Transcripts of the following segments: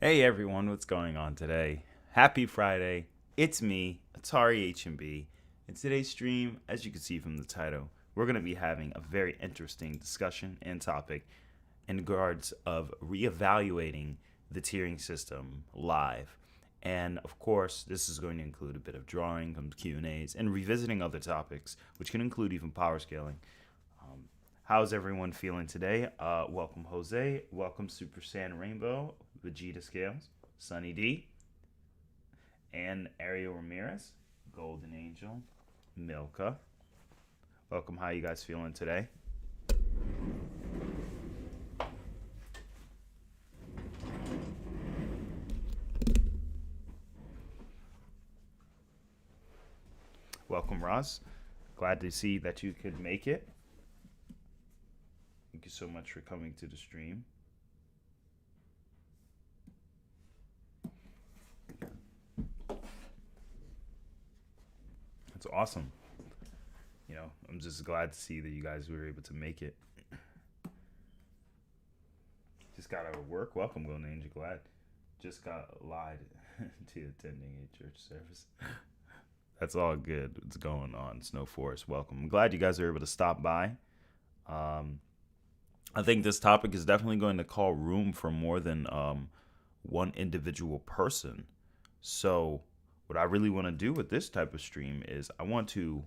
Hey everyone, what's going on today? Happy Friday. It's me, Atari H&B. In today's stream, as you can see from the title, we're going to be having a very interesting discussion and topic in regards of reevaluating the tiering system live. And of course, this is going to include a bit of drawing, some Q&As, and revisiting other topics, which can include even power scaling. How's everyone feeling today? Welcome Jose, welcome Super Saiyan Rainbow, Vegeta Scales, Sunny D, and Ariel Ramirez, Golden Angel, Milka. Welcome. How you guys feeling today? Welcome Ross. Glad to see that you could make it. Thank you so much for coming to the stream. That's awesome. I'm just glad to see that you guys were able to make it. Just got out of work. Welcome, Golden Angel. Glad. Just got lied to attending a church service. That's all good. What's going on? Snow Forest, welcome. I'm glad you guys are able to stop by. Um, I think this topic is definitely going to call room for more than one individual person. So, what I really want to do with this type of stream is I want to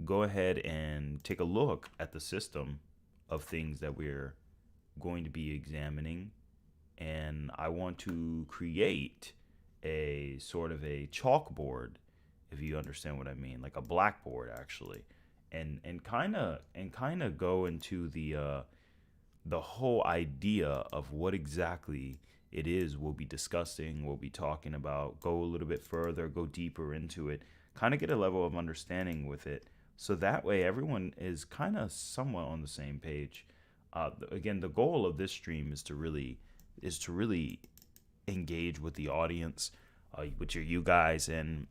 go ahead and take a look at the system of things that we're going to be examining. And I want to create a sort of a chalkboard, if you understand what I mean, like a blackboard actually, and kind of go into the whole idea of what exactly it is we'll be discussing, we'll be talking about, go a little bit further, go deeper into it, kind of get a level of understanding with it. So that way everyone is kind of somewhat on the same page. Again, the goal of this stream is to really engage with the audience, with you guys, and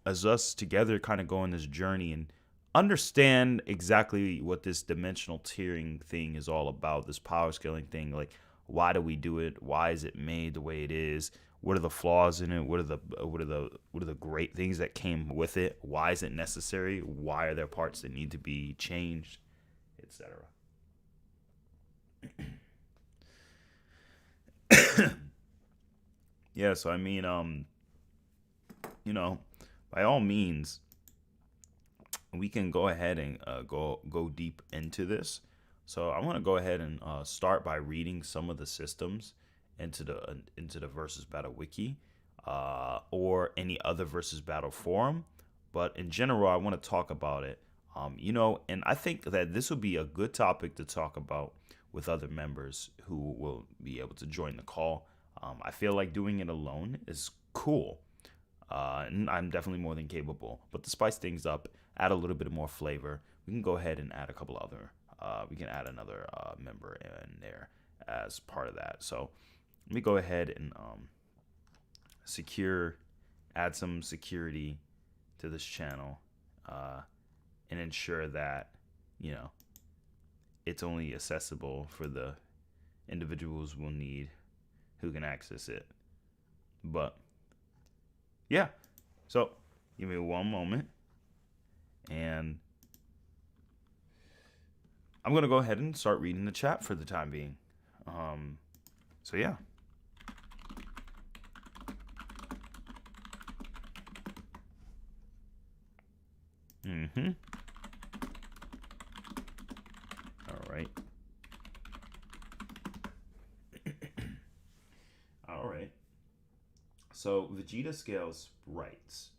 as us together kind of go on this journey and understand exactly what this dimensional tiering thing is all about, this power scaling thing. Like, why do we do it? Why is it made the way it is? What are the flaws in it? What are the great things that came with it? Why is it necessary? Why are there parts that need to be changed, etc. Yeah, so I mean, you know, by all means, we can go ahead and go deep into this. So I want to go ahead and start by reading some of the systems into the versus battle wiki, or any other versus battle forum. But in general, I want to talk about it. And I think that this would be a good topic to talk about with other members who will be able to join the call. I feel like doing it alone is cool, and I'm definitely more than capable. But to spice things up, add a little bit more flavor, we can go ahead and add a couple other. We can add another member in there as part of that. So let me go ahead and secure, add some security to this channel, and ensure that you know it's only accessible for the individuals we'll need who can access it. But yeah, so give me one moment, and I'm gonna go ahead and start reading the chat for the time being. So yeah. Mm-hmm. All right. All right. So Vegeta Scales writes,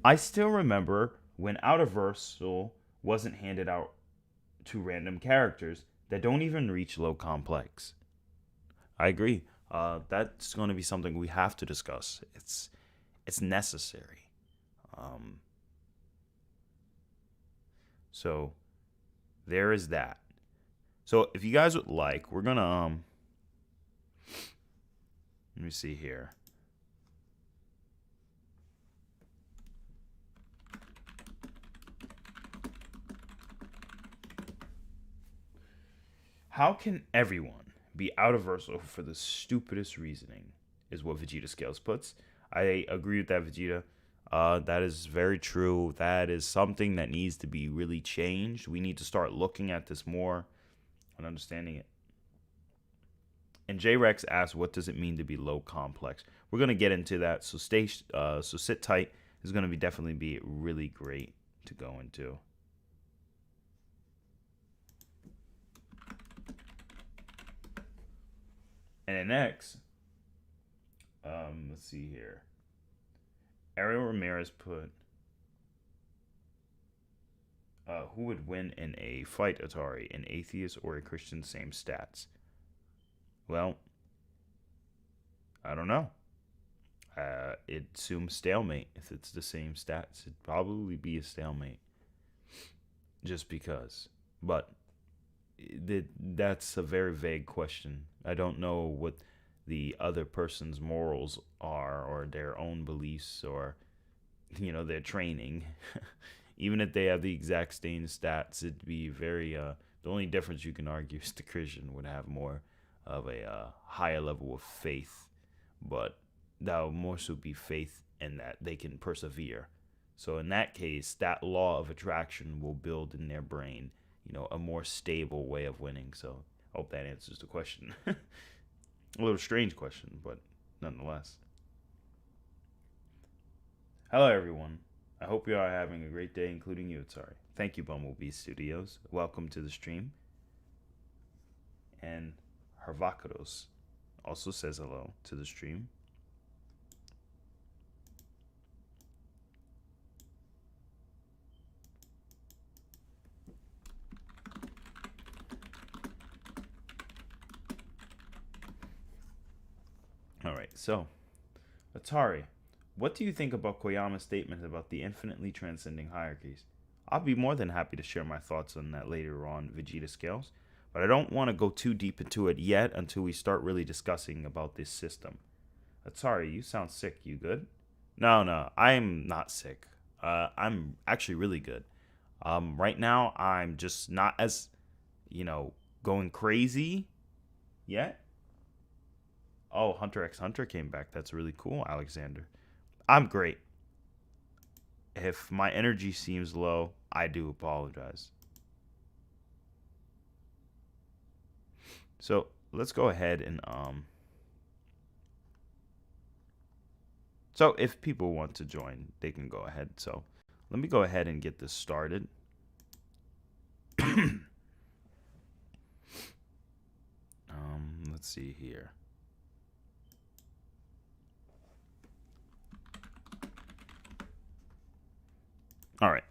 I still remember when Outerversal wasn't handed out to random characters that don't even reach low complex. I agree. That's going to be something we have to discuss. It's necessary. Um, so there is that. So if you guys would like, we're gonna let me see here. How can everyone be out of Verso for the stupidest reasoning, is what Vegeta Scales puts. I agree with that, Vegeta. That is very true. That is something that needs to be really changed. We need to start looking at this more and understanding it. And J-Rex asks, what does it mean to be low complex? We're going to get into that, so sit tight. It's going to definitely be really great to go into. And then next, let's see here. Ariel Ramirez put, who would win in a fight, Atari? An atheist or a Christian? Same stats. Well, I don't know. It assumes stalemate. If it's the same stats, it'd probably be a stalemate. Just because. But that's a very vague question. I don't know what the other person's morals are, or their own beliefs, or their training. Even if they have the exact same stats, it'd be very the only difference you can argue is the Christian would have more of a higher level of faith, but that would more so be faith in that they can persevere. So in that case, that law of attraction will build in their brain a more stable way of winning. So I hope that answers the question. A little strange question, but nonetheless. Hello, everyone. I hope you are having a great day, including you, Atari. Thank you, Bumblebee Studios. Welcome to the stream. And Harvakados also says hello to the stream. All right, so Atari, what do you think about Koyama's statement about the infinitely transcending hierarchies? I'll be more than happy to share my thoughts on that later on Vegeta Scales, but I don't want to go too deep into it yet until we start really discussing about this system. Atari, you sound sick. You good? No, I'm not sick. I'm actually really good. Right now I'm just not as, going crazy yet. Oh, Hunter x Hunter came back. That's really cool, Alexander. I'm great. If my energy seems low, I do apologize. So let's go ahead and So if people want to join, they can go ahead. So let me go ahead and get this started. Let's see here. All right.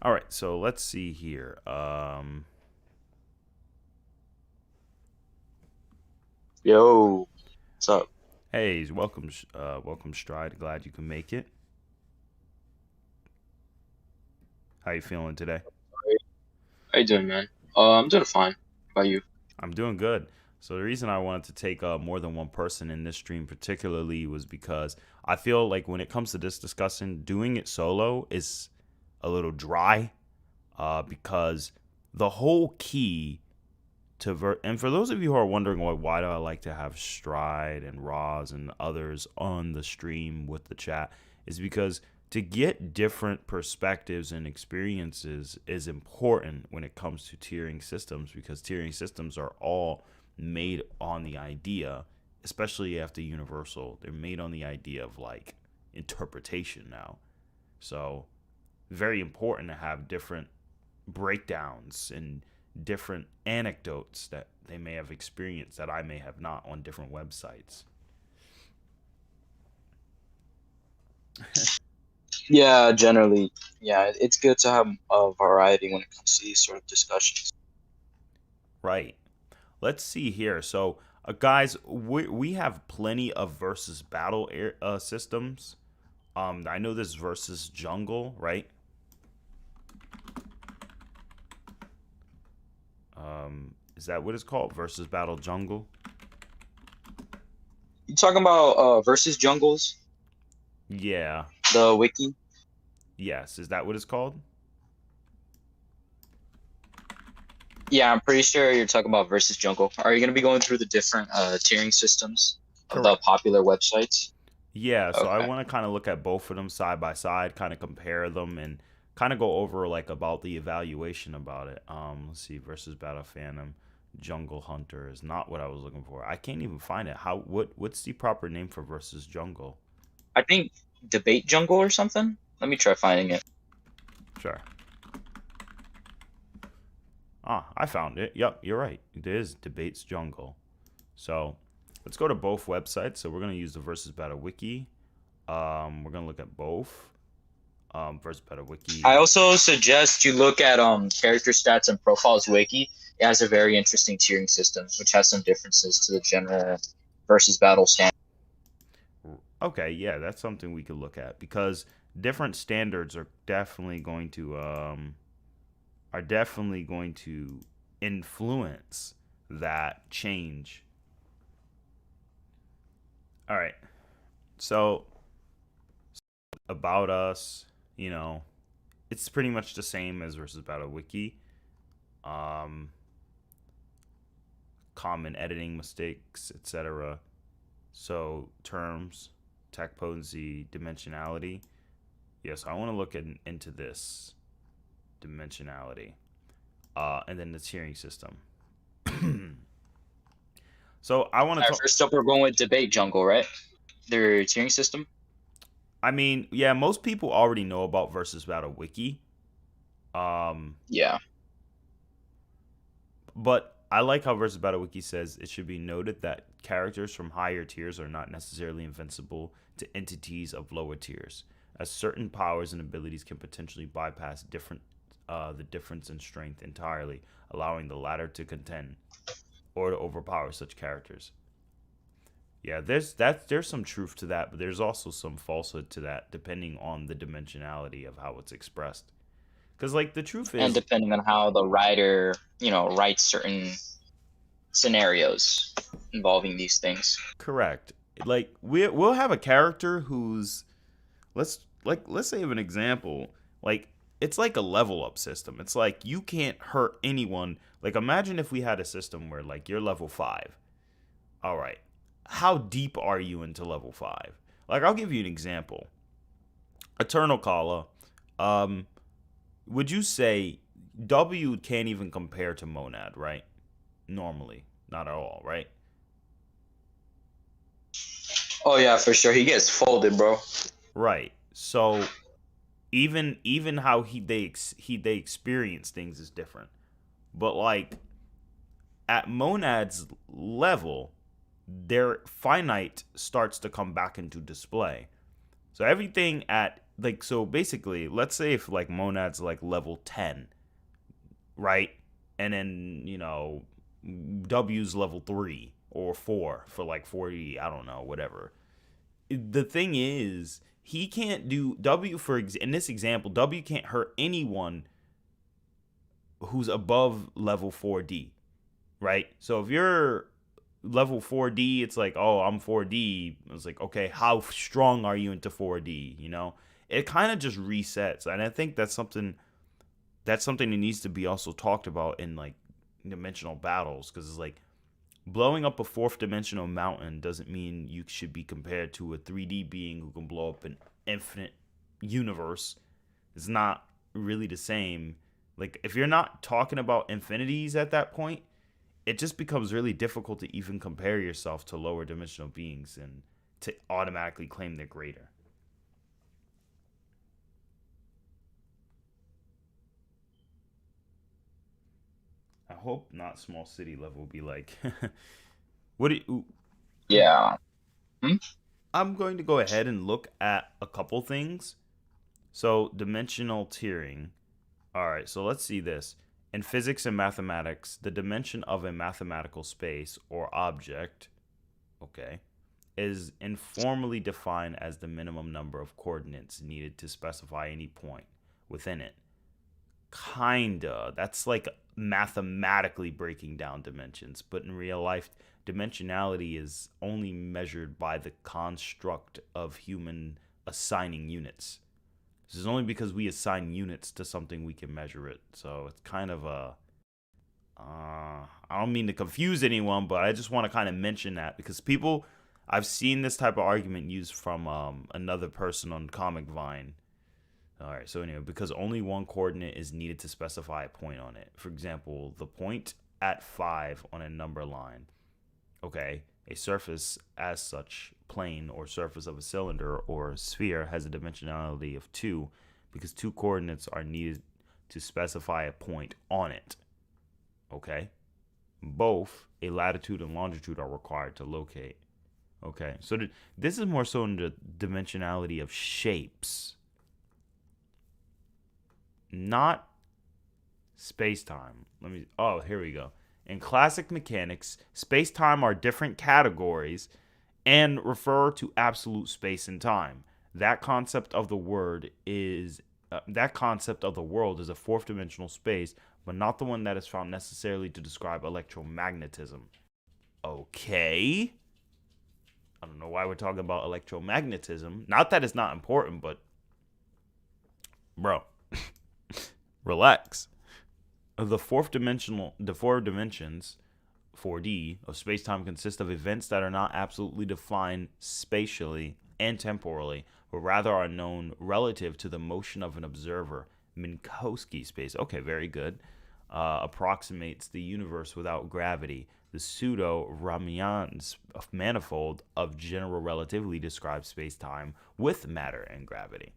All right, so let's see here. Yo, what's up? Hey, welcome, Stride. Glad you can make it. How you feeling today? How you doing, man? I'm doing fine. How about you? I'm doing good. So the reason I wanted to take more than one person in this stream particularly was because I feel like when it comes to this discussion, doing it solo is a little dry, because the whole key to and for those of you who are wondering why do I like to have Stride and Roz and others on the stream with the chat, is because to get different perspectives and experiences is important when it comes to tiering systems, because tiering systems are all made on the idea, especially after Universal, they're made on the idea of like interpretation now. So very important to have different breakdowns and different anecdotes that they may have experienced that I may have not on different websites. Yeah, generally, yeah, it's good to have a variety when it comes to these sort of discussions. Right. Let's see here. So, guys, we have plenty of versus battle systems. I know this versus jungle, right? Is that what it's called? Versus battle jungle? You talking about versus jungles? Yeah. The wiki. Yes. Is that what it's called? Yeah, I'm pretty sure you're talking about versus jungle. Are you going to be going through the different tiering systems of the Correct. popular websites? Yeah, so I Okay. want to kind of look at both of them side by side, kind of compare them, and kind of go over like about the evaluation about it. Let's see, versus Battle Phantom, Jungle Hunter is not what I was looking for. I can't even find it. What's the proper name for versus Jungle? I think debate jungle or something. Let me try finding it. Sure. Ah, I found it. Yep, you're right. It is Debates Jungle. So let's go to both websites. So we're gonna use the versus Battle Wiki. We're gonna look at both. Versus Battle I Wiki. also suggest you look at character stats and profiles wiki. It has a very interesting tiering system, which has some differences to the general versus battle standard. Okay, yeah, that's something we could look at because different standards are definitely going to influence that change. All right. So, about us, you know, it's pretty much the same as versus Battle Wiki. Um Common editing mistakes, etc. So, terms, tech potency, dimensionality. Yes, I want to look into this dimensionality. And then the tiering system. So I want All to right, talk. first up, we're going with debate jungle, right? Their tiering system. I mean, yeah, most people already know about versus battle wiki. Um, Yeah. but I like how versus battle wiki says it should be noted that characters from higher tiers are not necessarily invincible to entities of lower tiers, as certain powers and abilities can potentially bypass the difference in strength entirely, allowing the latter to contend or to overpower such characters. Yeah, there's some truth to that, but there's also some falsehood to that, depending on the dimensionality of how it's expressed. Because like the truth And is depending on how the writer, writes certain scenarios involving these things. correct. Like we'll have a character who's let's say of an example, like it's like a level up system. It's like you can't hurt anyone. Like imagine if we had a system where like you're level 5. All right. How deep are you into level 5? Like I'll give you an example. Eternal Kala, um would you say W can't even compare to Monad, right? Normally, not at all, right? Oh yeah, for sure. He gets folded, bro. Right. So even how they experience things is different. But like at Monad's level, their finite starts to come back into display. So everything at like so basically, let's say if like Monad's like level 10, right? And then, W's level 3 or 4 for like 40, I don't know, whatever. The thing is, he can't do W in this example, W can't hurt anyone who's above level 4D, right? So if you're level 4D, it's like, "Oh, I'm 4D." It's like, "Okay, how strong are you into 4D?" It kind of just resets. And I think that's something that needs to be also talked about in like dimensional battles because it's like blowing up a fourth dimensional mountain doesn't mean you should be compared to a 3D being who can blow up an infinite universe. It's not really the same. Like if you're not talking about infinities at that point, it just becomes really difficult to even compare yourself to lower dimensional beings and to automatically claim they're greater. I hope not small city level be like what do you, Yeah. Hmm? I'm going to go ahead and look at a couple things. So, dimensional tiering. All right, so let's see this. In physics and mathematics, the dimension of a mathematical space or object, okay, is informally defined as the minimum number of coordinates needed to specify any point within it. Kinda. That's like mathematically breaking down dimensions, but in real life, dimensionality is only measured by the construct of human assigning units. This is only because we assign units to something we can measure it. So it's kind of a I don't mean to confuse anyone, but I just want to kind of mention that because I've seen this type of argument used from another person on Comic Vine. All right, so anyway, because only one coordinate is needed to specify a point on it. For example, the point at 5 on a number line. Okay, a surface as such, plane or surface of a cylinder or sphere, has a dimensionality of 2 because 2 coordinates are needed to specify a point on it. Okay, both a latitude and longitude are required to locate. Okay, so this is more so in the dimensionality of shapes, not space-time. Here we go. In classic mechanics, space-time are different categories and refer to absolute space and time. That concept of the world is a fourth dimensional space, but not the one that is found necessarily to describe electromagnetism. Okay. I don't know why we're talking about electromagnetism. Not that it's not important, but bro, relax. The four dimensions, 4D, of space-time consist of events that are not absolutely defined spatially and temporally, but rather are known relative to the motion of an observer. Minkowski space, okay, very good, approximates the universe without gravity. The pseudo-Riemann manifold of general relativity describes space-time with matter and gravity.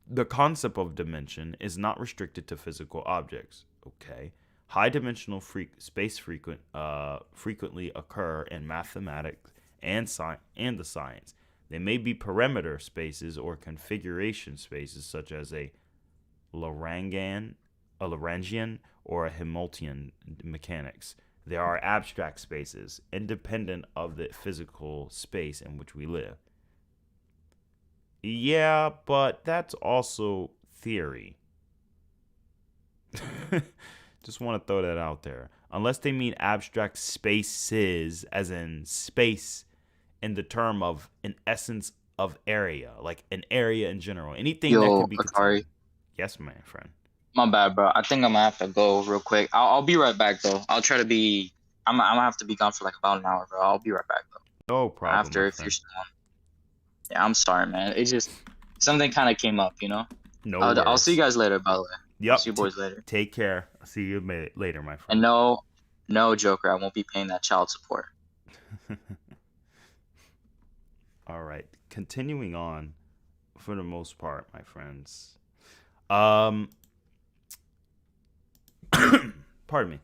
The concept of dimension is not restricted to physical objects. Okay, high-dimensional space frequently occur in mathematics and the science. They may be parameter spaces or configuration spaces, such as a Lagrangian or a Hamiltonian mechanics. There are abstract spaces, independent of the physical space in which we live. Yeah, but that's also theory. Just want to throw that out there. Unless they mean abstract spaces, as in space in the term of an essence of area, like an area in general. Anything that can be Akari. Yes, my friend. My bad, bro. I think I'm gonna have to go real quick. I'll be right back though. I'll try to be. I'm gonna have to be gone for like about an hour, bro. I'll be right back though. No problem. After, if you're still on. Yeah, I'm sorry, man. It just something kind of came up, you know. No, I'll see you guys later, by the way. Yep. See you boys later. Take care. I'll see you later, my friend. And no, Joker, I won't be paying that child support. All right. Continuing on, for the most part, my friends. Pardon me.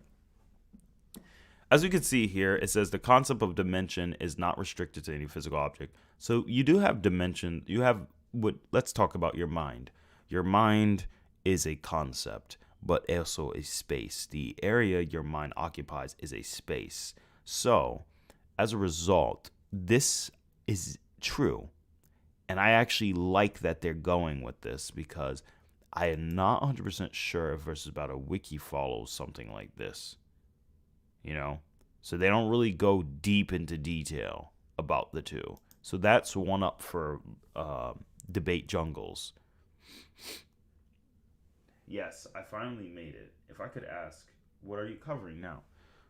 As we can see here, it says the concept of dimension is not restricted to any physical object. So you do have dimension. You have let's talk about your mind. Your mind is a concept, but also a space. The area your mind occupies is a space. So, as a result, this is true. And I actually like that they're going with this because I am not 100% sure if Versus About a Wiki follows something like this. You know? So they don't really go deep into detail about the two. So that's one up for Debate Jungles. Yes, I finally made it. If I could ask, what are you covering now?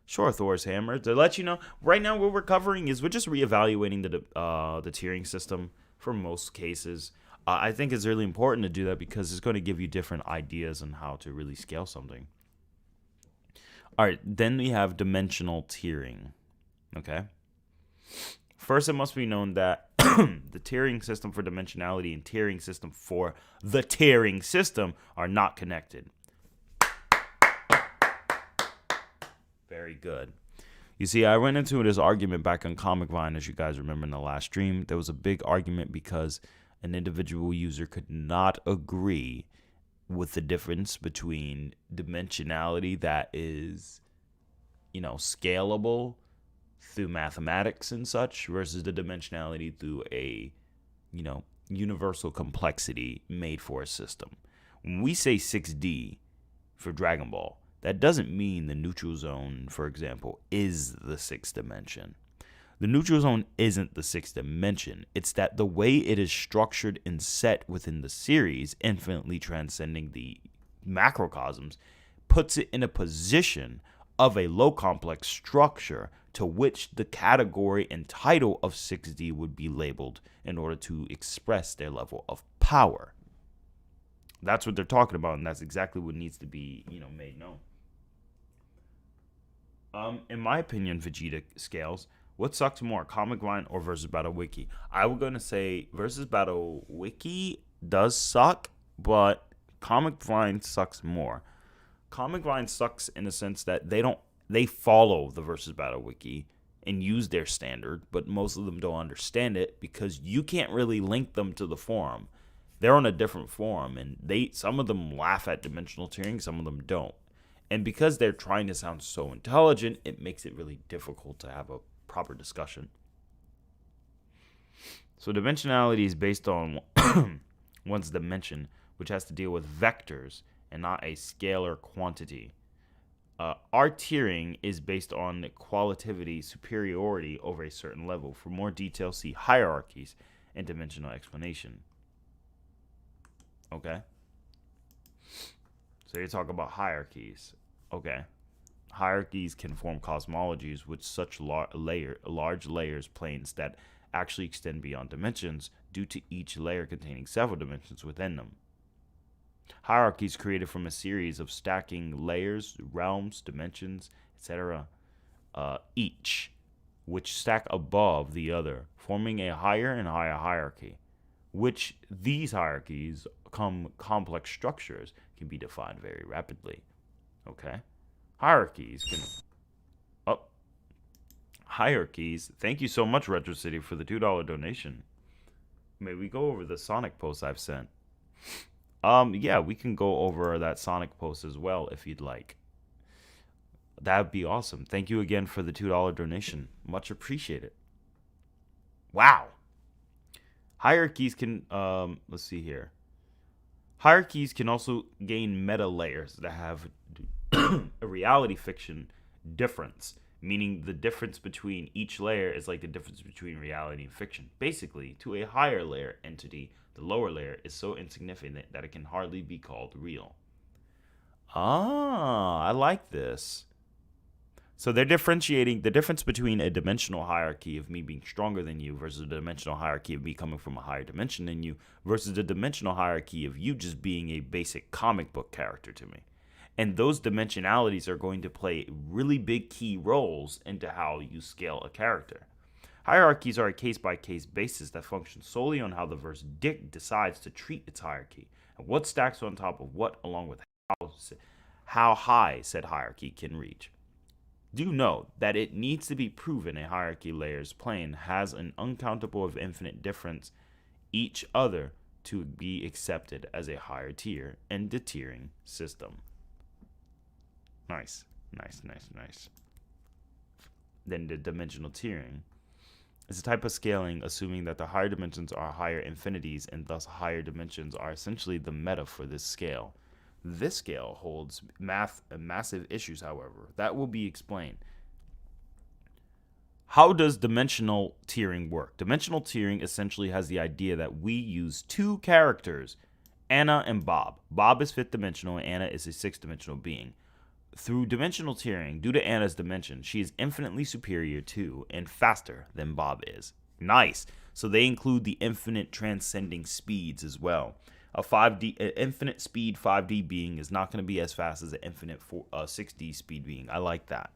Sure, Thor's Hammer. To let you know, right now what we're covering is we're just reevaluating the tiering system for most cases. I think it's really important to do that because it's going to give you different ideas on how to really scale something. All right, then we have dimensional tiering. Okay. First, it must be known that the tiering system for dimensionality and tiering system for the tiering system are not connected. Very good. You see, I went into this argument back on Comic Vine, as you guys remember in the last stream. There was a big argument because an individual user could not agree with the difference between dimensionality that is, scalable through mathematics and such versus the dimensionality through a, universal complexity made for a system. When we say 6D for Dragon Ball, that doesn't mean the neutral zone, for example, is the sixth dimension. The neutral zone isn't the sixth dimension. It's that the way it is structured and set within the series, infinitely transcending the macrocosms, puts it in a position of a low complex structure to which the category and title of 6D would be labeled in order to express their level of power. That's what they're talking about, and that's exactly what needs to be, made known. In my opinion, Vegeta scales, what sucks more, Comic Vine or Versus Battle Wiki? I was going to say Versus Battle Wiki does suck, but Comic Vine sucks more. Comic Vine sucks in the sense that they follow the Versus Battle Wiki and use their standard, but most of them don't understand it because you can't really link them to the forum. They're on a different forum, and some of them laugh at dimensional tiering, some of them don't. And because they're trying to sound so intelligent, it makes it really difficult to have a proper discussion. So dimensionality is based on one's dimension, which has to deal with vectors and not a scalar quantity. Our tiering is based on qualitativity superiority over a certain level. For more details, see hierarchies and dimensional explanation. Okay. So you talk about hierarchies. Okay. Hierarchies can form cosmologies with such large layers planes that actually extend beyond dimensions due to each layer containing several dimensions within them. Hierarchies created from a series of stacking layers, realms, dimensions, etc., each, which stack above the other, forming a higher and higher hierarchy, which these hierarchies complex structures can be defined very rapidly. Okay? Hierarchies. Thank you so much, Retro City, for the $2 donation. May we go over the Sonic post I've sent? Yeah, we can go over that Sonic post as well if you'd like. That'd be awesome. Thank you again for the $2 donation. Much appreciated. Wow. Hierarchies can, let's see here. Hierarchies can also gain meta layers that have a reality fiction difference, meaning the difference between each layer is like the difference between reality and fiction. Basically, to a higher layer entity, the lower layer is so insignificant that it can hardly be called real. I like this. So they're differentiating the difference between a dimensional hierarchy of me being stronger than you versus a dimensional hierarchy of me coming from a higher dimension than you versus the dimensional hierarchy of you just being a basic comic book character to me. And those dimensionalities are going to play really big key roles into how you scale a character. Hierarchies are a case-by-case basis that function solely on how the verse decides to treat its hierarchy and what stacks on top of what, along with how high said hierarchy can reach. Do note that it needs to be proven a hierarchy layers plane has an uncountable of infinite difference each other to be accepted as a higher tier and detiering system. Nice. Then the dimensional tiering is a type of scaling assuming that the higher dimensions are higher infinities and thus higher dimensions are essentially the meta for this scale. This scale holds massive issues, however. That will be explained. How does dimensional tiering work? Dimensional tiering essentially has the idea that we use two characters, Anna and Bob. Bob is fifth dimensional and Anna is a sixth dimensional being. Through dimensional tiering, due to Anna's dimension, she is infinitely superior to and faster than Bob is. Nice. So they include the infinite transcending speeds as well. An infinite speed 5D being is not going to be as fast as an infinite 6D speed being. I like that.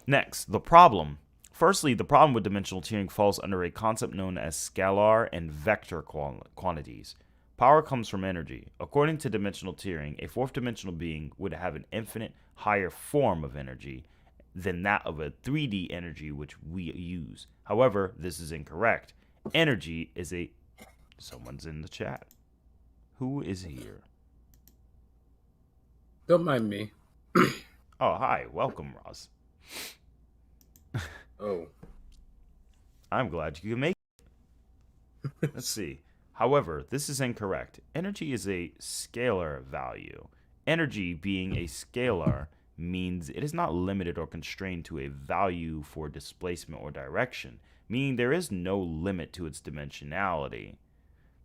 Next, the problem. Firstly, the problem with dimensional tiering falls under a concept known as scalar and vector quantities. Power comes from energy. According to dimensional tiering, a fourth dimensional being would have an infinite higher form of energy than that of a 3D energy which we use. However, this is incorrect. Energy is a... Someone's in the chat. Who is here? Don't mind me. Oh, hi. Welcome, Ross. Oh. I'm glad you can make it. Let's see. However, this is incorrect. Energy is a scalar value. Energy being a scalar means it is not limited or constrained to a value for displacement or direction, meaning there is no limit to its dimensionality.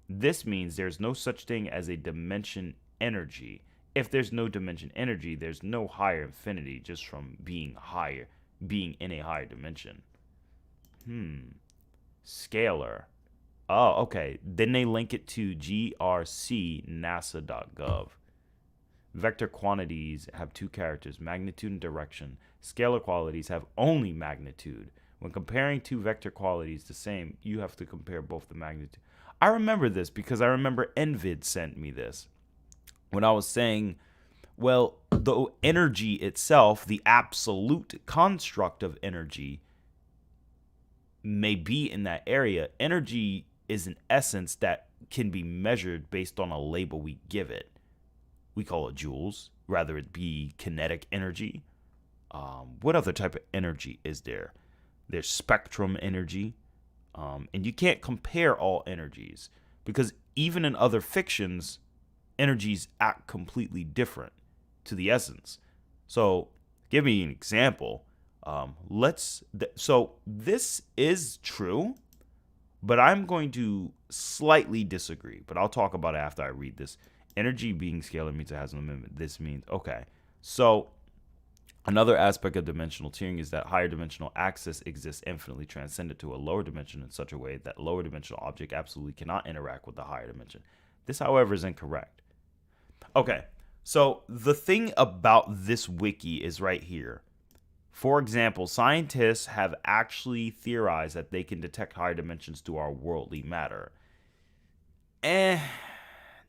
This means there's no such thing as a dimension energy. If there's no dimension energy, there's no higher infinity just from being in a higher dimension. Scalar. Oh, okay. Then they link it to grcnasa.gov. Vector quantities have two characters, magnitude and direction. Scalar qualities have only magnitude. When comparing two vector qualities the same, you have to compare both the magnitude. I remember this because I remember Envid sent me this. When I was saying, well, the energy itself, the absolute construct of energy, may be in that area. Energy is an essence that can be measured based on a label we give it. We call it joules, rather it be kinetic energy. What other type of energy is there? There's spectrum energy. And you can't compare all energies because even in other fictions, energies act completely different to the essence. So give me an example. So this is true, but I'm going to slightly disagree, but I'll talk about it after I read this. Energy being scalar means it has no limit. This means, okay. So another aspect of dimensional tiering is that higher dimensional access exists infinitely transcended to a lower dimension in such a way that lower dimensional object absolutely cannot interact with the higher dimension. This, however, is incorrect. Okay, so the thing about this wiki is right here. For example, scientists have actually theorized that they can detect higher dimensions to our worldly matter.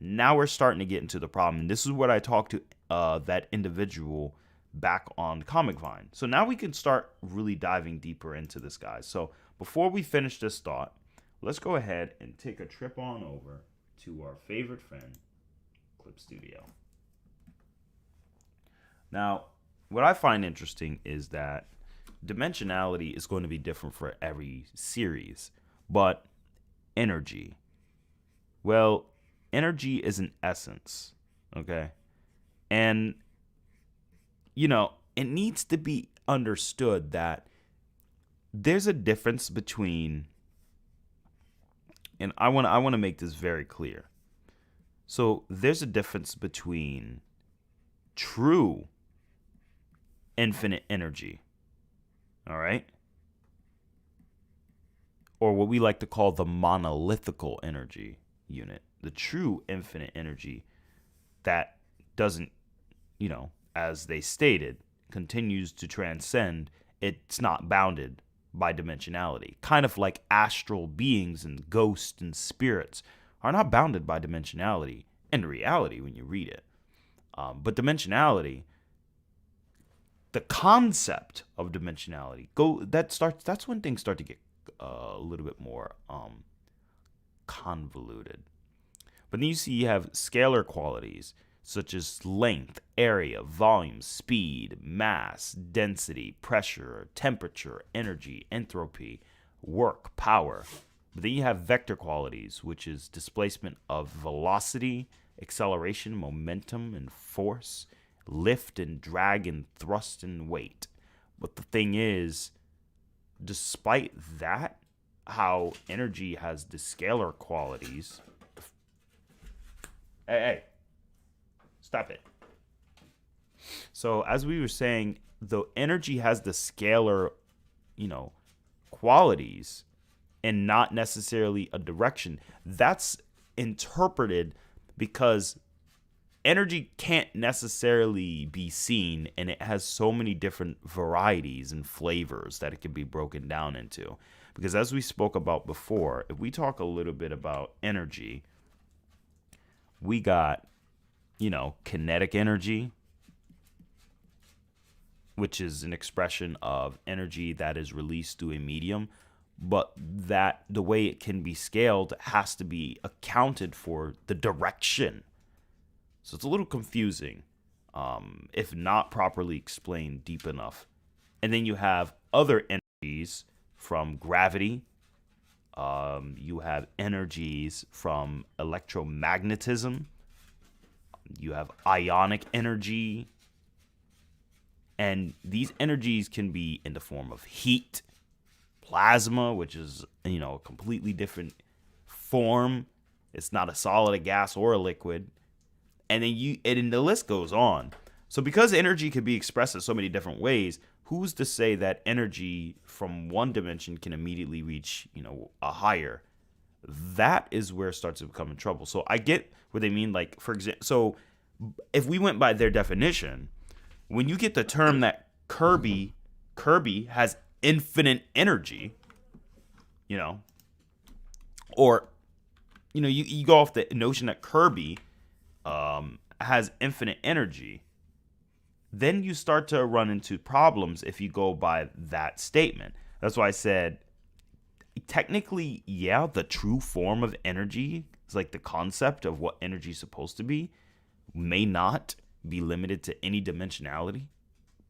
Now we're starting to get into the problem. And this is what I talked to that individual back on Comic Vine. So now we can start really diving deeper into this, guys. So before we finish this thought, let's go ahead and take a trip on over to our favorite friend, Clip Studio. Now, what I find interesting is that dimensionality is going to be different for every series, but energy, well, energy is an essence, okay? And, you know, it needs to be understood that there's a difference between, and I want to make this very clear. So there's a difference between true infinite energy, all right? Or what we like to call the monolithical energy unit, the true infinite energy that doesn't, you know, as they stated, continues to transcend. It's not bounded by dimensionality. Kind of like astral beings and ghosts and spirits are not bounded by dimensionality in reality when you read it. But dimensionality, the concept of dimensionality, that's when things start to get a little bit more convoluted. But then you have scalar qualities such as length, area, volume, speed, mass, density, pressure, temperature, energy, entropy, work, power. But then you have vector qualities, which is displacement of velocity, acceleration, momentum, and force, lift and drag and thrust and weight. But the thing is, despite that, how energy has the scalar qualities. Hey, stop it. So as we were saying, the energy has the scalar, qualities and not necessarily a direction. That's interpreted because energy can't necessarily be seen, and it has so many different varieties and flavors that it can be broken down into. Because as we spoke about before, if we talk a little bit about energy, we got, kinetic energy, which is an expression of energy that is released through a medium, but that the way it can be scaled has to be accounted for the direction. So it's a little confusing if not properly explained deep enough. And then you have other energies from gravity. You have energies from electromagnetism. You have ionic energy. And these energies can be in the form of heat, plasma, which is, a completely different form. It's not a solid, a gas, or a liquid. And then the list goes on. So because energy can be expressed in so many different ways, who's to say that energy from one dimension can immediately reach, a higher? That is where it starts to become in trouble. So I get what they mean. Like, for example, so if we went by their definition, when you get the term that Kirby has infinite energy, or, you go off the notion that Kirby has infinite energy, then you start to run into problems if you go by that statement. That's why I said, technically, yeah, the true form of energy is like the concept of what energy is supposed to be may not be limited to any dimensionality,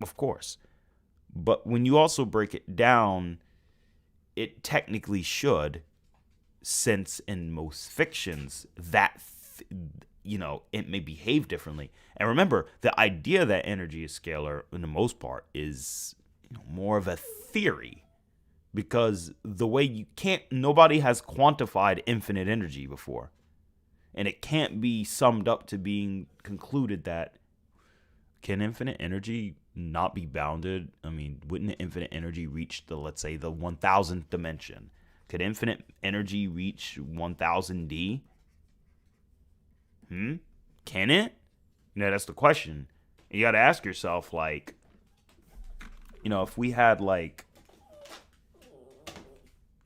of course. But when you also break it down, it technically should, since in most fictions that it may behave differently. And remember, the idea that energy is scalar, in the most part, is more of a theory, because the way nobody has quantified infinite energy before, and it can't be summed up to being concluded that, can infinite energy not be bounded? I mean, wouldn't infinite energy reach let's say the 1000th dimension? Could infinite energy reach 1000D? Can it? That's the question. You got to ask yourself, like, if we had, like,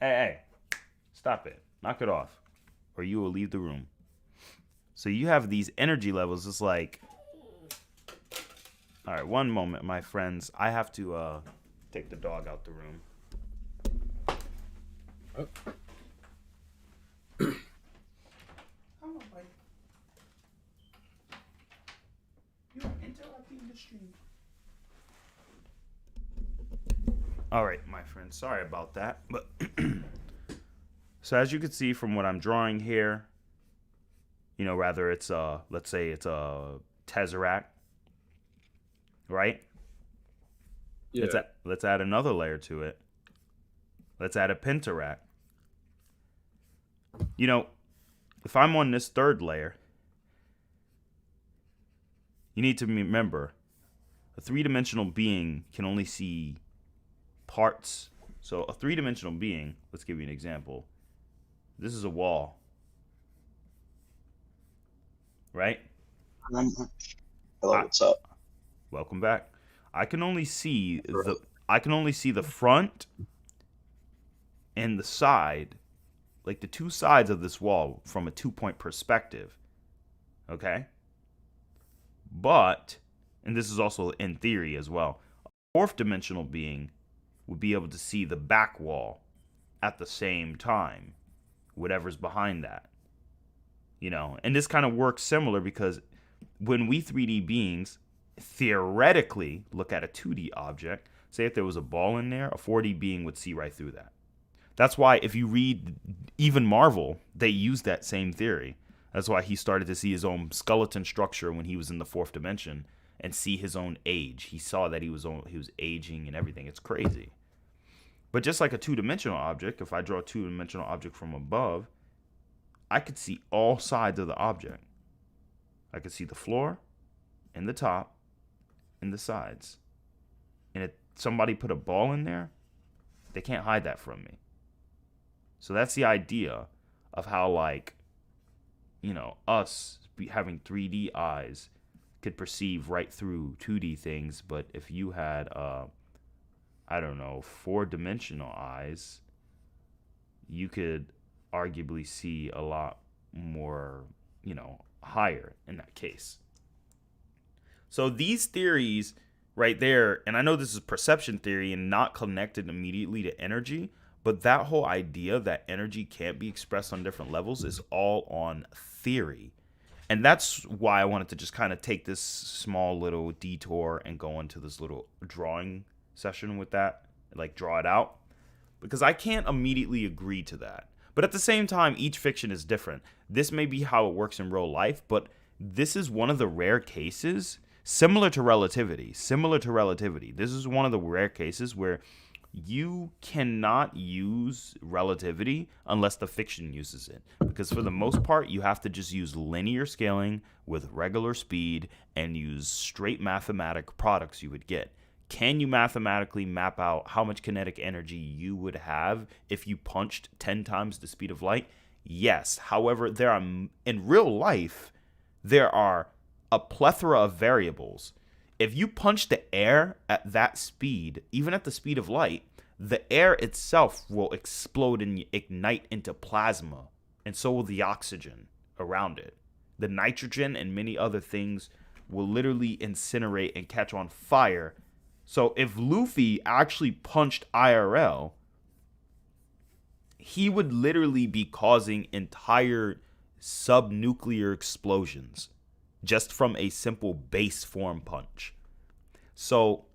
hey, stop it. Knock it off, or you will leave the room. So you have these energy levels. It's like, all right, one moment, my friends. I have to take the dog out the room. Oh. All right, my friends. Sorry about that. But so as you can see from what I'm drawing here, rather it's let's say it's a tesseract, right? Yeah. Let's add another layer to it. Let's add a pentaract. If I'm on this third layer, you need to remember, a three-dimensional being can only see parts. So a three-dimensional being, let's give you an example. This is a wall, right? Hello, what's up? Welcome back. I can only see the front and the side, like the two sides of this wall from a 2-point perspective. Okay? But, and this is also in theory as well, a fourth dimensional being would be able to see the back wall at the same time, whatever's behind that. And this kind of works similar because when we 3D beings theoretically look at a 2D object, say if there was a ball in there, a 4D being would see right through that. That's why if you read even Marvel, they use that same theory. That's why he started to see his own skeleton structure when he was in the fourth dimension and see his own age. He saw that he was aging and everything. It's crazy. But just like a two-dimensional object, if I draw a two-dimensional object from above, I could see all sides of the object. I could see the floor and the top and the sides. And if somebody put a ball in there, they can't hide that from me. So that's the idea of how, like, us having 3D eyes could perceive right through 2D things. But if you had, 4-dimensional eyes, you could arguably see a lot more, higher in that case. So these theories right there, and I know this is perception theory and not connected immediately to energy, but that whole idea that energy can't be expressed on different levels is all on theory. And that's why I wanted to just kind of take this small little detour and go into this little drawing session with that, like draw it out, because I can't immediately agree to that. But at the same time, each fiction is different. This may be how it works in real life, but this is one of the rare cases, Similar to relativity. Similar to relativity. This is one of the rare cases where you cannot use relativity unless the fiction uses it. Because for the most part, you have to just use linear scaling with regular speed and use straight mathematic products you would get. Can you mathematically map out how much kinetic energy you would have if you punched 10 times the speed of light? Yes. However, there are in real life, there are a plethora of variables. If you punch the air at that speed, even at the speed of light, the air itself will explode and ignite into plasma, and so will the oxygen around it. The nitrogen and many other things will literally incinerate and catch on fire. So if Luffy actually punched IRL, he would literally be causing entire subnuclear explosions just from a simple base form punch. So,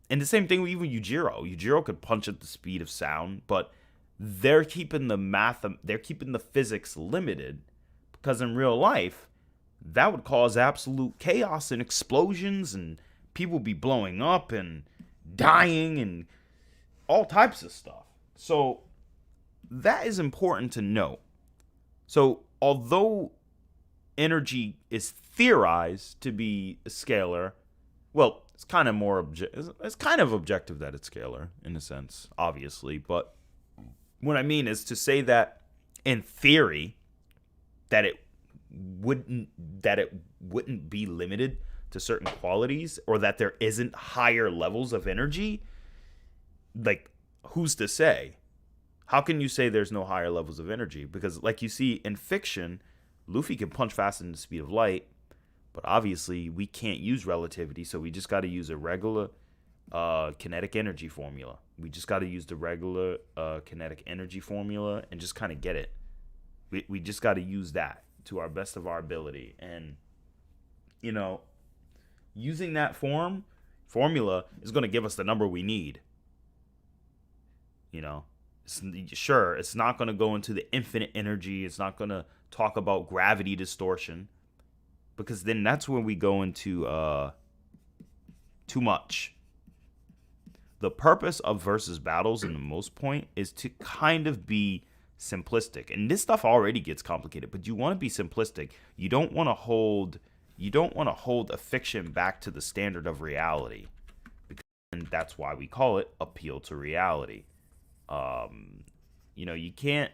and the same thing with even Yujiro. Yujiro could punch at the speed of sound, but they're keeping the physics limited, because in real life, that would cause absolute chaos and explosions, and people be blowing up and dying and all types of stuff. So that is important to note. So although energy is theorized to be scalar, well, it's kind of objective that it's scalar in a sense, obviously. But what I mean is to say that in theory that it wouldn't be limited to certain qualities, or that there isn't higher levels of energy. Like, who's to say? How can you say there's no higher levels of energy? Because like you see in fiction, Luffy can punch faster than the speed of light, but obviously we can't use relativity, so we just got to use a regular kinetic energy formula. We just got to use the regular kinetic energy formula and just kind of get it. We just got to use that to our best of our ability. And, you know, using that formula is going to give us the number we need. You know, sure, it's not going to go into the infinite energy. It's not going to talk about gravity distortion, because then that's when we go into too much. The purpose of versus battles in the most point is to kind of be simplistic. And this stuff already gets complicated, but you want to be simplistic. You don't want to hold a fiction back to the standard of reality. And that's why we call it appeal to reality. You know, you can't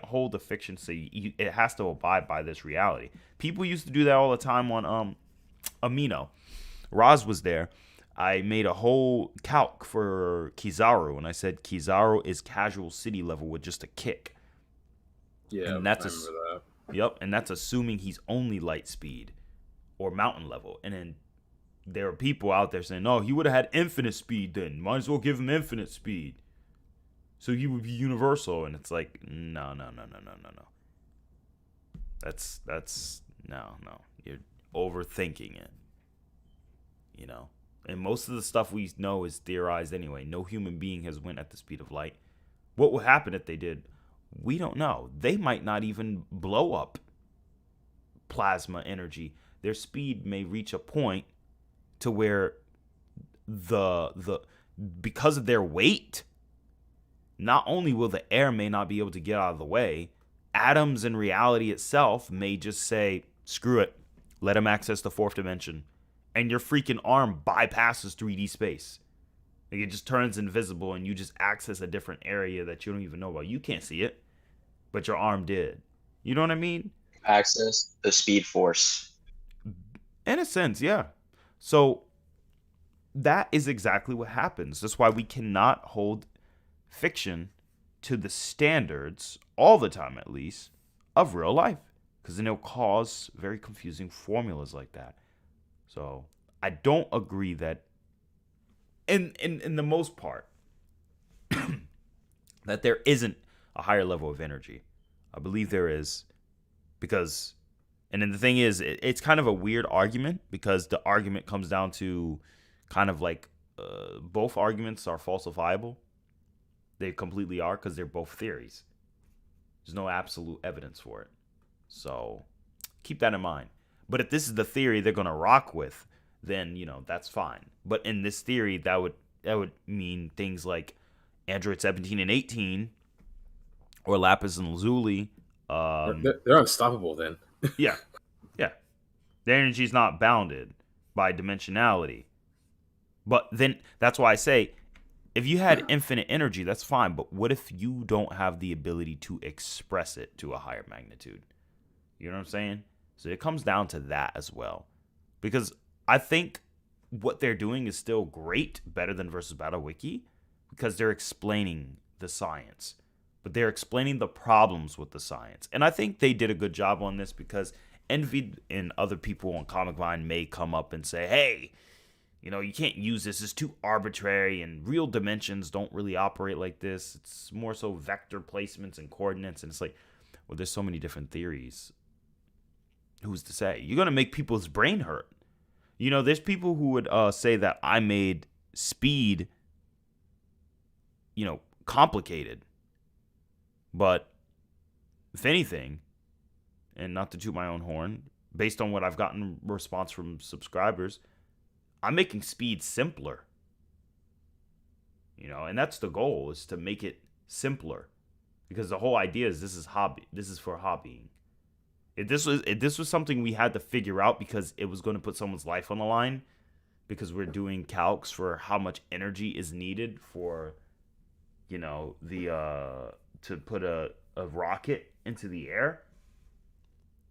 hold a fiction, so it has to abide by this reality. People used to do that all the time on Amino. Roz was there. I made a whole calc for Kizaru, and I said Kizaru is casual city level with just a kick. Yeah, and that's I remember that. Yep, and that's assuming he's only light speed or mountain level. And then there are people out there saying, "No, he would have had infinite speed then. Might as well give him infinite speed, so he would be universal." And it's like, no. That's no. You're overthinking it. You know. And most of the stuff we know is theorized anyway. No human being has went at the speed of light. What will happen if they did? We don't know. They might not even blow up plasma energy. Their speed may reach a point to where because of their weight, not only will the air may not be able to get out of the way, atoms in reality itself may just say, screw it, let them access the fourth dimension. And your freaking arm bypasses 3D space. Like, it just turns invisible and you just access a different area that you don't even know about. You can't see it, but your arm did. You know what I mean? Access the speed force. In a sense, yeah. So that is exactly what happens. That's why we cannot hold fiction to the standards, all the time at least, of real life. Because then it'll cause very confusing formulas like that. So I don't agree that in the most part that there isn't a higher level of energy. I believe there is, because, and then the thing is, it's kind of a weird argument, because the argument comes down to kind of like both arguments are falsifiable. They completely are, because they're both theories. There's no absolute evidence for it. So keep that in mind. But if this is the theory they're going to rock with, then that's fine. But in this theory, that would mean things like Android 17 and 18, or Lapis and Lazuli. They're unstoppable then. Yeah, yeah. Their energy is not bounded by dimensionality. But then that's why I say, if you had infinite energy, that's fine. But what if you don't have the ability to express it to a higher magnitude? You know what I'm saying? So it comes down to that as well. Because I think what they're doing is still great, better than Versus Battle Wiki, because they're explaining the science. But they're explaining the problems with the science. And I think they did a good job on this, because Envy and other people on Comic Vine may come up and say, hey, you can't use this. It's too arbitrary, and real dimensions don't really operate like this. It's more so vector placements and coordinates. And it's like, well, there's so many different theories. Who's to say? You're going to make people's brain hurt. There's people who would say that I made speed, complicated. But if anything, and not to toot my own horn, based on what I've gotten response from subscribers, I'm making speed simpler. And that's the goal, is to make it simpler. Because the whole idea is this is for hobbying. If this was something we had to figure out because it was going to put someone's life on the line, because we're doing calcs for how much energy is needed for, to put a rocket into the air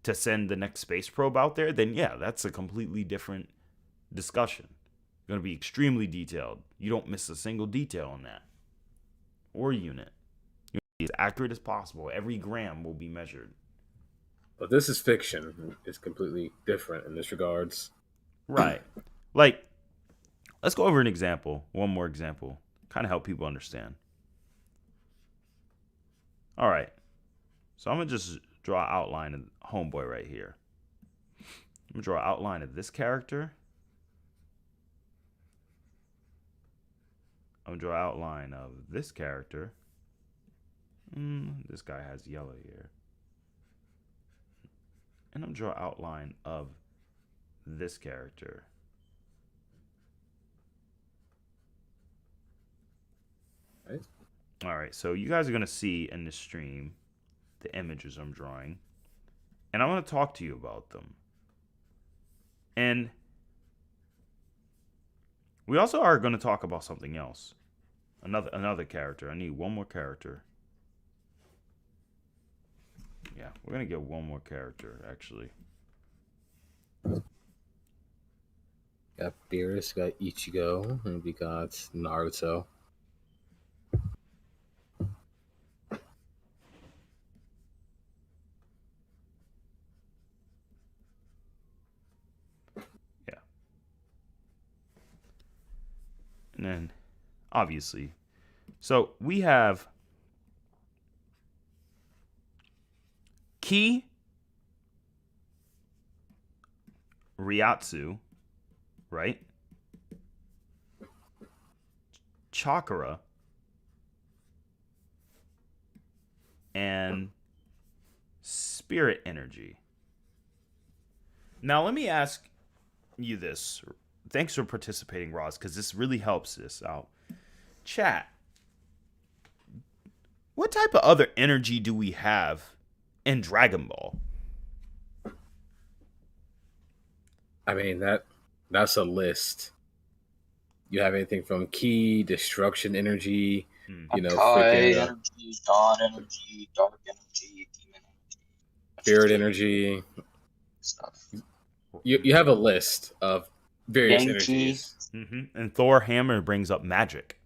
to send the next space probe out there, then yeah, that's a completely different discussion. Going to be extremely detailed. You don't miss a single detail on that. Or unit. You're going to be as accurate as possible. Every gram will be measured. But this is fiction. It's completely different in this regards. Right. Like, let's go over an example. One more example. Kind of help people understand. All right. So I'm going to just draw an outline of Homeboy right here. I'm going to draw an outline of this character. I'm going to draw an outline of this character. This guy has yellow here. And I'm going to draw an outline of this character. Right. All right, so you guys are going to see in the stream the images I'm drawing. And I'm going to talk to you about them. And we also are going to talk about something else. Another character. I need one more character. Yeah, we're going to get one more character, actually. Got Beerus, got Ichigo, and we got Naruto. Yeah. And then, obviously, so we have Ki, Ryatsu, right? Chakra, and spirit energy. Now, let me ask you this. Thanks for participating, Roz, because this really helps this out. Chat, what type of other energy do we have in Dragon Ball? I mean, that's a list. You have anything from Ki, destruction energy, Hakai freaking energy, dawn energy, dark energy, demon energy, spirit energy. stuff. You have a list of various Genki. energies. And Thor Hammer brings up magic.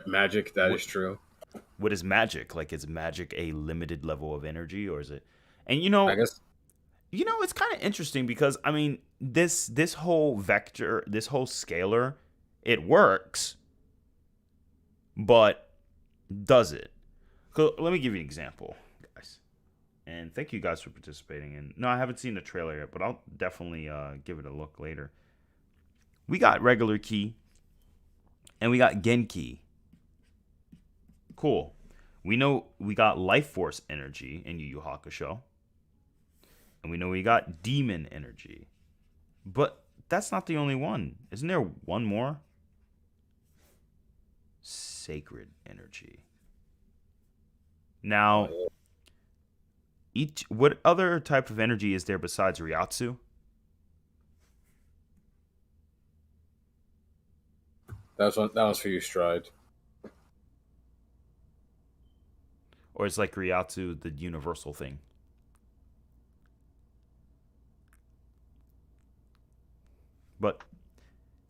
Magic, that is true. What is magic? Like, is magic a limited level of energy, or is it? And I guess it's kind of interesting because I mean, this whole vector, this whole scalar, it works, but does it? Let me give you an example, guys. And thank you guys for participating. And no, I haven't seen the trailer yet, but I'll definitely give it a look later. We got regular Ki, and we got Genki. Cool. We know we got life force energy in Yu Yu Hakusho. And we know we got demon energy. But that's not the only one. Isn't there one more? Sacred energy. Now, what other type of energy is there besides Ryatsu? That was for you, Stride. Or is like Ryatsu the universal thing? But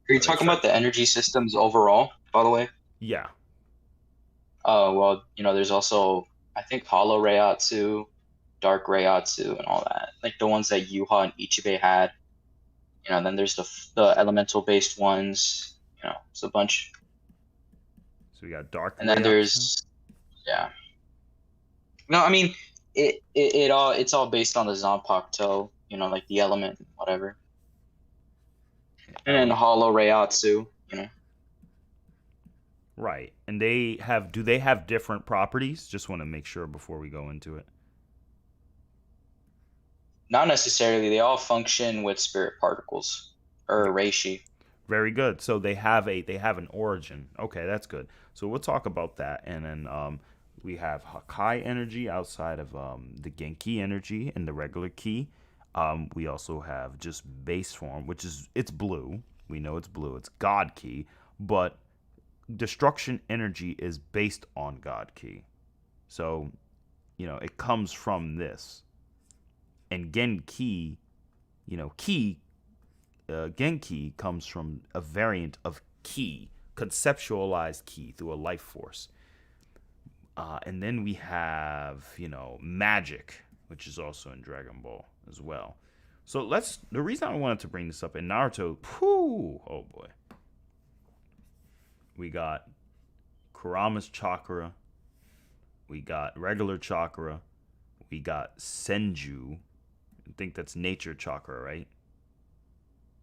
Are you talking about the energy systems overall, by the way? yeah. Well, there's also, I think, Hollow Reiatsu, Dark Reiatsu, and all that. Like the ones that Yuha and Ichibei had. Then there's the elemental based ones. It's a bunch. So we got Dark And then Ryatsu. there's, yeah. No, I mean, it's all based on the Zanpakuto, like the element, whatever. And then Hollow Reiatsu, Right. And do they have different properties? Just want to make sure before we go into it. Not necessarily. They all function with spirit particles or reishi. Very good. So they have an origin. Okay, that's good. So we'll talk about that, and then we have Hakai energy outside of the Genki energy and the regular ki. We also have just base form, which is it's blue. We know it's blue. It's God ki, but destruction energy is based on God ki. So, it comes from this. And Genki, Genki comes from a variant of ki, conceptualized ki through a life force. And then we have, magic, which is also in Dragon Ball as well. So the reason I wanted to bring this up in Naruto, oh boy. We got Kurama's chakra. We got regular chakra. We got Senju. I think that's nature chakra, right?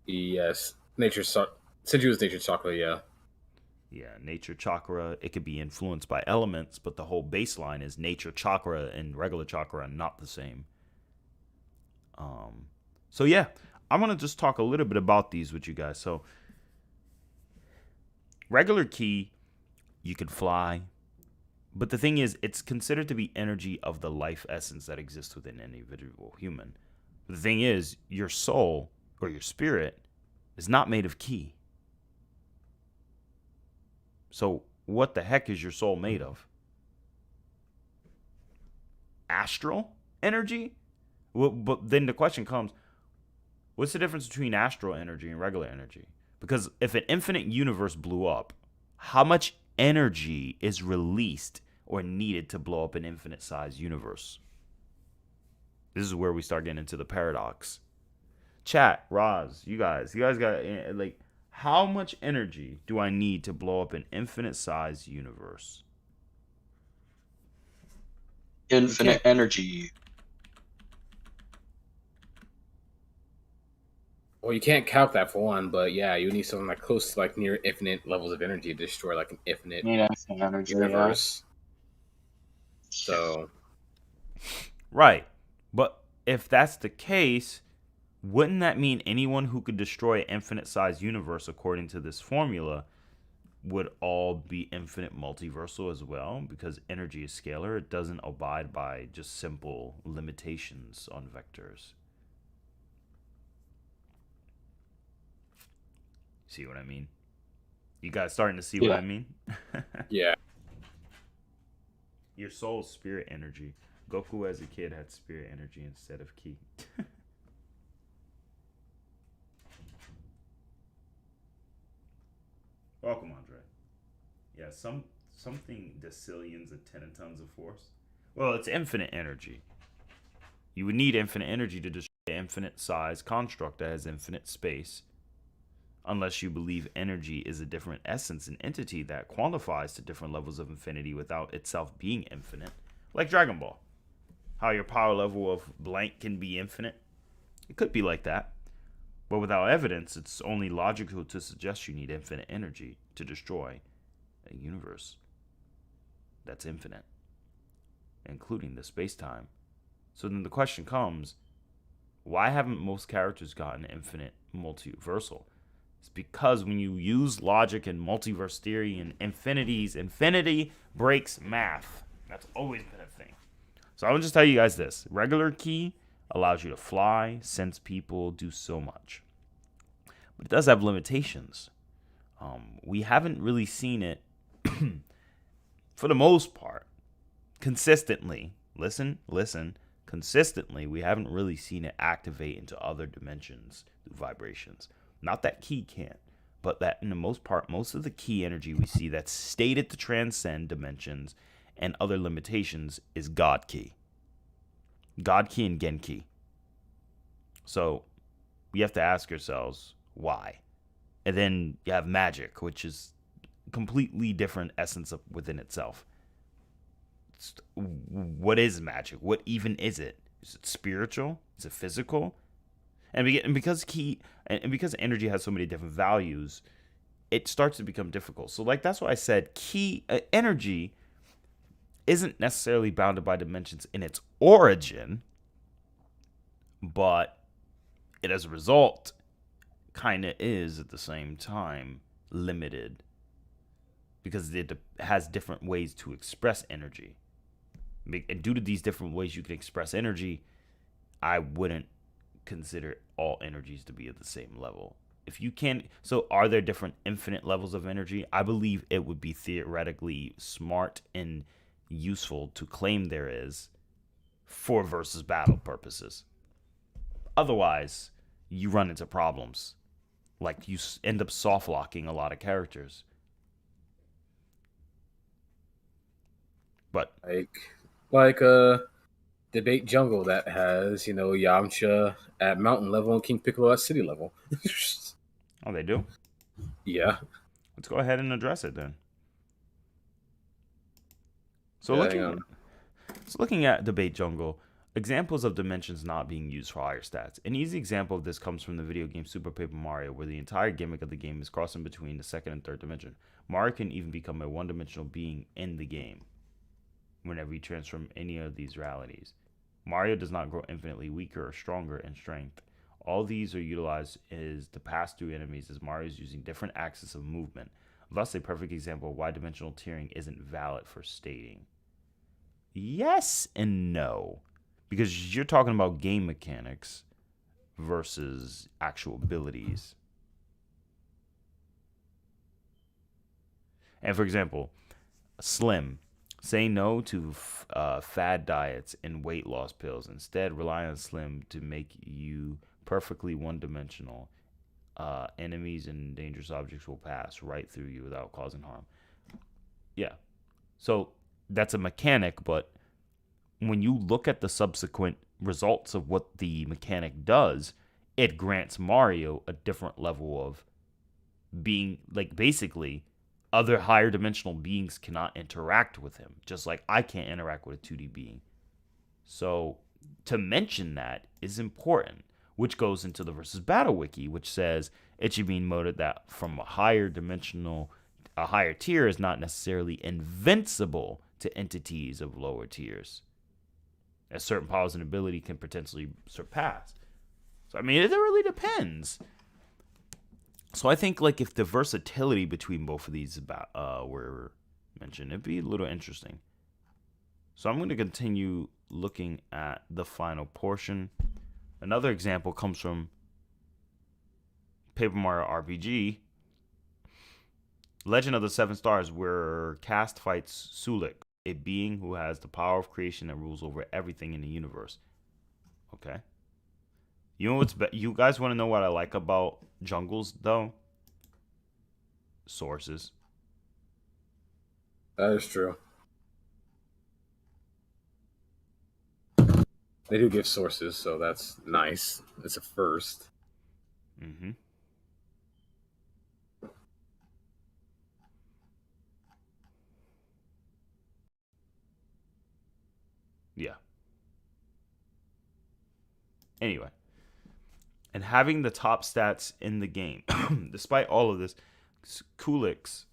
Yes. Senju is nature chakra, yeah. Yeah, nature chakra. It could be influenced by elements, but the whole baseline is nature chakra and regular chakra are not the same. So yeah, I'm gonna just talk a little bit about these with you guys. So regular ki, you can fly, but the thing is, it's considered to be energy of the life essence that exists within any individual human. The thing is, your soul or your spirit is not made of ki. So what the heck is your soul made of? Astral energy? Well, but then the question comes, what's the difference between astral energy and regular energy? Because if an infinite universe blew up, how much energy is released or needed to blow up an infinite size universe? This is where we start getting into the paradox. Chat, Roz, you guys got, like, how much energy do I need to blow up an infinite size universe? Infinite energy. Well, you can't count that for one, but yeah, you need something like close to like near infinite levels of energy to destroy like an infinite energy universe. Yeah. So, right, but if that's the case, wouldn't that mean anyone who could destroy an infinite size universe according to this formula would all be infinite multiversal as well? Because energy is scalar, it doesn't abide by just simple limitations on vectors. See what I mean? You guys starting to see what I mean? Yeah. Your soul's spirit energy. Goku as a kid had spirit energy instead of ki. Welcome, Andre. Yeah, something decillions of tenatons of force. Well, it's infinite energy. You would need infinite energy to destroy an infinite size construct that has infinite space. Unless you believe energy is a different essence and entity that quantifies to different levels of infinity without itself being infinite. Like Dragon Ball. How your power level of blank can be infinite. It could be like that. But without evidence, it's only logical to suggest you need infinite energy to destroy a universe that's infinite, including the space-time. So then the question comes, Why haven't most characters gotten infinite multiversal? It's because when you use logic and multiverse theory and infinity breaks math. That's always been a thing. So I'll just tell you guys this. Regular key allows you to fly, sense people, do so much. But it does have limitations. We haven't really seen it, for the most part, consistently. Listen. Consistently, we haven't really seen it activate into other dimensions through vibrations. Not that key can't, but that in the most part, most of the key energy we see that's stated to transcend dimensions and other limitations is God key. God key and Gen key. So we have to ask ourselves why. And then you have magic, which is completely different essence within itself. What is magic? What even is it? Is it spiritual? Is it physical? And because because energy has so many different values, it starts to become difficult. So like that's why I said key energy isn't necessarily bounded by dimensions in its origin, but it as a result kind of is at the same time limited because it has different ways to express energy. And due to these different ways you can express energy, I wouldn't consider all energies to be at the same level. If you can, so are there different infinite levels of energy? I believe it would be theoretically smart and useful to claim there is for versus battle purposes. Otherwise, you run into problems. Like you end up soft locking a lot of characters. But like debate jungle that has, Yamcha at mountain level and King Piccolo at city level. Oh, they do? Yeah. Let's go ahead and address it then. So looking at debate jungle, examples of dimensions not being used for higher stats. An easy example of this comes from the video game Super Paper Mario, where the entire gimmick of the game is crossing between the second and third dimension. Mario can even become a one-dimensional being in the game whenever you transform any of these realities. Mario does not grow infinitely weaker or stronger in strength. All these are utilized is to pass through enemies as Mario is using different axes of movement. Thus, a perfect example of why dimensional tiering isn't valid for stating. Yes and no. Because you're talking about game mechanics versus actual abilities. And for example, Slim. Say no to fad diets and weight loss pills. Instead, rely on Slim to make you perfectly one-dimensional. Enemies and dangerous objects will pass right through you without causing harm. Yeah. So that's a mechanic, but when you look at the subsequent results of what the mechanic does, it grants Mario a different level of being, like, basically other higher dimensional beings cannot interact with him, just like I can't interact with a 2D being. So to mention that is important, which goes into the versus battle wiki, which says it should be noted that from a higher tier is not necessarily invincible to entities of lower tiers, as certain powers and ability can potentially surpass. So I mean, it really depends. So I think like if the versatility between both of these were mentioned, it'd be a little interesting. So I'm going to continue looking at the final portion. Another example comes from Paper Mario RPG, Legend of the Seven Stars, where Cast fights Sulik, a being who has the power of creation that rules over everything in the universe. Okay. You know you guys want to know what I like about jungles though? Sources. That is true. They do give sources, so that's nice. It's a first. Mm-hmm. Yeah. Anyway. And having the top stats in the game. Despite all of this, Sulik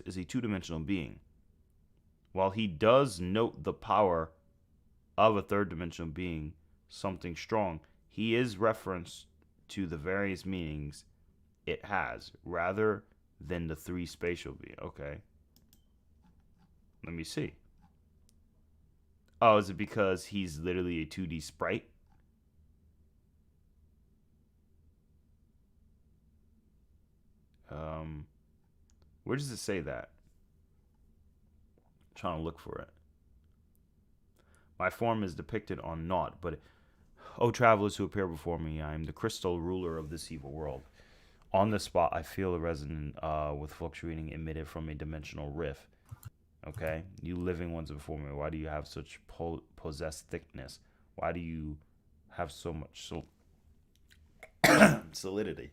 is a two-dimensional being. While he does note the power of a third-dimensional being, something strong, he is referenced to the various meanings it has rather than the three spatial being. Okay. Let me see. Oh, is it because he's literally a 2D sprite? Where does it say that? I'm trying to look for it. My form is depicted on naught, but O travelers who appear before me, I am the crystal ruler of this evil world. On the spot, I feel a resonance with fluctuating emitted from a dimensional rift. Okay? You living ones before me, why do you have such possessed thickness? Why do you have so much solidity?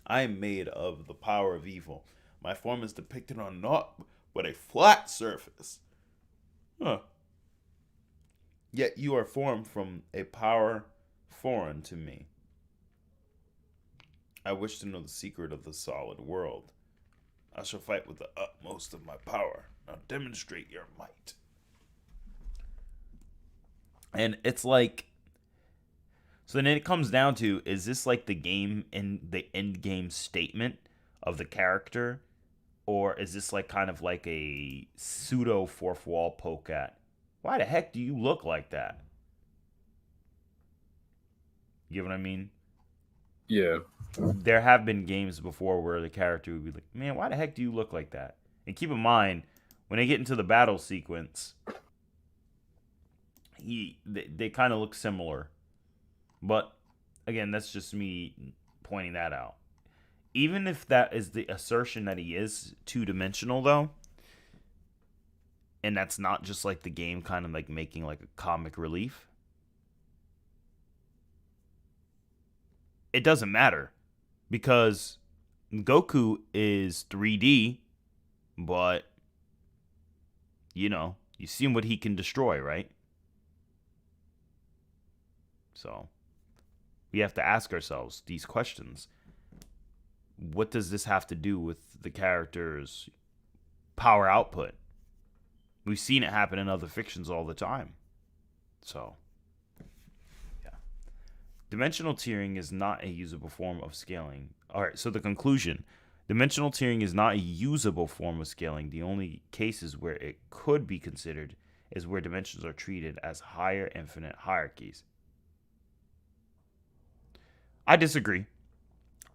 I am made of the power of evil. My form is depicted on naught but a flat surface. Huh. Yet you are formed from a power foreign to me. I wish to know the secret of the solid world. I shall fight with the utmost of my power. Now demonstrate your might. And it's like, so then it comes down to, is this like the game in the end game statement of the character? Or is this like kind of like a pseudo fourth wall poke at, why the heck do you look like that? You know what I mean? Yeah. There have been games before where the character would be like, man, why the heck do you look like that? And keep in mind, when they get into the battle sequence, they kind of look similar. But again, that's just me pointing that out. Even if that is the assertion that he is two-dimensional, though, and that's not just like the game kind of like making like a comic relief, it doesn't matter. Because Goku is 3D, but, you know, you've seen what he can destroy, right? So, we have to ask ourselves these questions. What does this have to do with the character's power output? We've seen it happen in other fictions all the time. So, yeah. Dimensional tiering is not a usable form of scaling. All right, so the conclusion. Dimensional tiering is not a usable form of scaling. The only cases where it could be considered is where dimensions are treated as higher infinite hierarchies. I disagree.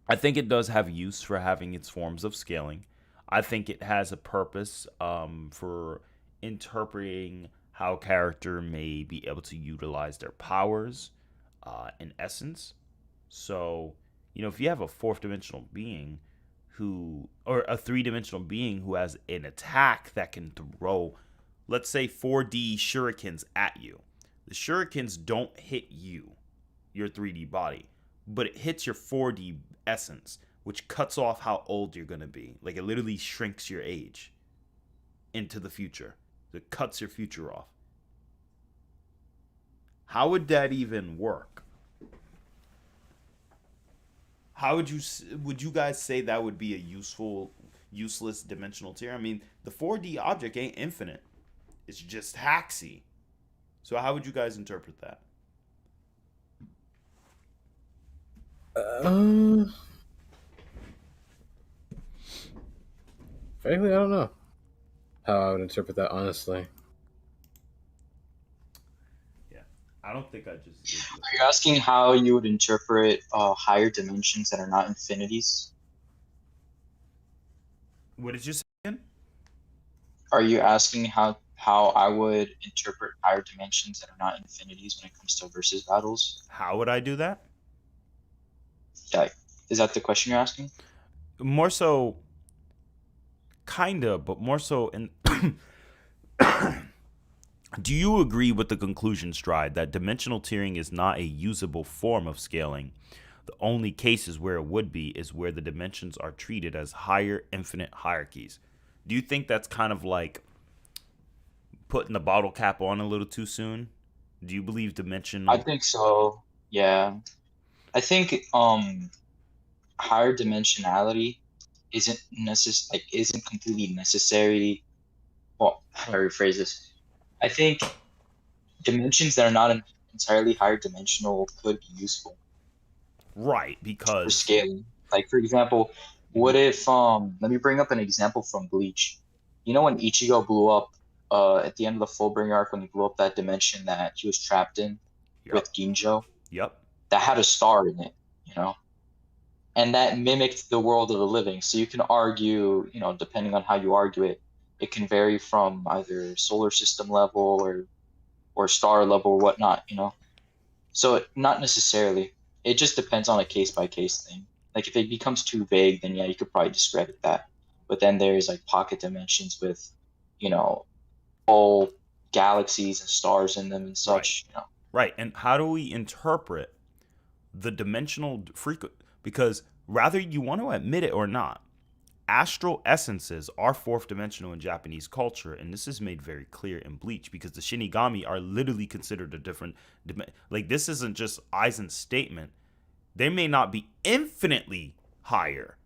I think it does have use for having its forms of scaling. I think it has a purpose for interpreting how a character may be able to utilize their powers in essence. So, you know, if you have a fourth dimensional being or a three-dimensional being who has an attack that can throw, let's say, 4D shurikens at you. The shurikens don't hit you, your 3D body, but it hits your 4D essence, which cuts off how old you're going to be. Like, it literally shrinks your age into the future. It cuts your future off. How would that even work? How would you guys say that would be a useless dimensional tier? I mean, the 4D object ain't infinite. It's just haxy. So how would you guys interpret that? Frankly, I don't know how I would interpret that, honestly. Yeah, I don't think I just. Are you asking how you would interpret higher dimensions that are not infinities? What did you say again? Are you asking how I would interpret higher dimensions that are not infinities when it comes to versus battles? How would I do that? Yeah, is that the question you're asking? More so, kinda, but more so in. Do you agree with the conclusion, Stride, that dimensional tiering is not a usable form of scaling? The only cases where it would be is where the dimensions are treated as higher infinite hierarchies. Do you think that's kind of like putting the bottle cap on a little too soon? Do you believe dimensional? I think so. Yeah, I think higher dimensionality isn't completely necessary. Well, how do I rephrase this? I think dimensions that are not entirely higher dimensional could be useful Right, for because scaling. Like for example, what if let me bring up an example from Bleach. You know when Ichigo blew up at the end of the Fullbringer arc when he blew up that dimension that he was trapped in yep, with Ginjo yep, that had a star in it, you know? And that mimicked the world of the living. So you can argue, you know, depending on how you argue it, it can vary from either solar system level or star level or whatnot, you know? So not necessarily. It just depends on a case by case thing. Like if it becomes too vague, then yeah, you could probably discredit that. But then there's like pocket dimensions with, you know, whole galaxies and stars in them and right, such, you know. right. And how do we interpret the dimensional frequency? Because rather you want to admit it or not, astral essences are fourth dimensional in Japanese culture, and this is made very clear in Bleach because the Shinigami are literally considered a different. Like this isn't just Aizen's statement; they may not be infinitely higher,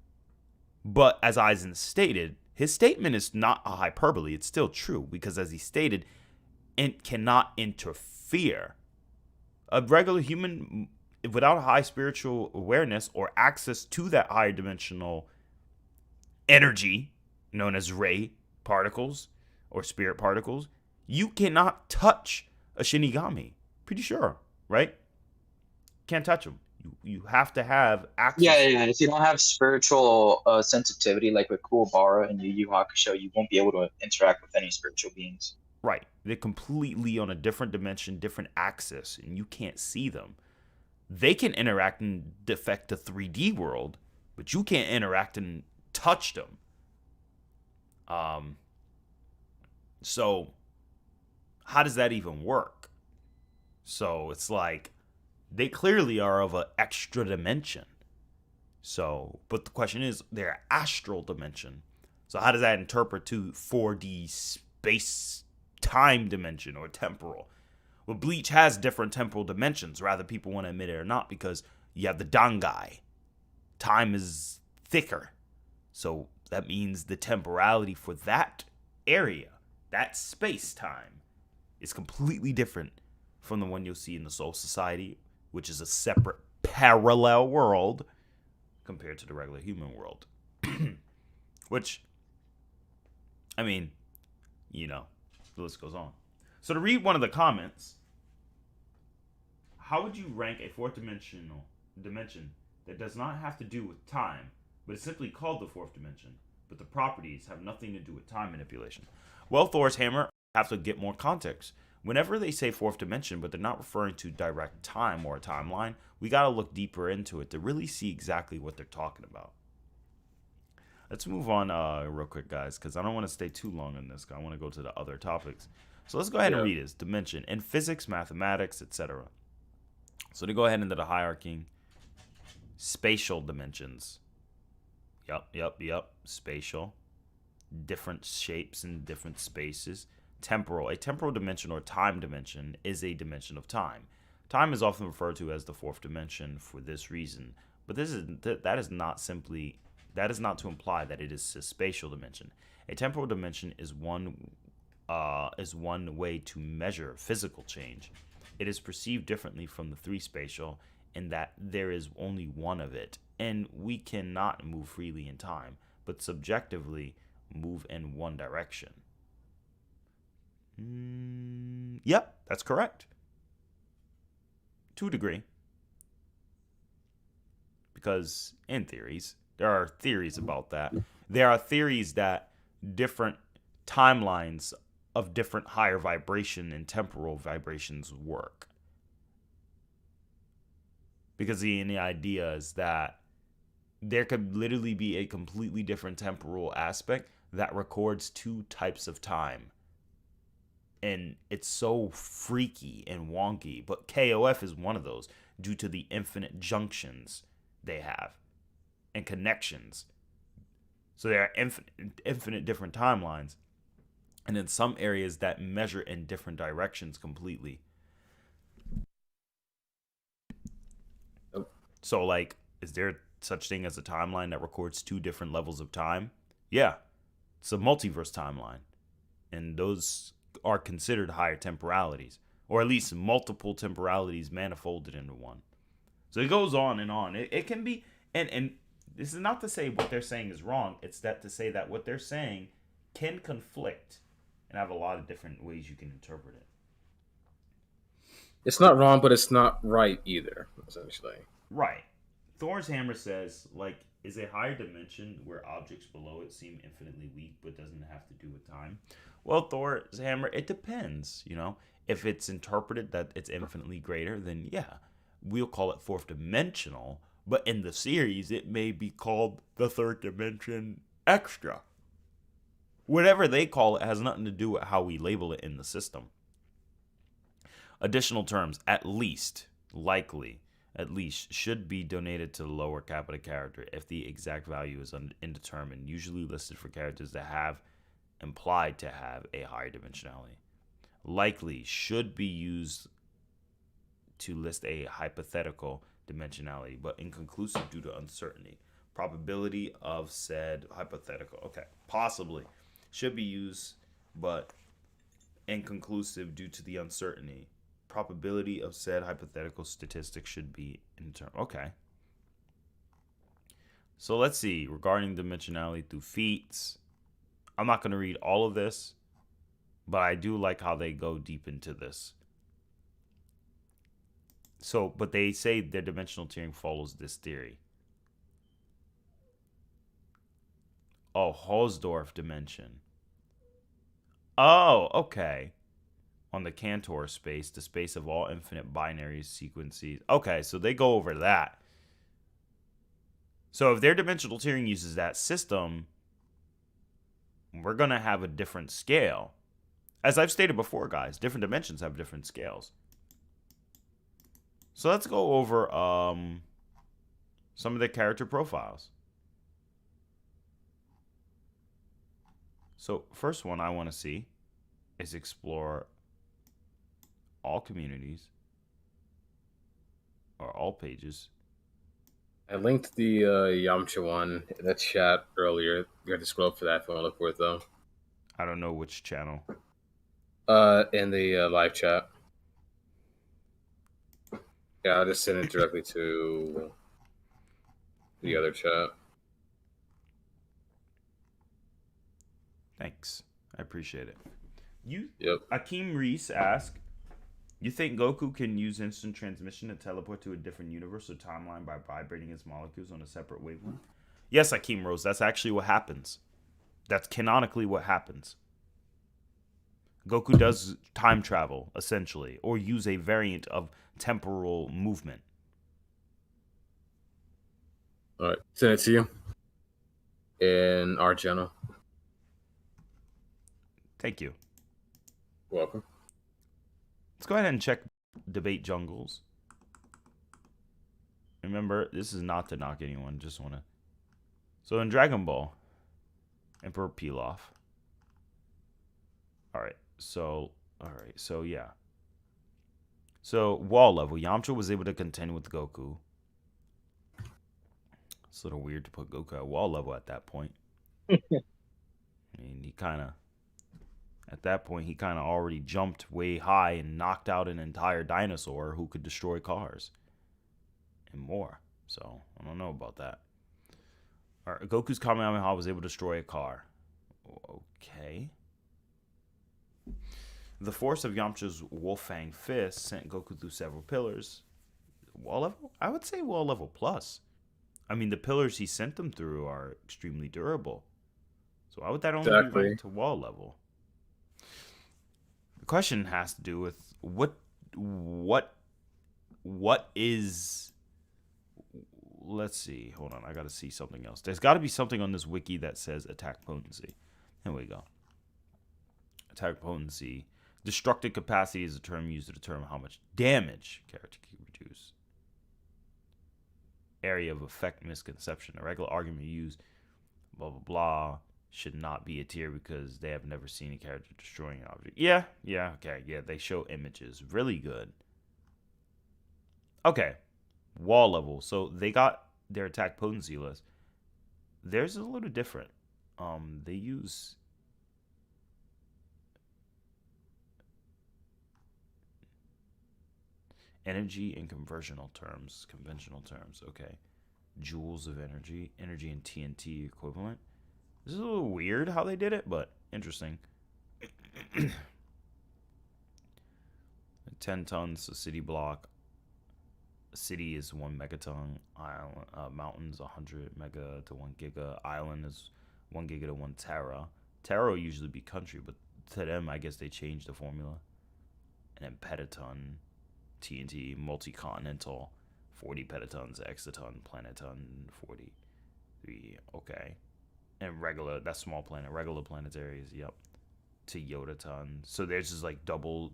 but as Eisen stated, his statement is not a hyperbole. It's still true because, as he stated, it cannot interfere. A regular human without a high spiritual awareness or access to that higher dimensional energy known as ray particles or spirit particles, you cannot touch a Shinigami. Pretty sure, right? Can't touch them. You have to have Yeah, access. yeah, yeah. If you don't have spiritual sensitivity, like with Kuwabara and Yu Yu Hakusho, you won't be able to interact with any spiritual beings. Right. They're completely on a different dimension, different axis, and you can't see them. They can interact and affect the 3D world, but you can't interact and touch them. So how does that even work? So it's like they clearly are of an extra dimension. So, but the question is, their astral dimension. So how does that interpret to 4D space time dimension or temporal? Well, Bleach has different temporal dimensions, rather people want to admit it or not, because you have the Dangai. Time is thicker. So that means the temporality for that area, that space time, is completely different from the one you'll see in the Soul Society, which is a separate parallel world compared to the regular human world. Which, I mean, you know, the list goes on. So to read one of the comments, how would you rank a fourth dimension that does not have to do with time, but is simply called the fourth dimension, but the properties have nothing to do with time manipulation? Well, Thor's hammer have to get more context. Whenever they say fourth dimension, but they're not referring to direct time or a timeline, we got to look deeper into it to really see exactly what they're talking about. Let's move on real quick, guys, because I don't want to stay too long on this. I want to go to the other topics. So let's go ahead and read this. Dimension in physics, mathematics, etc. So to go ahead into the hierarchy, spatial dimensions. Yep. Spatial. Different shapes in different spaces. Temporal. A temporal dimension or time dimension is a dimension of time. Time is often referred to as the fourth dimension for this reason, but that is not to imply that it is a spatial dimension. A temporal dimension is one way to measure physical change. It is perceived differently from the three spatial in that there is only one of it, and we cannot move freely in time, but subjectively move in one direction. Yep, that's correct. To a degree. Because in theories, there are theories about that. There are theories that different timelines of different higher vibration and temporal vibrations work. Because the idea is that there could literally be a completely different temporal aspect that records two types of time. And it's so freaky and wonky. But KOF is one of those due to the infinite junctions they have and connections. So there are infinite different timelines. And in some areas that measure in different directions completely. So, like, is there such thing as a timeline that records two different levels of time? Yeah. It's a multiverse timeline. And those are considered higher temporalities or at least multiple temporalities manifolded into one. So it goes on and on. It can be, and this is not to say what they're saying is wrong. It's that to say that what they're saying can conflict and have a lot of different ways you can interpret it. It's not wrong, but it's not right either, essentially. Right. Thor's hammer says, like, is a higher dimension where objects below it seem infinitely weak but doesn't have to do with time. Well, Thor's hammer, it depends, you know. If it's interpreted that it's infinitely greater, then yeah, we'll call it fourth dimensional. But in the series, it may be called the third dimension extra. Whatever they call it has nothing to do with how we label it in the system. Additional terms, at least, likely, at least, should be donated to the lower capita character if the exact value is indeterminate, usually listed for characters that have implied to have a higher dimensionality. Likely should be used to list a hypothetical dimensionality, but inconclusive due to uncertainty. Probability of said hypothetical. Okay, possibly should be used, but inconclusive due to the uncertainty. Probability of said hypothetical statistic should be in term. Okay. So let's see. Regarding dimensionality through feats, I'm not going to read all of this, but I do like how they go deep into this. So, but they say their dimensional tiering follows this theory. Oh, Hausdorff dimension. Oh, okay. On the Cantor space, the space of all infinite binary sequences. Okay, so they go over that. So if their dimensional tiering uses that system, we're going to have a different scale. As I've stated before, guys, different dimensions have different scales. So let's go over some of the character profiles. So first one I want to see is explore all communities or all pages. I linked the Yamcha one in the chat earlier. You have to scroll up for that if you want to look for it, though. I don't know which channel. In the live chat. Yeah, I'll just send it directly to the other chat. Thanks. I appreciate it. Yep. Akeem Reese asked, you think Goku can use instant transmission to teleport to a different universe or timeline by vibrating his molecules on a separate wavelength? Yes, Akeem Rose, that's actually what happens. That's canonically what happens. Goku does time travel, essentially, or use a variant of temporal movement. All right. Send it to you in our channel. Thank you. Welcome. Let's go ahead and check debate jungles. Remember, this is not to knock anyone. Just want to. So in Dragon Ball, Emperor Pilaf. All right. So yeah. So wall level, Yamcha was able to contend with Goku. It's a little weird to put Goku at wall level at that point. I mean, at that point, he kind of already jumped way high and knocked out an entire dinosaur who could destroy cars and more. So, I don't know about that. All right, Goku's Kamehameha was able to destroy a car. Okay. The force of Yamcha's Wolfang Fist sent Goku through several pillars. Wall level? I would say wall level plus. I mean, the pillars he sent them through are extremely durable. So why would that only be ranked to wall level? The question has to do with what is. Let's see. Hold on. I got to see something else. There's got to be something on this wiki that says attack potency. There we go. Attack potency. Destructive capacity is a term used to determine how much damage character can reduce. Area of effect misconception. A regular argument used, blah, blah, blah, should not be a tier because they have never seen a character destroying an object. Yeah, okay. Yeah, they show images. Really good. Okay. Wall level. So they got their attack potency list. Theirs is a little different. They use... Energy in conventional terms. Okay. Joules of energy. Energy in TNT equivalent. This is a little weird how they did it, but interesting. 10 tons, a city block. A city is 1 megaton. Island, mountains 100 mega to 1 giga. Island is 1 giga to 1 tera. Tera will usually be country, but to them, I guess they changed the formula. And then petaton, TNT, multi-continental, 40 petatons, exaton, planeton, 43. Okay. And regular, that's small planet. Regular planetaries, yep. To yotaton. So there's just like double.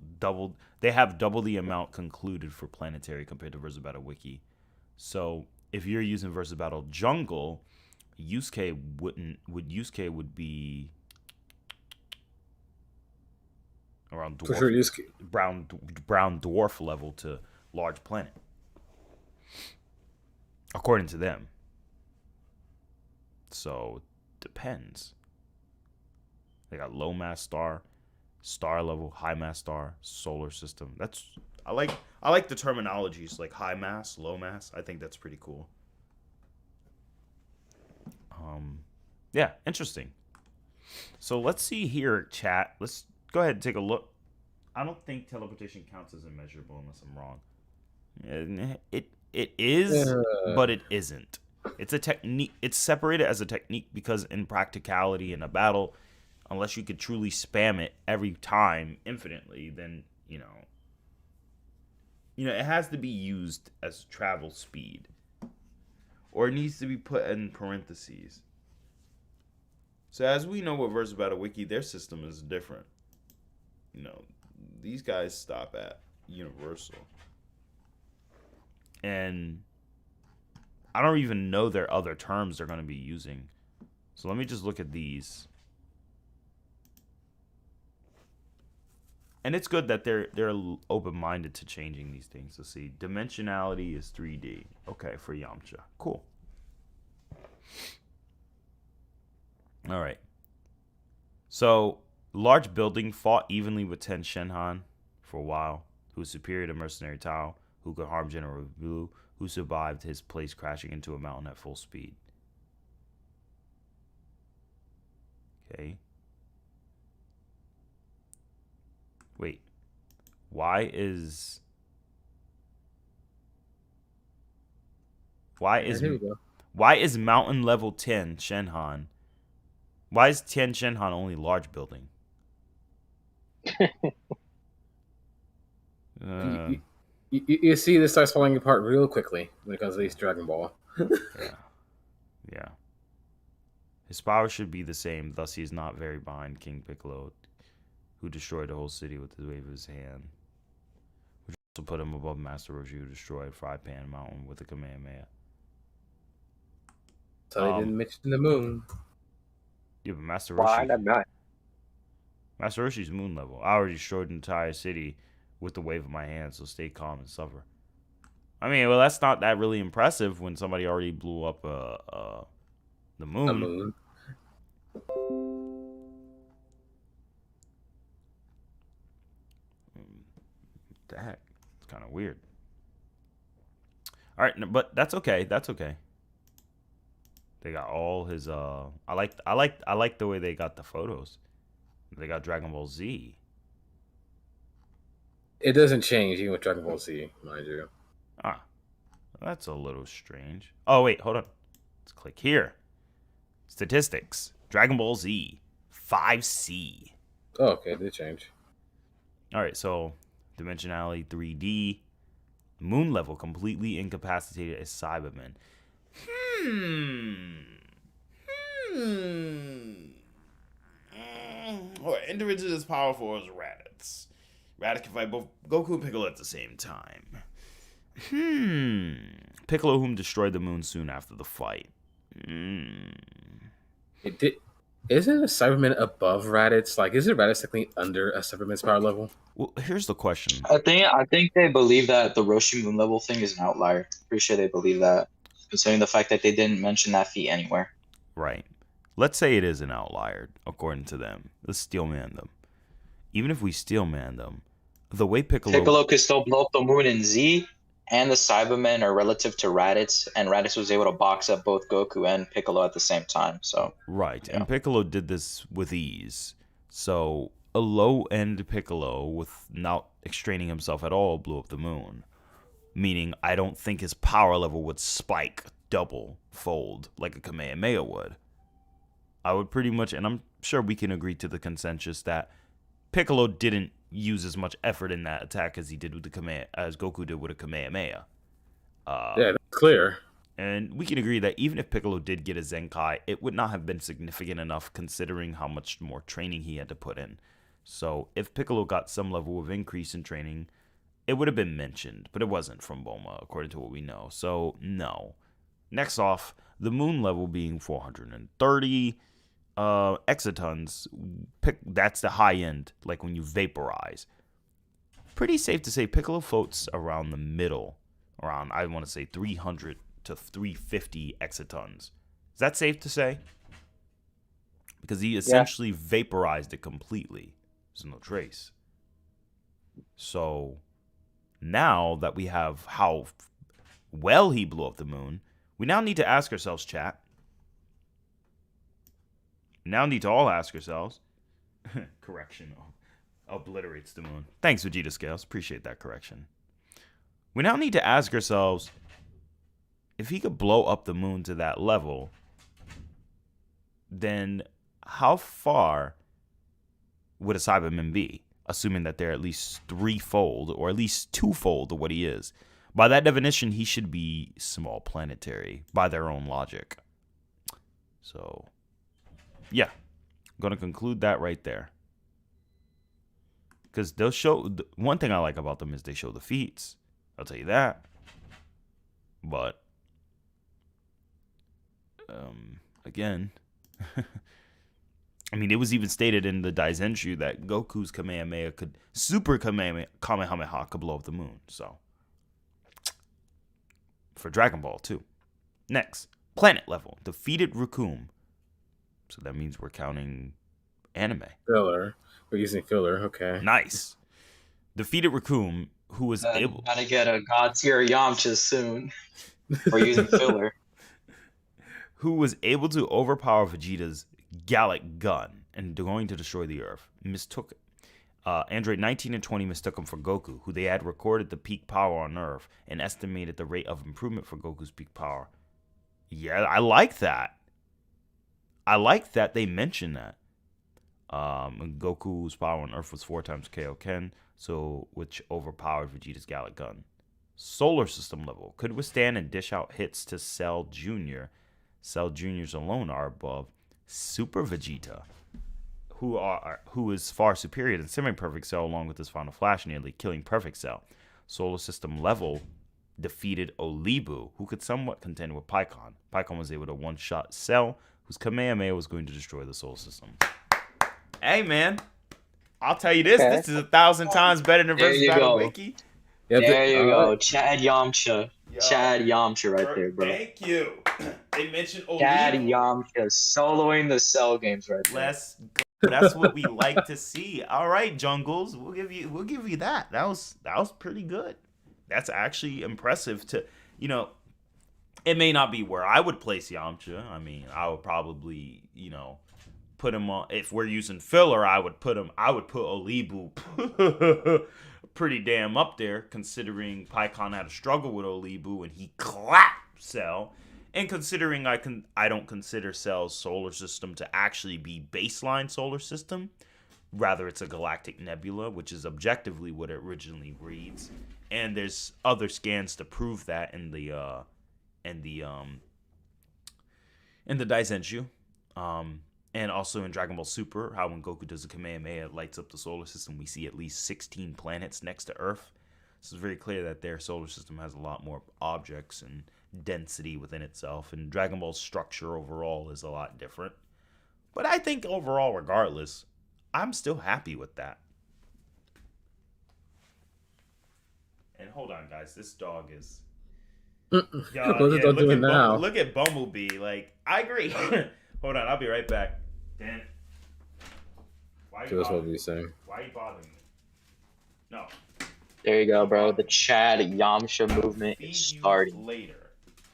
They have double the amount concluded for planetary compared to VersaBattle Wiki. So if you're using VersaBattle Jungle, Yusuke would be around dwarf, For sure, brown dwarf level to large planet, according to them. So depends. They got low mass star, star level, high mass star, solar system. I like the terminologies like high mass, low mass. I think that's pretty cool. Yeah, interesting. So let's see here, chat. Let's go ahead and take a look. I don't think teleportation counts as immeasurable unless I'm wrong. It is, but it isn't. It's a technique. It's separated as a technique because in practicality in a battle, unless you could truly spam it every time infinitely, then it has to be used as travel speed, or it needs to be put in parentheses. So as we know with VersaBattle Wiki, their system is different. These guys stop at universal, and I don't even know their other terms they're going to be using. So let me just look at these. And it's good that they're open-minded to changing these things. Let's see. Dimensionality is 3D. Okay, for Yamcha. Cool. All right. So, large building fought evenly with 10 Shenhan for a while, who was superior to Mercenary Tao, who could harm General Blue, who survived his place crashing into a mountain at full speed. Okay. Wait. Why is mountain level 10 Shenhan? Why is 10 Shenhan only large building? You see, this starts falling apart real quickly when it comes to these Dragon Ball. Yeah. His power should be the same, thus he is not very behind King Piccolo, who destroyed the whole city with the wave of his hand. Which also put him above Master Roshi, who destroyed Fry Pan Mountain with a Kamehameha. So they didn't mention the moon. Yeah, but Master Roshi... Master Roshi's moon level. I already destroyed an entire city with the wave of my hand, so stay calm and suffer. I mean, well, that's not that really impressive when somebody already blew up the moon. The moon. What the heck? It's kind of weird. All right, but that's okay. That's okay. They got all his I like the way they got the photos. They got Dragon Ball Z. It doesn't change even with Dragon Ball Z, mind you. That's a little strange. Oh wait, hold on. Let's click here. Statistics. Dragon Ball Z 5C. Oh, okay, it did change. All right, so Dimensionality 3D. Moon level completely incapacitated as Cybermen. Or individuals as powerful as Raditz. Raditz can fight both Goku and Piccolo at the same time. Piccolo, whom destroyed the moon soon after the fight. It did. Isn't a Cyberman above Raditz? Like, isn't Raditz technically under a Cyberman's power level? Well, here's the question. I think they believe that the Roshi moon level thing is an outlier. Pretty sure they believe that, considering the fact that they didn't mention that feat anywhere. Right. Let's say it is an outlier, according to them. Let's steelman them. Even if we steelman them, the way Piccolo Piccolo could still blow up the moon in Z, and the Cybermen are relative to Raditz, and Raditz was able to box up both Goku and Piccolo at the same time. So, right, yeah. and Piccolo did this with ease. So a low end Piccolo without extraining himself at all blew up the moon. Meaning, I don't think his power level would spike double fold like a Kamehameha would. I would pretty much, and I'm sure we can agree to the consensus that Piccolo didn't use as much effort in that attack as he did with the as Goku did with a Kamehameha. Yeah, that's clear. And we can agree that even if Piccolo did get a Zenkai, it would not have been significant enough considering how much more training he had to put in. So if Piccolo got some level of increase in training, it would have been mentioned, but it wasn't from Bulma, according to what we know. So, no. Next off, the moon level being 430 exatons. That's the high end, like when you vaporize. Pretty safe to say Piccolo floats around the middle, around, I want to say, 300 to 350 exatons. Is that safe to say? Because he essentially vaporized it completely. There's no trace. So now that we have how well he blew up the moon, we now need to ask ourselves, chat. Now need to all ask ourselves. Correction obliterates the moon. Thanks, Vegeta Scales. Appreciate that correction. We now need to ask ourselves, if he could blow up the moon to that level, then how far would a Cyberman be? Assuming that they're at least threefold or at least twofold of what he is. By that definition, he should be small planetary by their own logic. So, yeah. I'm going to conclude that right there. Because they'll show, one thing I like about them is they show the feats. I'll tell you that. But, again, I mean, it was even stated in the Daizenshu that Goku's Kamehameha could, Super Kamehameha could blow up the moon. So, for Dragon Ball, too. Next, planet level, defeated Raccoon. So that means we're counting anime. Filler. We're using filler. Okay. Nice. Defeated Raccoon, who was able. Gotta get a God tier Yamcha soon. We're using filler. Who was able to overpower Vegeta's Gallic gun and going to destroy the Earth. Mistook Android 19 and 20 mistook him for Goku, who they had recorded the peak power on Earth and estimated the rate of improvement for Goku's peak power. Yeah, I like that. I like that they mentioned that. Goku's power on Earth was 4 times Kaioken, so which overpowered Vegeta's Gallic gun. Solar system level could withstand and dish out hits to Cell Jr. Cell Juniors alone are above Super Vegeta, who is far superior than Semi-Perfect Cell, along with his Final Flash, nearly killing Perfect Cell. Solar system level defeated Olibu, who could somewhat contend with Pikkon. Pikkon was able to one-shot Cell, whose Kamehameha was going to destroy the solar system. Hey, man. I'll tell you this. Okay. This is 1,000 times better than Versus Battle Wiki. There you go. Chad Yamcha. Yo, Chad Yamcha right there, bro. Thank you. They mentioned Olibu. Chad Yamcha soloing the Cell games right there. That's what we like to see. All right, Jungles. We'll give you that. That was pretty good. That's actually impressive to, it may not be where I would place Yamcha. I mean, I would probably, put him on. If we're using filler, I would put Olibu pretty damn up there, considering Pikkon had a struggle with Olibu and he clapped Cell. And considering I don't consider Cell's solar system to actually be baseline solar system. Rather, it's a galactic nebula, which is objectively what it originally reads. And there's other scans to prove that in the Daizenshu. And also in Dragon Ball Super, how when Goku does a Kamehameha, it lights up the solar system. We see at least 16 planets next to Earth. So it's very clear that their solar system has a lot more objects and density within itself. And Dragon Ball's structure overall is a lot different. But I think overall, regardless, I'm still happy with that. And hold on, guys. This dog is... What's the dog doing now? Look at Bumblebee. Like, I agree. Hold on, I'll be right back. Dan, why are you bothering me? Saying? Why are you bothering me? No. There you go, bro. The Chad Yamcha movement is Feed you starting. later.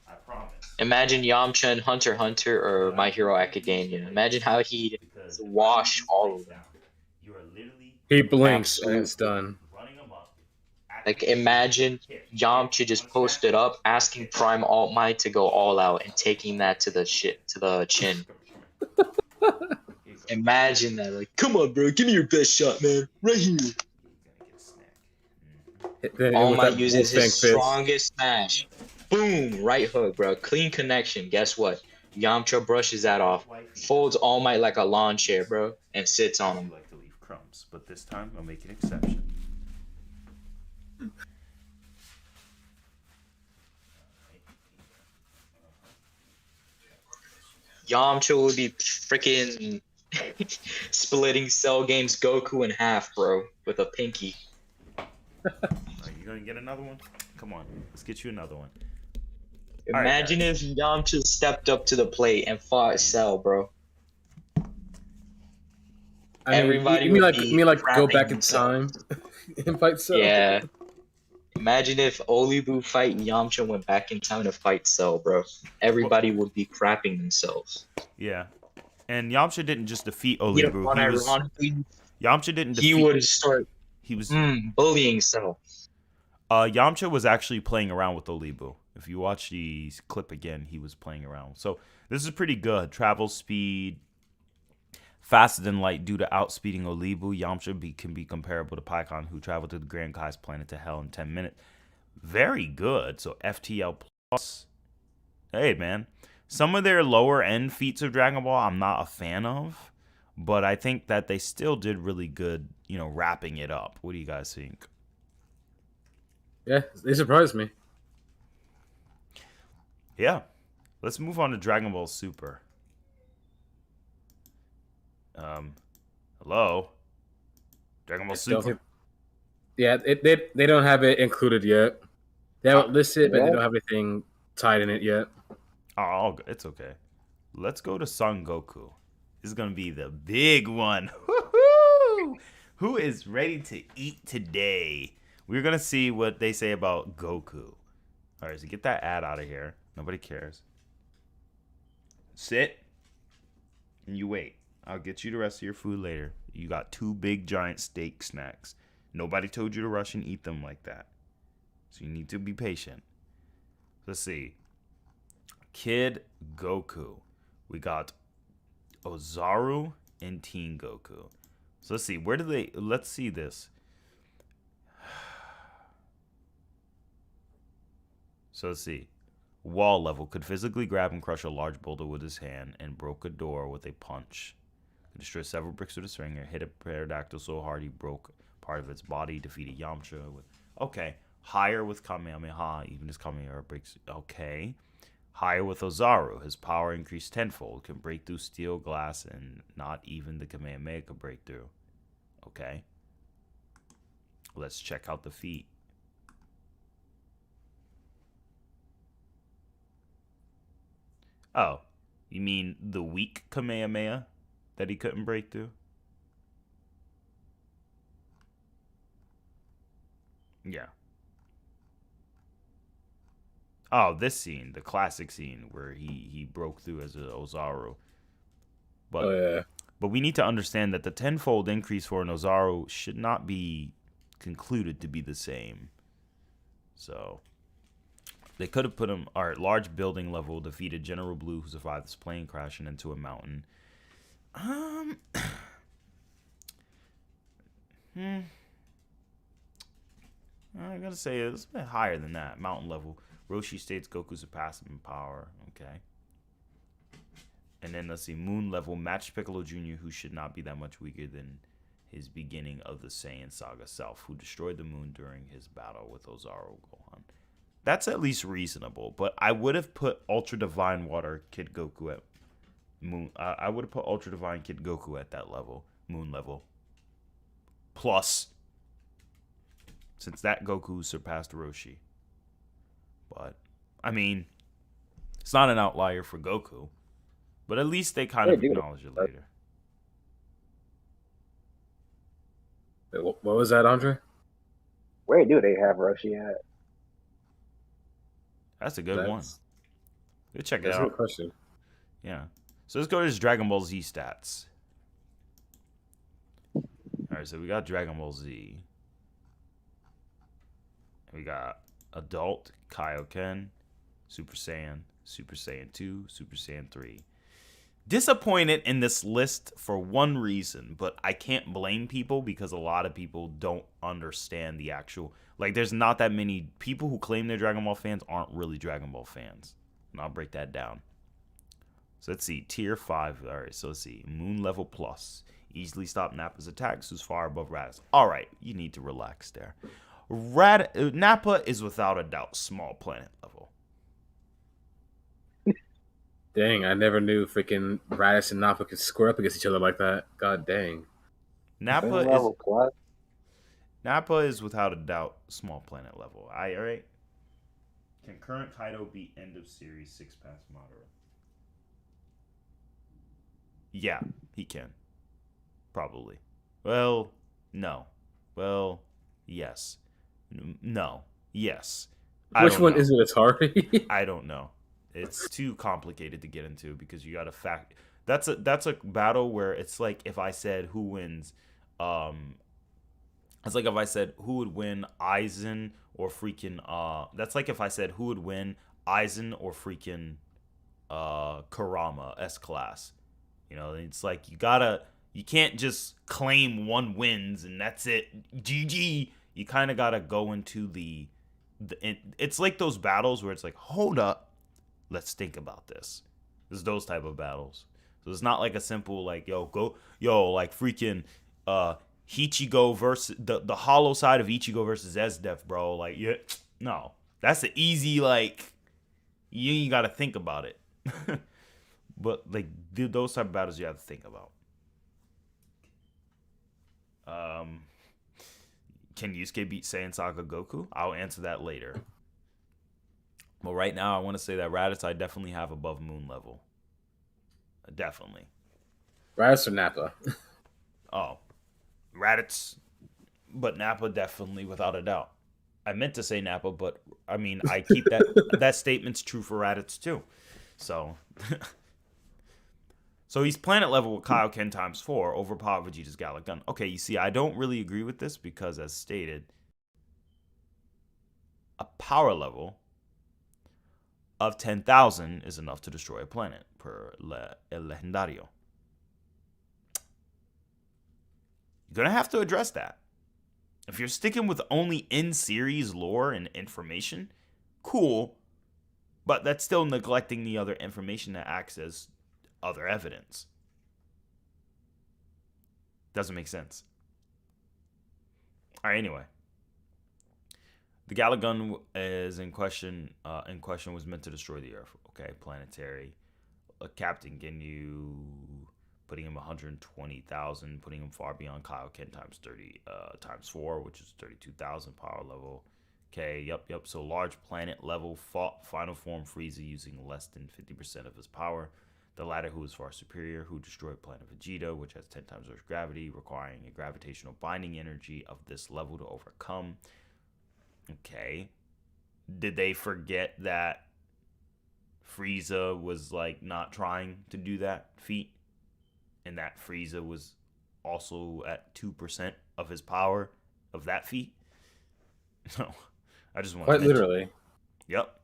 I promise. Imagine Yamcha in Hunter x Hunter or My Hero Academia. Imagine how he'd wash all of them. You are literally He blinks and Absolutely. it's done. running them up. Like imagine Yamcha just posted up asking Prime Alt Might to go all out and taking that to the chin. Imagine that, like, come on, bro, give me your best shot, man, right here. All With Might that uses Wolfgang his fist. strongest smash. Boom, right hook, bro. Clean connection. Guess what? Yamcha brushes that off, folds All Might like a lawn chair, bro, and sits on him. You like to leave crumbs, but this time I'll make an exception. Yamcha would be freaking splitting Cell Games Goku in half, bro, with a pinky. Are you gonna get another one? Come on, let's get you another one. Imagine if Yamcha stepped up to the plate and fought Cell, bro. Everybody you mean would like be go back in themselves. time and fight Cell? Yeah. Imagine if Olibu fight Yamcha went back in time to fight Cell, bro. Everybody would be crapping themselves. Yeah. And Yamcha didn't just defeat Olibu. Yamcha didn't defeat. He would start. He was bullying Cell. Yamcha was actually playing around with Olibu. If you watch the clip again, he was playing around. So this is pretty good. Travel speed, faster than light due to outspeeding Olibu. Yamcha can be comparable to Paikon, who traveled to the Grand Kai's planet to Hell in 10 minutes. Very good. So FTL plus. Hey, man. Some of their lower end feats of Dragon Ball I'm not a fan of, but I think that they still did really good, wrapping it up. What do you guys think? Yeah, they surprised me. Yeah. Let's move on to Dragon Ball Super. Hello? Dragon Ball Super? Yeah, they don't have it included yet. They have it listed, but they don't have anything tied in it yet. Oh, it's okay. Let's go to Son Goku. This is going to be the big one. Woo-hoo! Who is ready to eat today? We're going to see what they say about Goku. All right, so get that ad out of here. Nobody cares. Sit. And you wait. I'll get you the rest of your food later. You got 2 big giant steak snacks. Nobody told you to rush and eat them like that. So you need to be patient. Let's see. Kid Goku. We got Ozaru and Teen Goku. So let's see. Let's see this. So let's see. Wall level. Could physically grab and crush a large boulder with his hand and broke a door with a punch. Could destroy several bricks with a swinger. Hit a pterodactyl so hard he broke part of its body. Defeated Yamcha with... Okay. Higher with Kamehameha. Even his Kamehameha breaks... Okay. Higher with Ozaru. His power increased tenfold. Can break through steel, glass, and not even the Kamehameha could break through. Okay. Let's check out the feat. Oh. You mean the weak Kamehameha that he couldn't break through? Yeah. Oh, this scene, the classic scene where he broke through as a Ozaru. But But we need to understand that the tenfold increase for an Ozaru should not be concluded to be the same. So they could have put him large building level, defeated General Blue who survived this plane crashing into a mountain. I gotta say it's a bit higher than that. Mountain level. Roshi states Goku surpassed him in power. Okay. And then let's see, moon level, matched Piccolo Jr., who should not be that much weaker than his beginning of the Saiyan saga self, who destroyed the moon during his battle with Ozaru Gohan. That's at least reasonable, but I would have put Ultra Divine Water Kid Goku at moon. I would have put Ultra Divine Kid Goku at that level, moon level. Plus, since that Goku surpassed Roshi. But, I mean, it's not an outlier for Goku. But at least they kind of acknowledge it later. What was that, Andre? Where do they have Roshi at? That's a good one. Go check it That's a out. good question. Yeah. So let's go to his Dragon Ball Z stats. All right, so we got Dragon Ball Z. We got Adult, Kaioken, Super Saiyan, Super Saiyan 2, Super Saiyan 3. Disappointed in this list for one reason, but I can't blame people because a lot of people don't understand the actual... Like, there's not that many people who claim they're Dragon Ball fans aren't really Dragon Ball fans. And I'll break that down. So let's see. Tier 5. All right, so let's see. Moon level plus. Easily stop Nappa's attacks, who's far above Raditz. All right, you need to relax there. Nappa is without a doubt small planet level. Dang, I never knew freaking Raditz and Nappa could square up against each other like that. God dang. Nappa Level plus. is without a doubt small planet level. All right. Can current Kaido beat end of series 6-pass Madara? Yeah, he can. Probably. Well, no. Well, yes. No. Yes. Which one is it, Atari? I don't know. It's too complicated to get into because you got to fact. That's a battle where it's like if I said who wins, it's like if I said who would win Aizen or freaking that's like if I said who would win Aizen or freaking Kurama S class. You know, it's like you can't just claim one wins and that's it. GG. You kind of got to go into it's like those battles where it's like, hold up, let's think about this. There's those type of battles. So it's not like a simple like, like freaking Ichigo versus the hollow side of Ichigo versus Esdef, bro. Like, yeah, no, that's the easy like. You ain't got to think about it. But like those type of battles, you have to think about. Can Yusuke beat Saiyan Saga Goku? I'll answer that later. But right now, I want to say that Raditz I definitely have above Moon level. Definitely. Raditz or Nappa? Oh, Raditz, but Nappa definitely without a doubt. I meant to say Nappa, but I mean I keep that statement's true for Raditz too. So, so he's planet level with Kaioken times 4, overpowered Vegeta's Gallic Gun. Okay, you see, I don't really agree with this because, as stated, a power level of 10,000 is enough to destroy a planet per El Legendario. You're going to have to address that. If you're sticking with only in-series lore and information, cool, but that's still neglecting the other information that acts as other evidence. Doesn't make sense. All right, anyway. The Gallic Gun is in question was meant to destroy the Earth. Okay, planetary. Captain Ginyu, putting him 120,000, putting him far beyond Kaioken times 30 times 4, which is 32,000 power level. Okay, yep. So large planet level fought final form Frieza using less than 50% of his power. The latter, who is far superior, who destroyed planet Vegeta, which has 10 times Earth's gravity, requiring a gravitational binding energy of this level to overcome. Okay. Did they forget that Frieza was like not trying to do that feat? And that Frieza was also at 2% of his power of that feat? No. I just want Quite literally. Yep.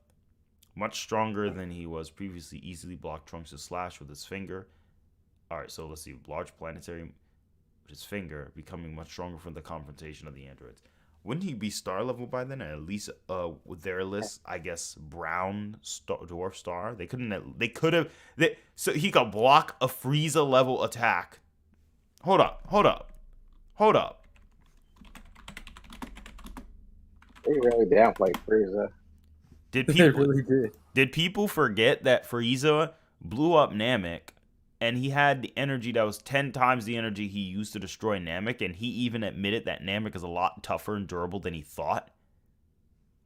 Much stronger than he was previously, easily blocked Trunks' slash with his finger. Alright, so let's see. Large planetary with his finger, becoming much stronger from the confrontation of the androids. Wouldn't he be star level by then? At least with their list, I guess brown dwarf star. So he could block a Frieza level attack. Hold up. They really downplayed Frieza. Did people forget that Frieza blew up Namek and he had the energy that was 10 times the energy he used to destroy Namek, and he even admitted that Namek is a lot tougher and durable than he thought?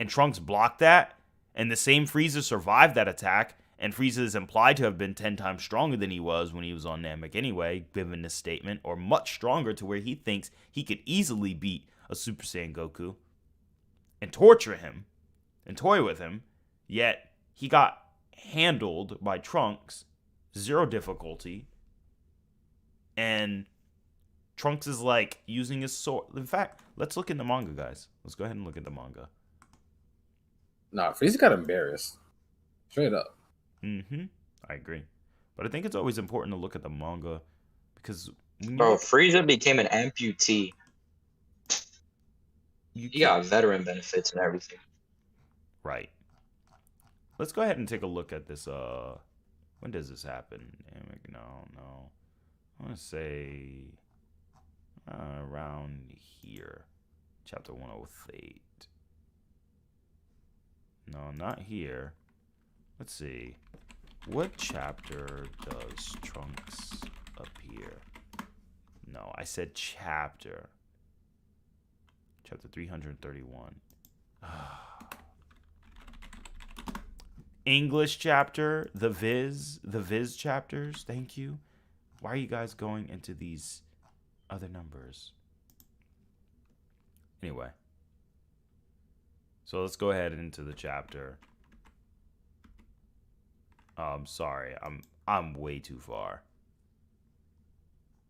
And Trunks blocked that, and the same Frieza survived that attack, and Frieza is implied to have been 10 times stronger than he was when he was on Namek anyway, given this statement, or much stronger to where he thinks he could easily beat a Super Saiyan Goku. and torture him and toy with him, yet he got handled by Trunks, 0 difficulty, and Trunks is like using his sword. In fact, let's look in the manga, guys. Let's go ahead and look at the manga. Nah, Frieza got embarrassed. Straight up. I agree. But I think it's always important to look at the manga because Bro, Frieza became an amputee. He got veteran benefits and everything. Right. Let's go ahead and take a look at this. When does this happen? No. I want to say around here. Chapter 108. No, not here. Let's see. What chapter does Trunks appear? No, I said chapter. Chapter 331. English chapter, the Viz chapters. Thank you. Why are you guys going into these other numbers? Anyway. So let's go ahead into the chapter. Sorry, I'm way too far.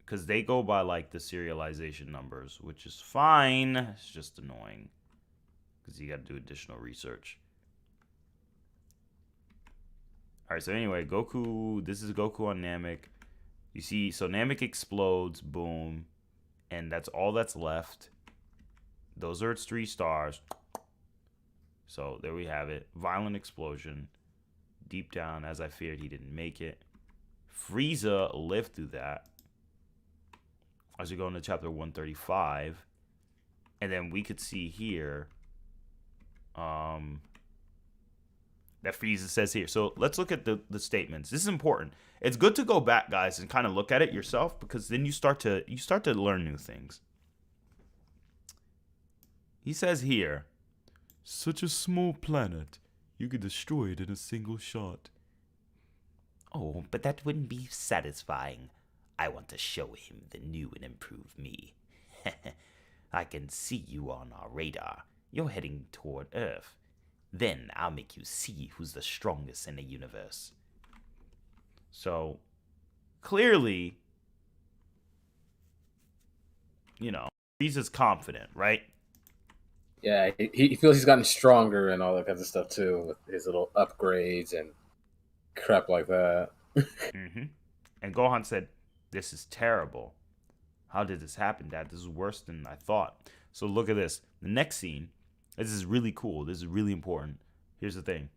Because they go by like the serialization numbers, which is fine. It's just annoying. Because you got to do additional research. Alright, so anyway, Goku, this is Goku on Namek. You see, so Namek explodes, boom. And that's all that's left. Those are its 3 stars. So there we have it. Violent explosion. Deep down, as I feared, he didn't make it. Frieza lived through that. As we go into chapter 135. And then we could see here that Frieza says here. So let's look at the statements. This is important. It's good to go back, guys, and kind of look at it yourself, because then you start to learn new things. He says here, such a small planet, you could destroy it in a single shot. Oh, but that wouldn't be satisfying. I want to show him the new and improved me. I can see you on our radar. You're heading toward Earth. Then I'll make you see who's the strongest in the universe. So, clearly, Frieza's confident, right? Yeah, he feels he's gotten stronger and all that kinds of stuff too, with his little upgrades and crap like that. And Gohan said, "This is terrible. How did this happen, Dad? This is worse than I thought." So look at this. The next scene. This is really cool. This is really important. Here's the thing.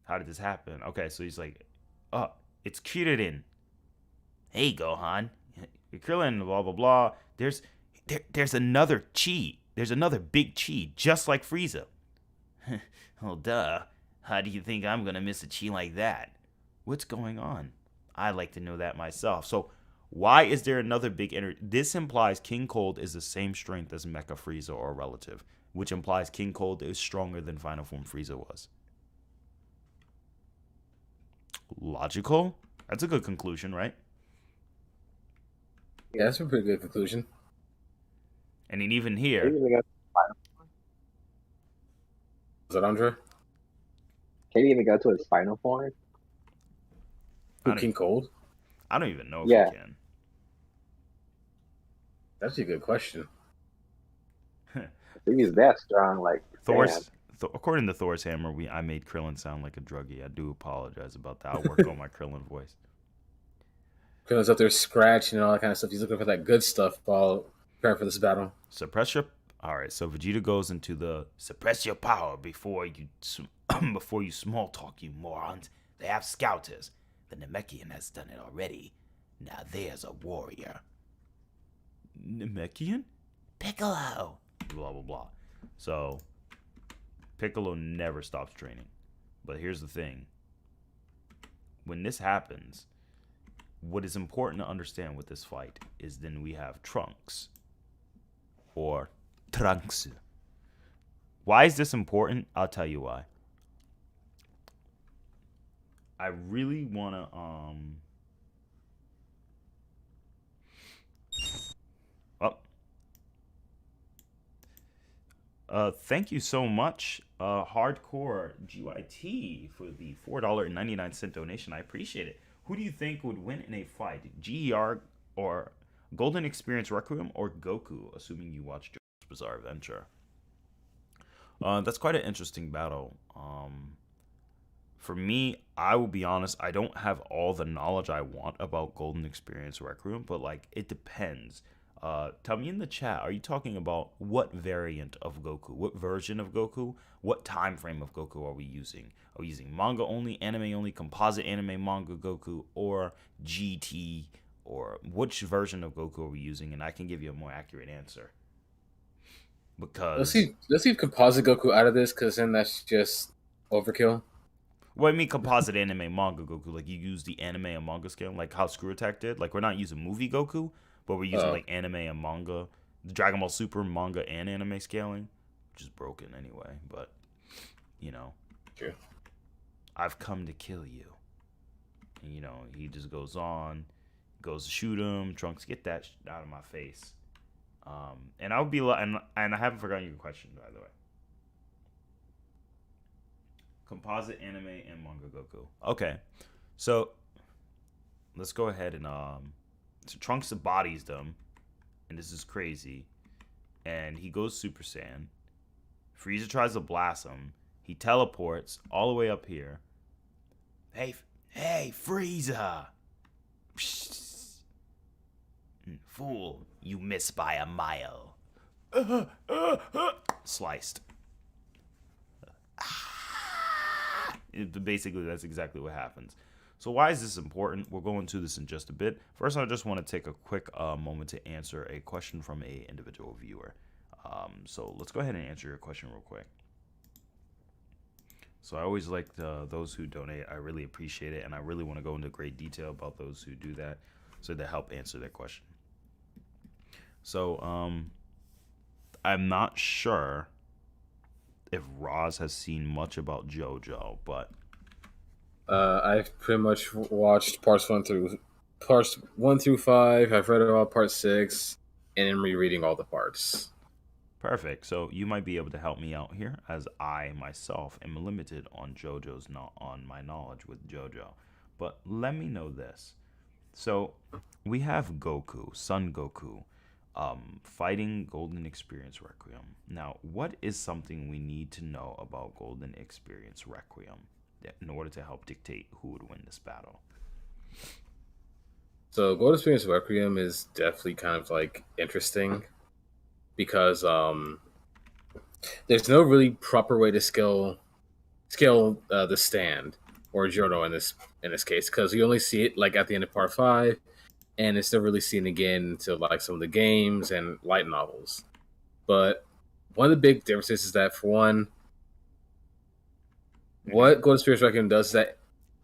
How did this happen? Okay, so he's like, "Oh, it's Kuririn. Hey, Gohan. Krillin, blah, blah, blah. There's another chi. There's another big chi, just like Frieza." "Oh, duh. How do you think I'm going to miss a chi like that? What's going on? I'd like to know that myself." So, why is there another big energy? This implies King Cold is the same strength as Mecha Frieza or relative, which implies King Cold is stronger than Final Form Frieza was. Logical? That's a good conclusion, right? Yeah, that's a pretty good conclusion. And then even here, Is that Andre? Can he even go to his final form? King Cold? I don't even know if Yeah. he can. That's a good question. If he's that strong, like Thor's, according to Thor's hammer, I made Krillin sound like a druggie. I do apologize about that. I'll work on my Krillin voice. Krillin's up there scratching and all that kind of stuff. He's looking for that good stuff while preparing for this battle. Suppress your. All right, so Vegeta goes into the suppress your power before you small talk, you morons. They have scouters. The Namekian has done it already. Now there's a warrior. Namekian? Piccolo. Blah blah blah. So Piccolo never stops training. But here's the thing. When this happens, what is important to understand with this fight is then we have Trunks. Or Trunks. Why is this important? I'll tell you why. I really want to Thank you so much, Hardcore GYT, for the $4.99 donation. I appreciate it. Who do you think would win in a fight, GER or Golden Experience Requiem or Goku, assuming you watched JoJo's Bizarre Adventure? That's quite an interesting battle. For me, I will be honest, I don't have all the knowledge I want about Golden Experience Requiem, but like it depends. Tell me in the chat, are you talking about what variant of Goku? What version of Goku? What time frame of Goku are we using? Are we using manga only, anime only, composite anime manga Goku, or GT? Or which version of Goku are we using? And I can give you a more accurate answer. Because let's leave composite Goku out of this, because then that's just overkill. Well, I mean composite anime manga Goku, like you use the anime and manga scale, like how Screw Attack did. Like we're not using movie Goku, but we're using like anime and manga, the Dragon Ball Super manga and anime scaling, which is broken anyway. But you know, True. I've come to kill you. And you know, he just goes on, goes to shoot him. Trunks, get that out of my face. And I would be and I haven't forgotten your question, by the way. Composite anime and manga Goku. Okay, so let's go ahead and so Trunks bodies them, and this is crazy. And he goes Super Saiyan. Frieza tries to blast him. He teleports all the way up here. Hey, Frieza! Psst. Fool, you miss by a mile. Sliced. Basically, that's exactly what happens. So why is this important? We'll go into this in just a bit. First, I just want to take a quick moment to answer a question from a individual viewer. So let's go ahead and answer your question real quick. So I always like those who donate. I really appreciate it, and I really want to go into great detail about those who do that, so to help answer their question. So I'm not sure if Roz has seen much about JoJo, but I've pretty much watched parts 1 through 5. I've read about part 6, and I'm rereading all the parts. Perfect. So you might be able to help me out here, as I myself am limited on on my knowledge with JoJo. But let me know this. So we have Goku, Son Goku, fighting Golden Experience Requiem. Now, what is something we need to know about Golden Experience Requiem in order to help dictate who would win this battle? So Golden Experience Requiem is definitely kind of like interesting, because there's no really proper way to scale the stand or Jodo in this case, because you only see it like at the end of part 5, and it's never really seen again until like some of the games and light novels. But one of the big differences is that, for one, what Golden Experience Requiem does is that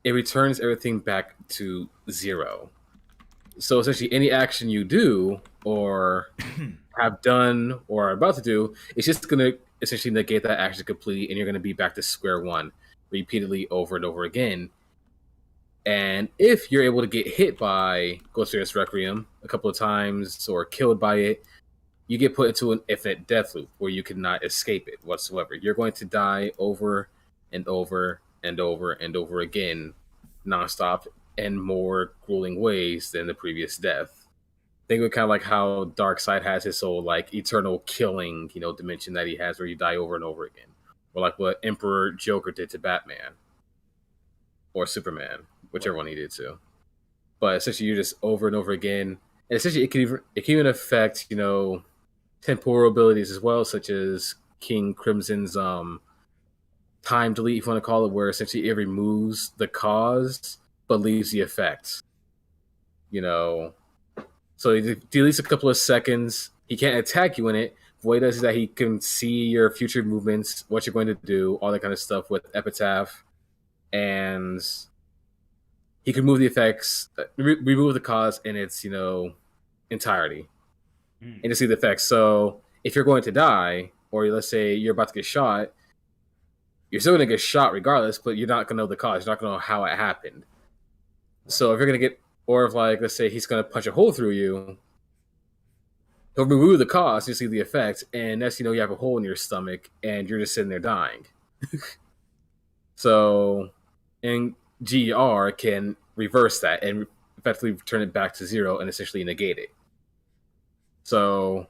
it returns everything back to 0. So essentially, any action you do or have done or are about to do, it's just going to essentially negate that action completely, and you're going to be back to square one repeatedly over and over again. And if you're able to get hit by Golden Experience Requiem a couple of times or killed by it, you get put into an infinite death loop where you cannot escape it whatsoever. You're going to die over and over and over and over again, nonstop, in more grueling ways than the previous death. Think of it kind of like how Darkseid has his whole like eternal killing, dimension that he has, where you die over and over again, or like what Emperor Joker did to Batman or Superman, whichever one he did to. But essentially, you're just over and over again, and essentially it can even affect temporal abilities as well, such as King Crimson's time delete, if you want to call it, where essentially it removes the cause but leaves the effect. So he deletes a couple of seconds. He can't attack you in it. What he does is that he can see your future movements, what you're going to do, all that kind of stuff with Epitaph, and he can move the effects, remove the cause in its entirety, and to see the effects. So if you're going to die, or let's say you're about to get shot, you're still going to get shot regardless, but you're not going to know the cause. You're not going to know how it happened. So if you're going to get, or if like, let's say he's going to punch a hole through you, he'll remove the cause, you see the effect, and next you know you have a hole in your stomach and you're just sitting there dying. So, and GER can reverse that and effectively turn it back to 0 and essentially negate it. So,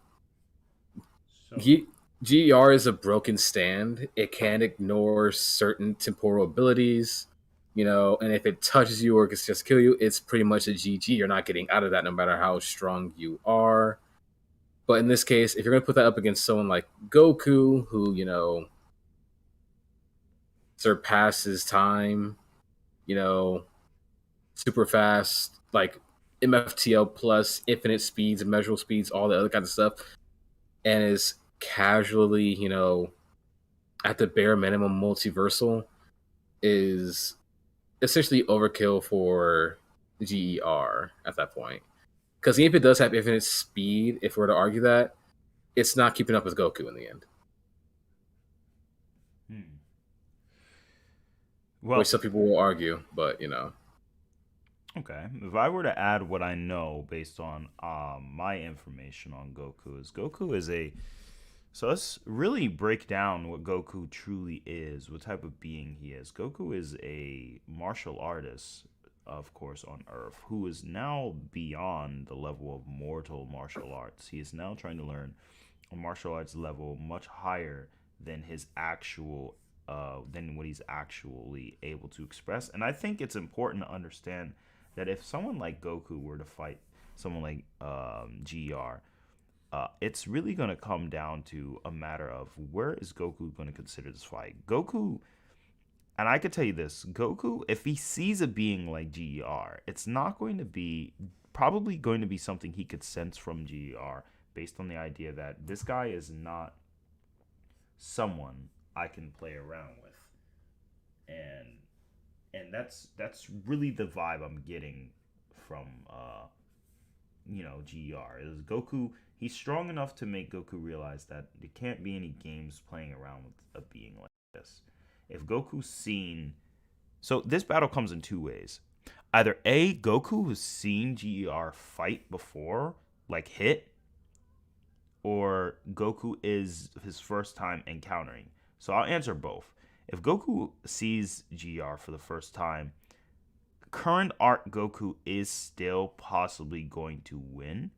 GER is a broken stand. It can ignore certain temporal abilities, you know, and if it touches you or gets just kill you, it's pretty much a GG. You're not getting out of that no matter how strong you are. But in this case, if you're going to put that up against someone like Goku, who, you know, surpasses time, you know, super fast, like MFTL plus infinite speeds, immeasurable speeds, all the other kinds of stuff, and is casually, you know, at the bare minimum multiversal, is essentially overkill for GER at that point. Because even if it does have infinite speed, if we were to argue that, it's not keeping up with Goku in the end. Well, which some people will argue, but you know. Okay, if I were to add what I know based on my information on Goku is a. So let's really break down what Goku truly is, what type of being he is. Goku is a martial artist, of course, on Earth, who is now beyond the level of mortal martial arts. He is now trying to learn a martial arts level much higher than his actual, than what he's actually able to express. And I think it's important to understand that if someone like Goku were to fight someone like GR, it's really going to come down to a matter of where is Goku going to consider this fight. Goku, and I could tell you this, Goku, if he sees a being like GR, it's not going to be, probably going to be something he could sense from GR based on the idea that this guy is not someone I can play around with. And that's really the vibe I'm getting from GR is Goku. He's strong enough to make Goku realize that there can't be any games playing around with a being like this. If Goku's seen, so this battle comes in two ways. Either A, Goku has seen GR fight before, like hit, or Goku is his first time encountering. So I'll answer both. If Goku sees GR for the first time, current art Goku is still possibly going to win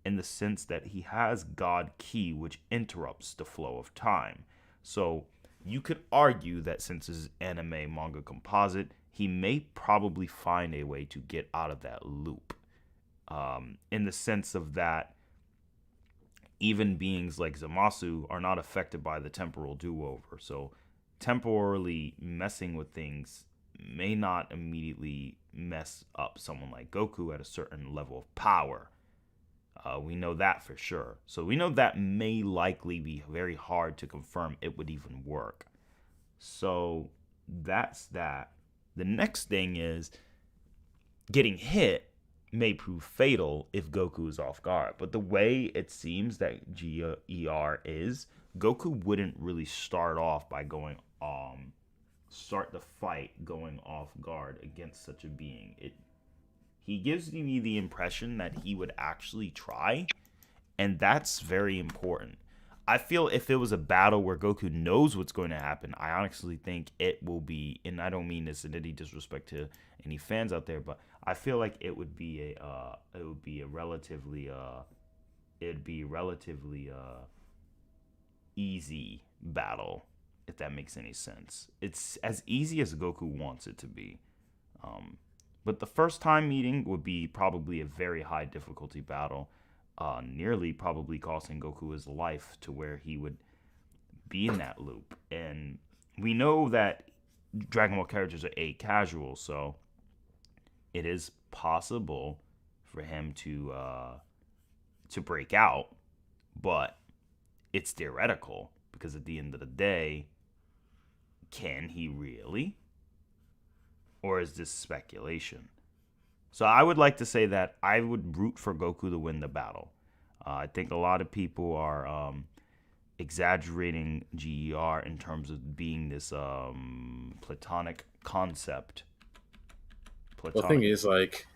in the sense that he has God Ki, which interrupts the flow of time. So you could argue that since his anime manga composite, he may probably find a way to get out of that loop. In the sense of that, even beings like Zamasu are not affected by the temporal do-over. So temporarily messing with things may not immediately mess up someone like Goku at a certain level of power. We know that for sure. So we know that may likely be very hard to confirm it would even work. So that's that. The next thing is getting hit may prove fatal if Goku is off guard. But the way it seems that GER is, Goku wouldn't really start off by start the fight going off guard against such a being. He gives me the impression that he would actually try, and that's very important. I feel if it was a battle where Goku knows what's going to happen, I honestly think it will be, and I don't mean this in any disrespect to any fans out there, but I feel like it would be a relatively easy battle, if that makes any sense. It's as easy as Goku wants it to be. But the first time meeting would be probably a very high difficulty battle, nearly probably costing Goku his life to where he would be in that loop. And we know that Dragon Ball characters are casual, so it is possible for him to break out, but it's theoretical because at the end of the day, can he really? Or is this speculation? So I would like to say that I would root for Goku to win the battle. I think a lot of people are exaggerating GER in terms of being this platonic concept. The thing is, like,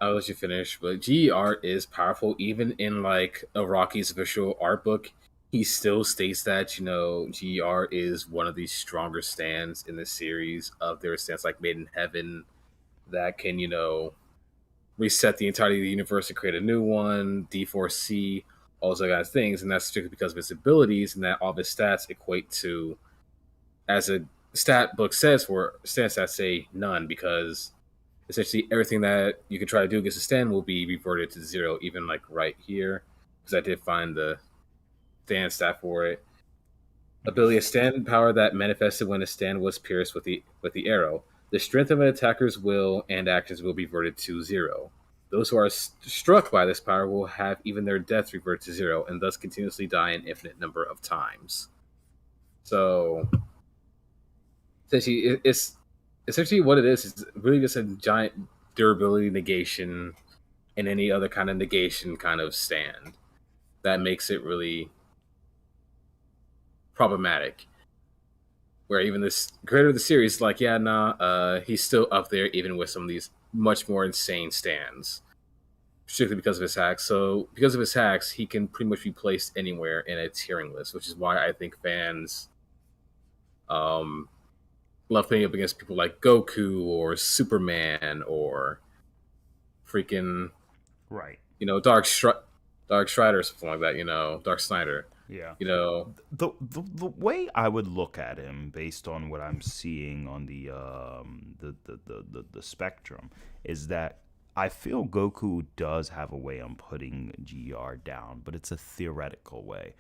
I'll let you finish, but GER is powerful. Even in like Rocky's official art book, he still states that GER is one of the stronger stands in the series of their stands, like Made in Heaven, that can reset the entirety of the universe and create a new one. D4C, all those other kinds of things, and that's strictly because of his abilities, and that all of his stats equate to, as a stat book says for stats that say none, because essentially everything that you can try to do against a stand will be reverted to zero, even like right here, because I did find the stand stat for it. Ability: a stand power that manifested when a stand was pierced with the arrow. The strength of an attacker's will and actions will be reverted to zero. Those who are struck by this power will have even their deaths revert to zero, and thus continuously die an infinite number of times. So essentially, it's essentially what it is really just a giant durability negation and any other kind of negation kind of stand that makes it really problematic. Where even this creator of the series is like, yeah, nah, he's still up there even with some of these much more insane stands, strictly because of his hacks. So because of his hacks, he can pretty much be placed anywhere in a tiering list, which is why I think fans love playing up against people like Goku or Superman or freaking Right. Dark Strider or something like that. Dark Snyder. Yeah. The way I would look at him, based on what I'm seeing on the spectrum, is that I feel Goku does have a way on putting GR down, but it's a theoretical way.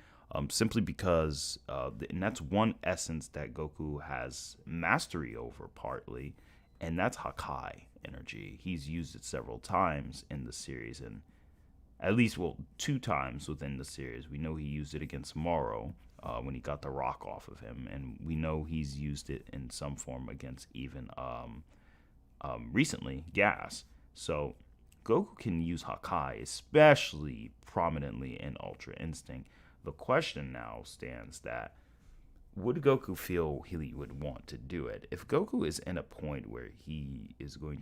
Simply because, and that's one essence that Goku has mastery over partly, and that's Hakai energy. He's used it several times in the series, and at least, 2 times within the series. We know he used it against Moro when he got the rock off of him, and we know he's used it in some form against even recently Gas. So Goku can use Hakai, especially prominently in Ultra Instinct. The question now stands that, would Goku feel he would want to do it? If Goku is in a point where he is going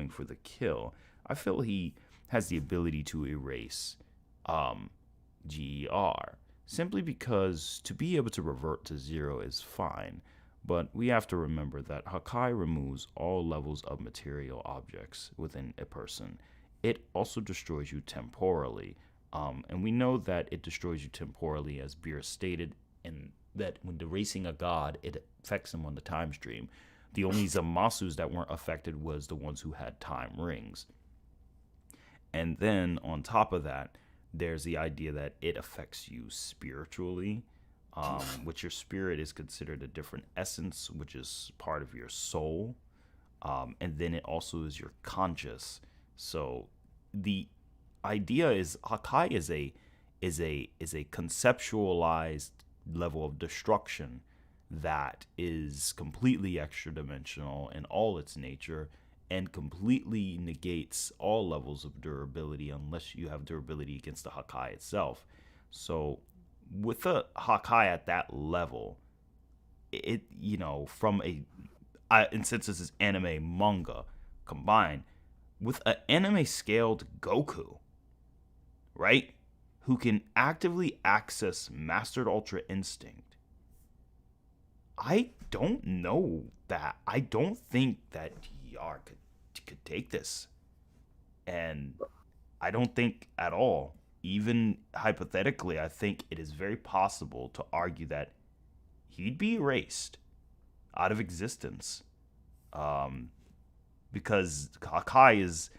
for the kill, I feel he has the ability to erase GER, simply because to be able to revert to zero is fine, but we have to remember that Hakai removes all levels of material objects within a person. It also destroys you temporally, and we know that it destroys you temporally, as Beer stated, and that when erasing a god, it affects him on the time stream. The only Zamasus that weren't affected was the ones who had time rings. And then on top of that, there's the idea that it affects you spiritually, which your spirit is considered a different essence, which is part of your soul. And then it also is your conscious. So the idea is Hakai is a conceptualized level of destruction that is completely extra dimensional in all its nature, and completely negates all levels of durability unless you have durability against the Hakai itself. So with the Hakai at that level, it from and since this is anime manga combined with an anime scaled Goku, right, who can actively access Mastered Ultra Instinct, I don't know that. I don't think that DR could take this. And I don't think at all, even hypothetically, I think it is very possible to argue that he'd be erased out of existence. Because Hakai is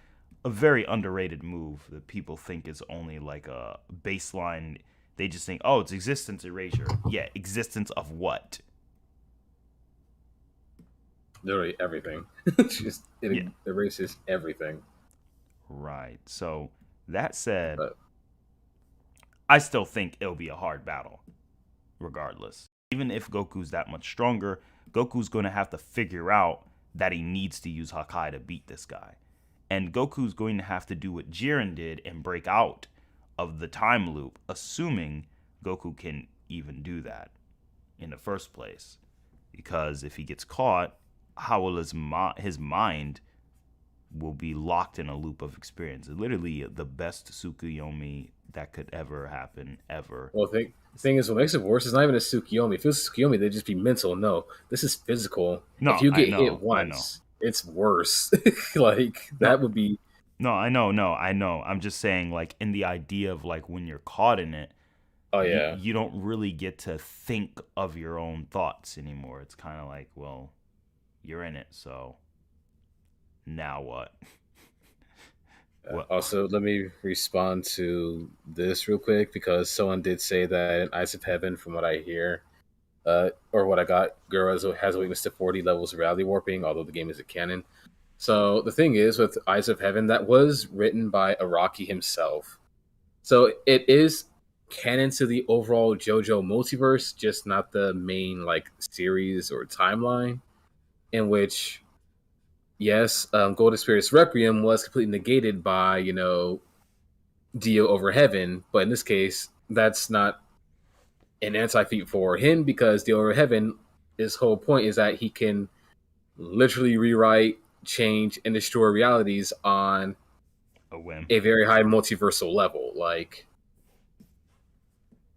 a very underrated move that people think is only like a baseline. They just think, oh, it's existence erasure. Yeah, existence of what? Literally everything. It erases everything. Right. So that said, I still think it'll be a hard battle, regardless. Even if Goku's that much stronger, Goku's going to have to figure out that he needs to use Hakai to beat this guy. And Goku's going to have to do what Jiren did and break out of the time loop, assuming Goku can even do that in the first place. Because if he gets caught, how will his mind will be locked in a loop of experience. Literally the best Tsukuyomi that could ever happen, ever. Well, the thing is, what makes it worse is not even a Tsukuyomi. If it was Tsukuyomi, they'd just be mental. No, this is physical. No, if you I get know, hit once, it's worse. Like, that would be... No, I know. I'm just saying, like, in the idea of, like, when you're caught in it, Oh, yeah. you don't really get to think of your own thoughts anymore. It's kind of like, well, you're in it, so now what? Also, let me respond to this real quick, because someone did say that in Eyes of Heaven, from what I hear, or what I got, Girl has a weakness to 40 levels of reality warping, although the game isn't canon. So the thing is, with Eyes of Heaven, that was written by Araki himself. So it is canon to the overall JoJo multiverse, just not the main like series or timeline, in which, yes, Golden Spirit's Requiem was completely negated by, Dio over Heaven, but in this case, that's not an anti-feat for him, because Dio over Heaven, his whole point is that he can literally rewrite, change, and destroy realities on A whim. a very high multiversal level. Like,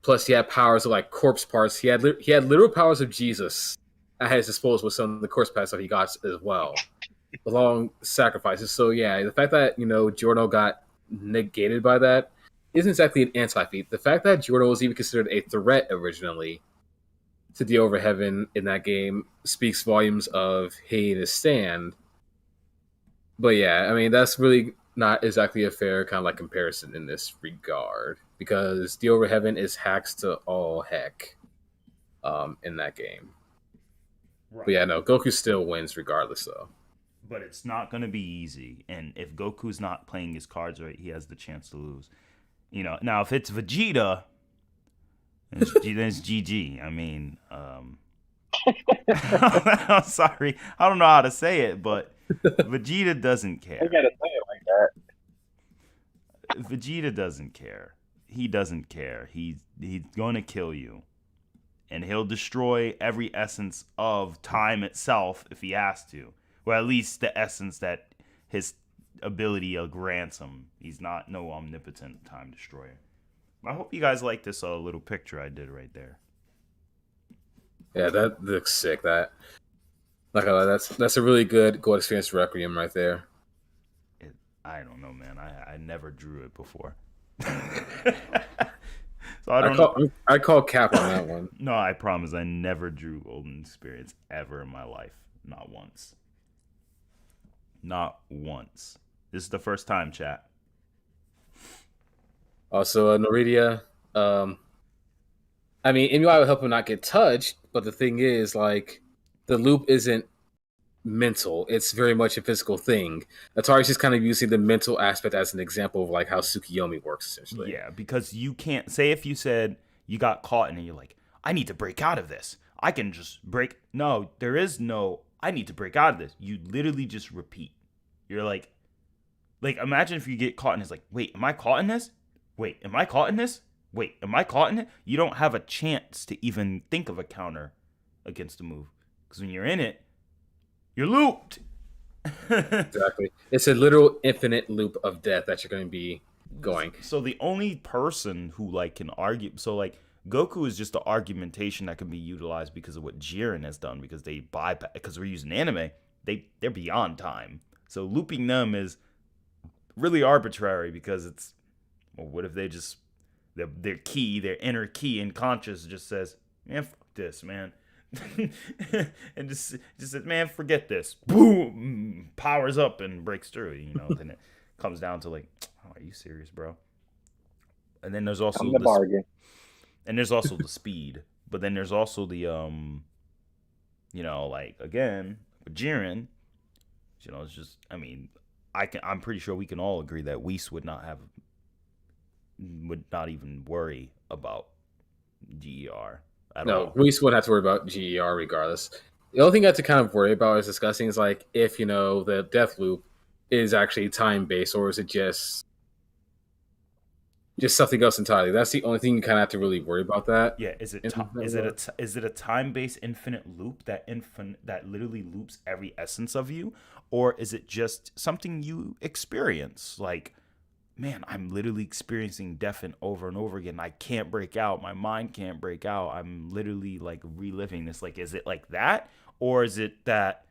plus he had powers of like corpse parts. He had literal powers of Jesus at his disposal with some of the corpse parts that he got as well, along sacrifices. So yeah, the fact that Giorno got negated by that isn't exactly an anti-feat. The fact that Giorno was even considered a threat originally to the Over Heaven in that game speaks volumes of hating his stand. But yeah, I mean, that's really not exactly a fair kind of like comparison in this regard, because the Over Heaven is hacks to all heck in that game. Right. But yeah, no, Goku still wins regardless, though. But it's not going to be easy. And if Goku's not playing his cards right, he has the chance to lose. Now if it's Vegeta, then it's GG. I mean, I'm sorry. I don't know how to say it, but Vegeta doesn't care. I gotta say it like that. Vegeta doesn't care. He doesn't care. He's going to kill you. And he'll destroy every essence of time itself if he has to. Or at least the essence that his ability grants him. He's not no omnipotent time destroyer. I hope you guys like this little picture I did right there. Yeah, that looks sick. That's a really good Gold Experience Requiem right there. I don't know, man. I never drew it before. So I call cap on that one. No, I promise I never drew Golden Experience ever in my life. Not once. Not once. This is the first time, chat. Also, Noridia, I mean, MUI would help him not get touched, but the thing is, like, the loop isn't mental. It's very much a physical thing. Atari's just kind of using the mental aspect as an example of, like, how Tsukuyomi works, essentially. Yeah, because you can't... Say if you said you got caught and you're like, I need to break out of this. I can just break... No, there is no, I need to break out of this. You literally just repeat. You're like, imagine if you get caught and it's like, wait, am I caught in this? Wait, am I caught in this? Wait, am I caught in it? You don't have a chance to even think of a counter against the move. Because when you're in it, you're looped. Exactly. It's a literal infinite loop of death that you're going to be going. So the only person who can argue... So Goku is just the argumentation that can be utilized because of what Jiren has done. Because they bypass... Because we're using anime, they're beyond time. So looping them is really arbitrary because it's... Well, what if they just... Their key, their inner key and conscious just says, man, fuck this, man. And just says, man, forget this. Boom! Powers up and breaks through, Then it comes down to oh, are you serious, bro? And then there's also the bargain. And there's also the speed. But then there's also the, again, with Jiren, it's just, I mean, I'm pretty sure we can all agree that Whis would not even worry about GER at all. No, Whis wouldn't have to worry about GER regardless. The only thing I have to kind of worry about is discussing is if the death loop is actually time based, or is it just just something else entirely. That's the only thing you kind of have to really worry about that. Yeah, is it in is it a time-based infinite loop that literally loops every essence of you, or is it just something you experience? Like, man, I'm literally experiencing death and over again. I can't break out. My mind can't break out. I'm literally like reliving this. Like, is it like that, or is it that?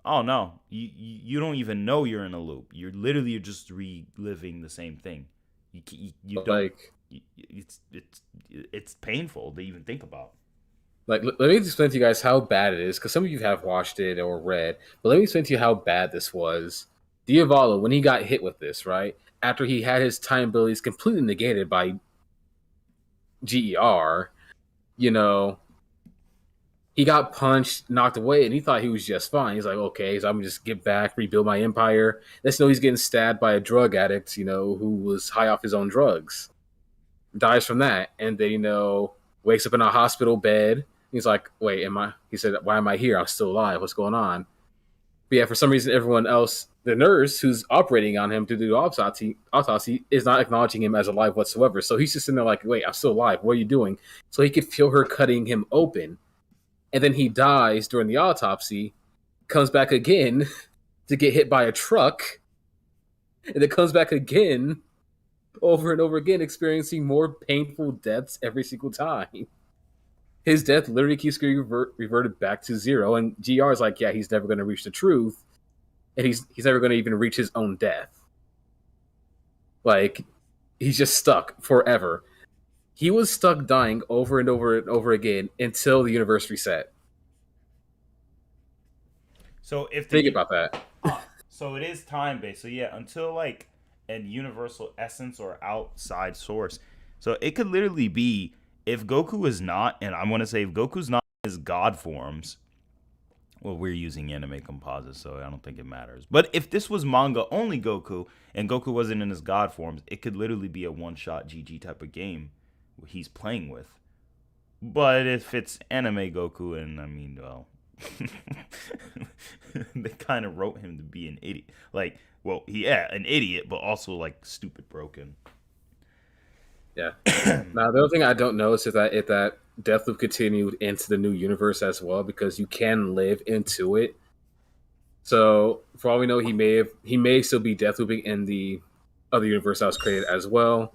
Oh no, you don't even know you're in a loop. You're just reliving the same thing. You don't. like It's painful to even think about. let me explain to you guys how bad it is, because some of you have watched it or read, but let me explain to you how bad this was. Diavolo, when he got hit with this, right after he had his time abilities completely negated by GER, you know, he got punched, knocked away, and he thought he was just fine. He's like, okay, so I'm gonna just get back, rebuild my empire. Let's know he's getting stabbed by a drug addict, who was high off his own drugs. Dies from that, and then wakes up in a hospital bed. He's like, wait, am I? He said, why am I here? I'm still alive. What's going on? But yeah, for some reason, everyone else, the nurse who's operating on him to do the autopsy is not acknowledging him as alive whatsoever. So he's just sitting there like, wait, I'm still alive. What are you doing? So he could feel her cutting him open. And then he dies during the autopsy, comes back again to get hit by a truck, and then comes back again over and over again, experiencing more painful deaths every single time. His death literally keeps getting reverted back to zero, and GR is like, yeah, he's never going to reach the truth, and he's never going to even reach his own death. Like, he's just stuck forever. He was stuck dying over and over and over again until the universe reset. So think about that. So it is time based. So yeah, until like a universal essence or outside source. So it could literally be if Goku is not, and I'm gonna say if Goku's not in his God forms. Well, we're using anime composites, so I don't think it matters. But if this was manga only Goku and Goku wasn't in his God forms, it could literally be a one-shot GG type of game he's playing with. But if it's anime Goku, and I mean, well, they kind of wrote him to be an idiot. Like, well, yeah, an idiot, but also like stupid broken. Yeah. Now, the other thing I don't know is if that Deathloop continued into the new universe as well, because you can live into it. So, for all we know, he may still be Deathlooping in the other universe that was created as well.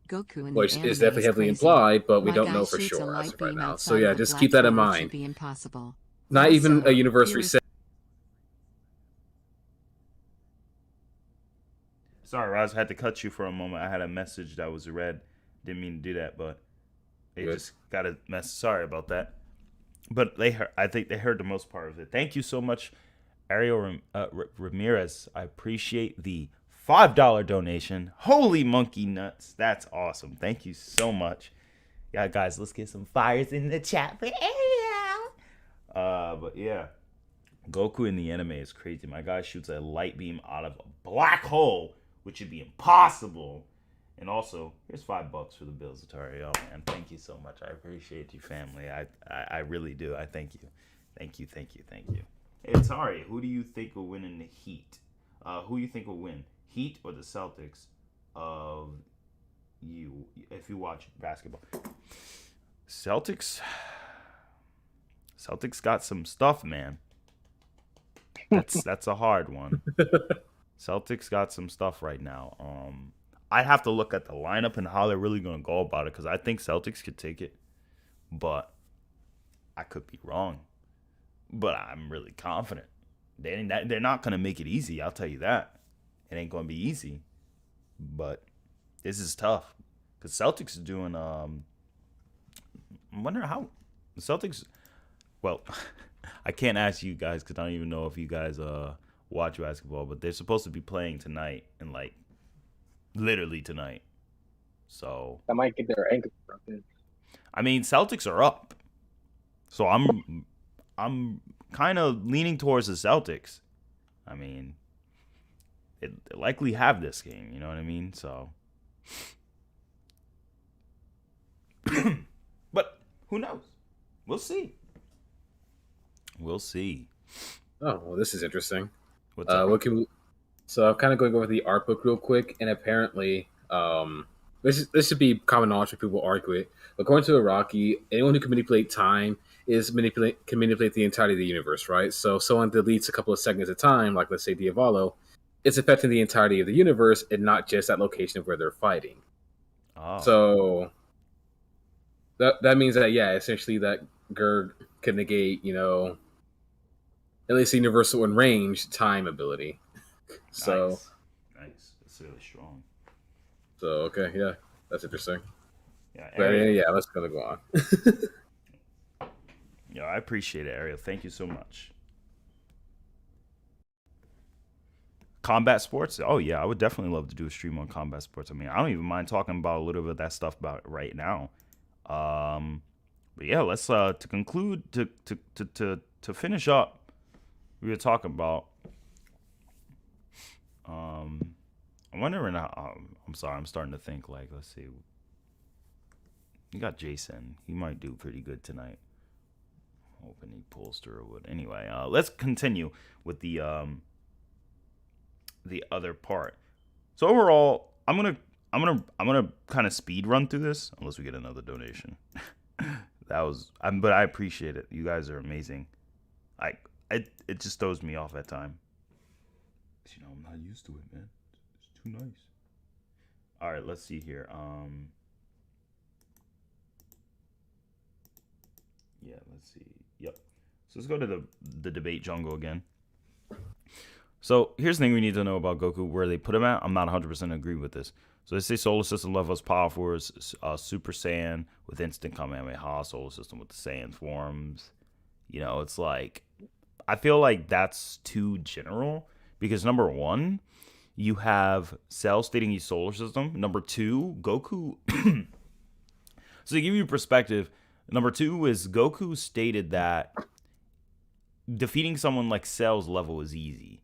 Goku in which the is definitely heavily crazy. implied, but we My don't guy know for shoots a sure light as of right beam now. So outside yeah, of the just black keep that in hole, which mind. would be impossible. Not even Also, a universe here's- reset. Sorry, Roz, had to cut you for a moment. I had a message that was read. Didn't mean to do that, but they Good. just got a message. Sorry about that. But I think they heard the most part of it. Thank you so much, Ariel Ramirez. I appreciate the $5 donation. Holy monkey nuts. That's awesome. Thank you so much. Yeah, guys, let's get some fires in the chat for Ariel. But yeah, Goku in the anime is crazy. My guy shoots a light beam out of a black hole, which would be impossible. And also, here's $5 for the bills, Atari. Oh man, thank you so much. I appreciate you, family. I really do. I thank you. Thank you. Hey, Atari, who do you think will win in the Heat? Who do you think will win? Heat or the Celtics? If you watch basketball. Celtics got some stuff, man. That's a hard one. Celtics got some stuff right now. I'd have to look at the lineup and how they're really going to go about it, because I think Celtics could take it, but I could be wrong. But I'm really confident. They're not going to make it easy, I'll tell you that. It ain't going to be easy, but this is tough, because Celtics is doing, I wonder how the Celtics, well, I can't ask you guys because I don't even know if you guys watch basketball, but they're supposed to be playing tonight and like literally tonight. So I might get their ankle broken. I mean, Celtics are up, so I'm kind of leaning towards the Celtics. I mean, they likely have this game. You know what I mean? So, but who knows? We'll see. Oh, well, this is interesting. What's up? So I'm kind of going over the art book real quick, and apparently This should be common knowledge for people who argue it. According to Iraqi, anyone who can manipulate time can manipulate the entirety of the universe, right? So someone deletes a couple of seconds of time, like let's say Diavolo, it's affecting the entirety of the universe and not just that location of where they're fighting. Oh. So that means that essentially that Gerg can negate, at least the universal and range time ability. So nice. That's really strong. So okay, that's interesting. Yeah, but let's go on. Yeah, I appreciate it, Ariel. Thank you so much. Combat sports? Oh yeah, I would definitely love to do a stream on combat sports. I mean, I don't even mind talking about a little bit of that stuff about it right now. But yeah, let's to conclude to finish up. We were talking about. I'm wondering. I'm sorry. I'm starting to think. Like, let's see. You got Jason. He might do pretty good tonight. Hoping he pulls through. But anyway, let's continue with the other part. So overall, I'm gonna kind of speed run through this unless we get another donation. But I appreciate it. You guys are amazing. It just throws me off at time. I'm not used to it, man. It's too nice. All right, let's see here. Yeah, let's see. Yep. So let's go to the debate jungle again. So here's the thing we need to know about Goku, where they put him at. I'm not 100% agree with this. So they say solar system level as powerful as Super Saiyan with instant Kamehameha, solar system with the Saiyan forms. It's like, I feel like that's too general because number one, you have Cell stating he's solar system. Number two, Goku. So to give you perspective, number two is Goku stated that defeating someone like Cell's level is easy.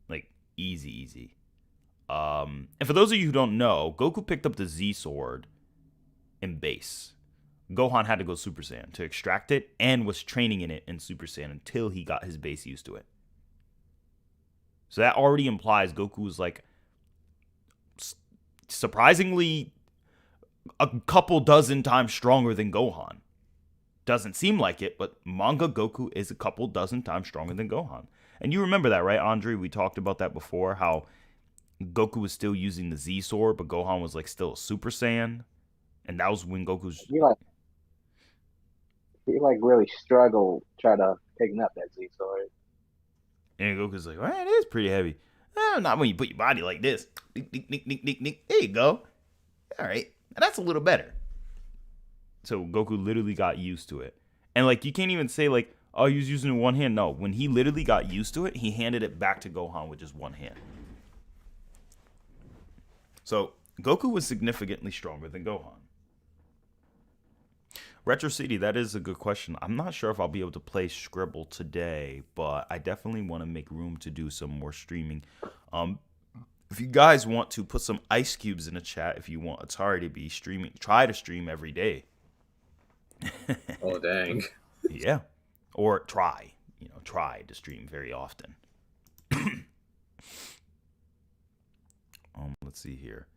Like, easy. And for those of you who don't know, Goku picked up the Z sword in base. Gohan had to go Super Saiyan to extract it and was training in it in Super Saiyan until he got his base used to it. So that already implies Goku was like surprisingly a couple dozen times stronger than Gohan. Doesn't seem like it, but manga Goku is a couple dozen times stronger than Gohan. And you remember that, right, Andre? We talked about that before, how Goku was still using the Z sword, but Gohan was like still a Super Saiyan. And that was when Goku's... He really struggled trying to picking up that Z sword. And Goku's like, well, it is pretty heavy. Not when you put your body like this. Nick. There you go. All right. That's a little better. So Goku literally got used to it. And like, you can't even say like, oh, he was using it in one hand. No, when he literally got used to it, he handed it back to Gohan with just one hand. So Goku was significantly stronger than Gohan. Retro City, that is a good question. I'm not sure if I'll be able to play Scribble today, but I definitely want to make room to do some more streaming. If you guys want to put some ice cubes in the chat, if you want Atari to be streaming, try to stream every day. Oh, dang. Yeah. Or try to stream very often. Let's see here.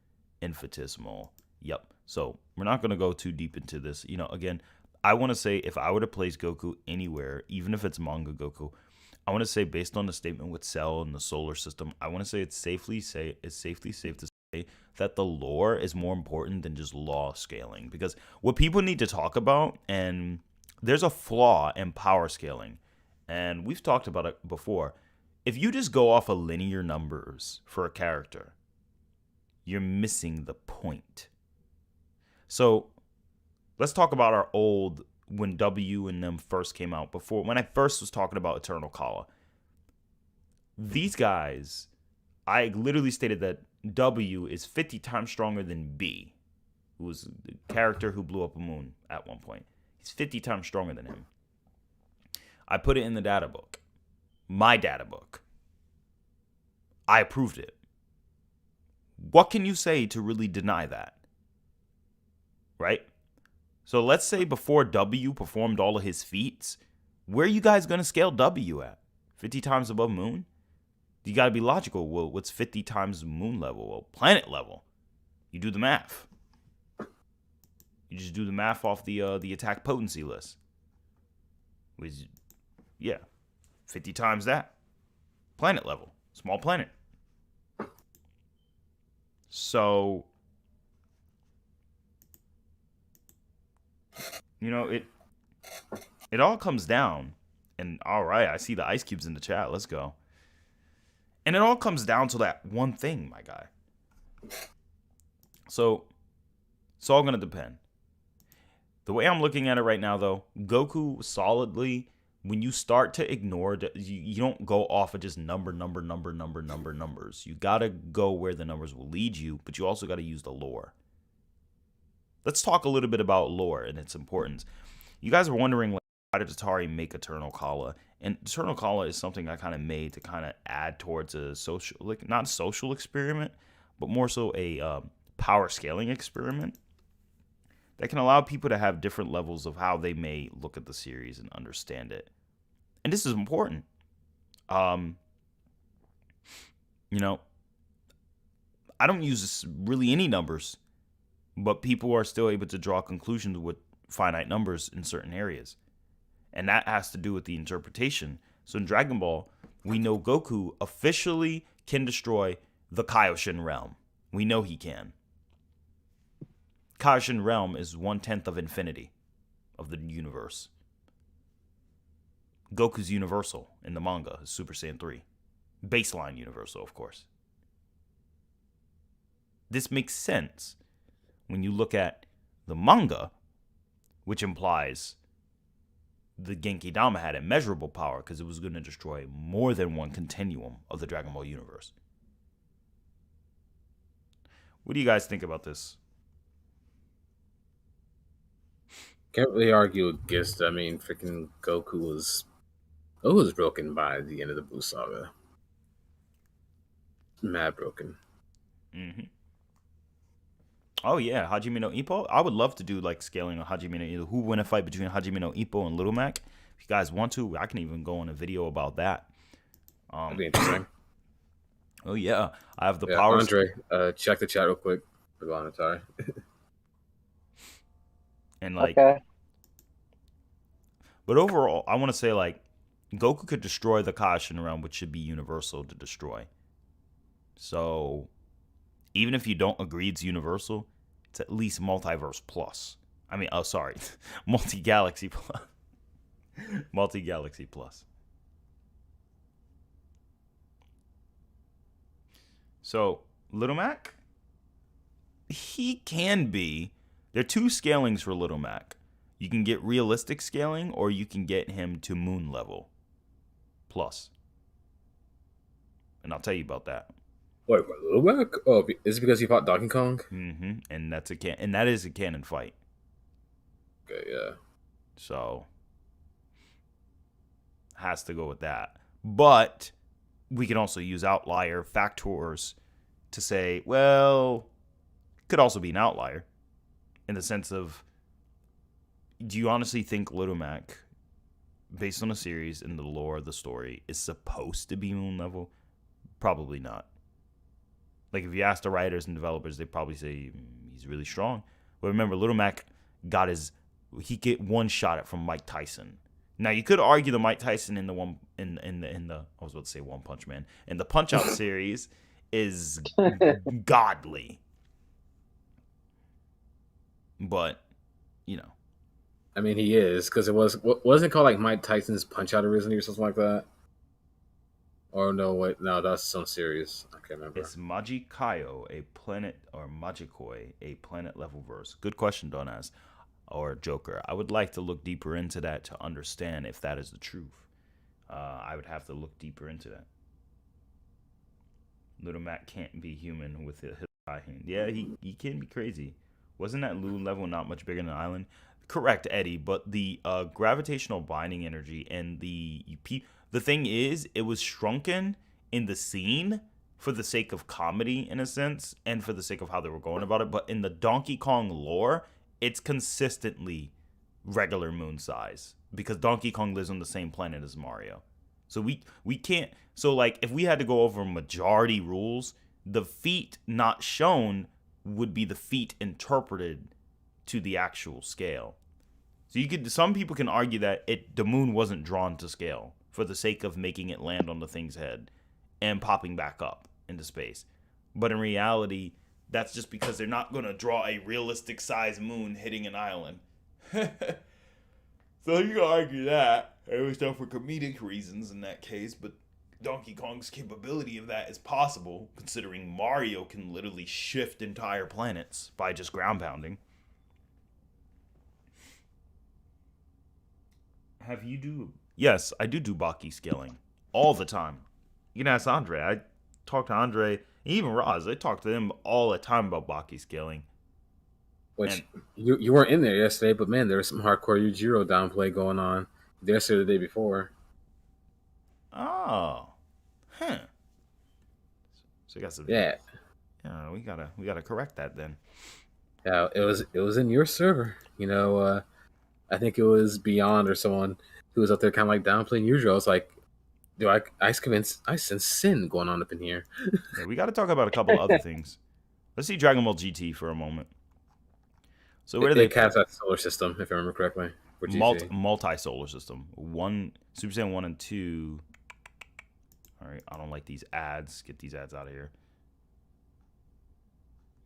Infinitesimal. Yep. So we're not going to go too deep into this. Again, I want to say if I were to place Goku anywhere, even if it's manga Goku, I want to say based on the statement with Cell and the solar system, I want to say it's safely safe to say that the lore is more important than just law scaling. Because what people need to talk about, and there's a flaw in power scaling, and we've talked about it before. If you just go off of linear numbers for a character, you're missing the point. So let's talk about our old, when W and them first came out, before, when I first was talking about Eternal Kala. These guys, I literally stated that W is 50 times stronger than B, who was the character who blew up a moon at one point. He's 50 times stronger than him. I put it in the data book. My data book. I approved it. What can you say to really deny that? Right? So let's say before W performed all of his feats, where are you guys going to scale W at? 50 times above moon? You got to be logical. Well, what's 50 times moon level? Well, planet level. You do the math. You just do the math off the attack potency list. Which, yeah, 50 times that. Planet level. Small planet. So, you know, it all comes down, and all right, I see the ice cubes in the chat. Let's go. And it all comes down to that one thing, my guy. So, it's all going to depend. The way I'm looking at it right now, though, Goku solidly, when you start to ignore, you don't go off of just numbers. You got to go where the numbers will lead you, but you also got to use the lore. Let's talk a little bit about lore and its importance. You guys are wondering, like, why did Atari make Eternal Kala? And Eternal Kala is something I kind of made to kind of add towards a social, like, not a social experiment, but more so a power scaling experiment that can allow people to have different levels of how they may look at the series and understand it. And this is important. You know, I don't use really any numbers, but people are still able to draw conclusions with finite numbers in certain areas. And that has to do with the interpretation. So in Dragon Ball, we know Goku officially can destroy the Kaioshin realm. We know he can. Kaioshin realm is 1/10 of infinity of the universe. Goku's universal in the manga is Super Saiyan 3. Baseline universal, of course. This makes sense when you look at the manga, which implies the Genki Dama had immeasurable power because it was going to destroy more than one continuum of the Dragon Ball universe. What do you guys think about this? Can't really argue against. I mean, freaking Goku was broken by the end of the Buu saga. Mad broken. Mm-hmm. Oh yeah, Hajime no Ippo. I would love to do like scaling of Hajime no Ippo. Who win a fight between Hajime no Ippo and Little Mac? If you guys want to, I can even go on a video about that. That'd be interesting. Oh yeah, I have the power. Andre, check the chat real quick. We're going to Atari. And like, Okay. but overall, I want to say like, Goku could destroy the Kaioshin realm, which should be universal to destroy. So, even if you don't agree it's universal, it's at least multiverse plus. I mean, oh sorry, multi-galaxy plus. Multi-galaxy plus. So, Little Mac, he can be. There are two scalings for Little Mac. You can get realistic scaling, or you can get him to moon level plus. And I'll tell you about that. Wait, Little Mac? Oh, is it because he fought Donkey Kong? Mm-hmm. And that is a canon fight. Okay, yeah. So has to go with that. But we can also use outlier factors to say, well, could also be an outlier in the sense of, do you honestly think Little Mac, based on the series and the lore of the story, is supposed to be moon level? Probably not. Like, if you ask the writers and developers, they probably say he's really strong. But remember, Little Mac he get one shot at from Mike Tyson. Now you could argue the Mike Tyson in the I was about to say One Punch Man, in the Punch Out series is godly. But, you know. I mean, he is, because wasn't it called like Mike Tyson's Punch Out originally or something like that? Or no, wait, no, that's some series. I can't remember. It's Majikayo, a planet, or Majikoi, a planet level verse. Good question, Donaz, or Joker. I would like to look deeper into that to understand if that is the truth. I would have to look deeper into that. Little Mac can't be human with his high hand. Yeah, he can be crazy. Wasn't that Lune level not much bigger than an island? Correct, Eddie, but the gravitational binding energy and the thing is, it was shrunken in the scene for the sake of comedy, in a sense, and for the sake of how they were going about it. But in the Donkey Kong lore, it's consistently regular moon size because Donkey Kong lives on the same planet as Mario. So we can't. So like, if we had to go over majority rules, the feat not shown would be the feet interpreted to the actual scale. So some people can argue that the moon wasn't drawn to scale for the sake of making it land on the thing's head and popping back up into space. But in reality, that's just because they're not going to draw a realistic size moon hitting an island. So you can argue that. It was done for comedic reasons in that case, but Donkey Kong's capability of that is possible, considering Mario can literally shift entire planets by just ground pounding. Yes, I do Baki scaling all the time. You can ask Andre. I talk to Andre, and even Roz. I talk to them all the time about Baki scaling. Which you weren't in there yesterday, but man, there was some hardcore Yujiro downplay going on yesterday or the day before. Oh, huh. So you got some. Yeah. We gotta correct that then. Yeah, it was in your server. I think it was Beyond or someone who was out there kind of like downplaying Yujiro. I was like, dude, I sense sin going on up in here. Yeah, we got to talk about a couple other things. Let's see Dragon Ball GT for a moment. So where do they cast that solar system, if I remember correctly? Multi-solar system. Super Saiyan 1 and 2. All right, I don't like these ads. Get these ads out of here.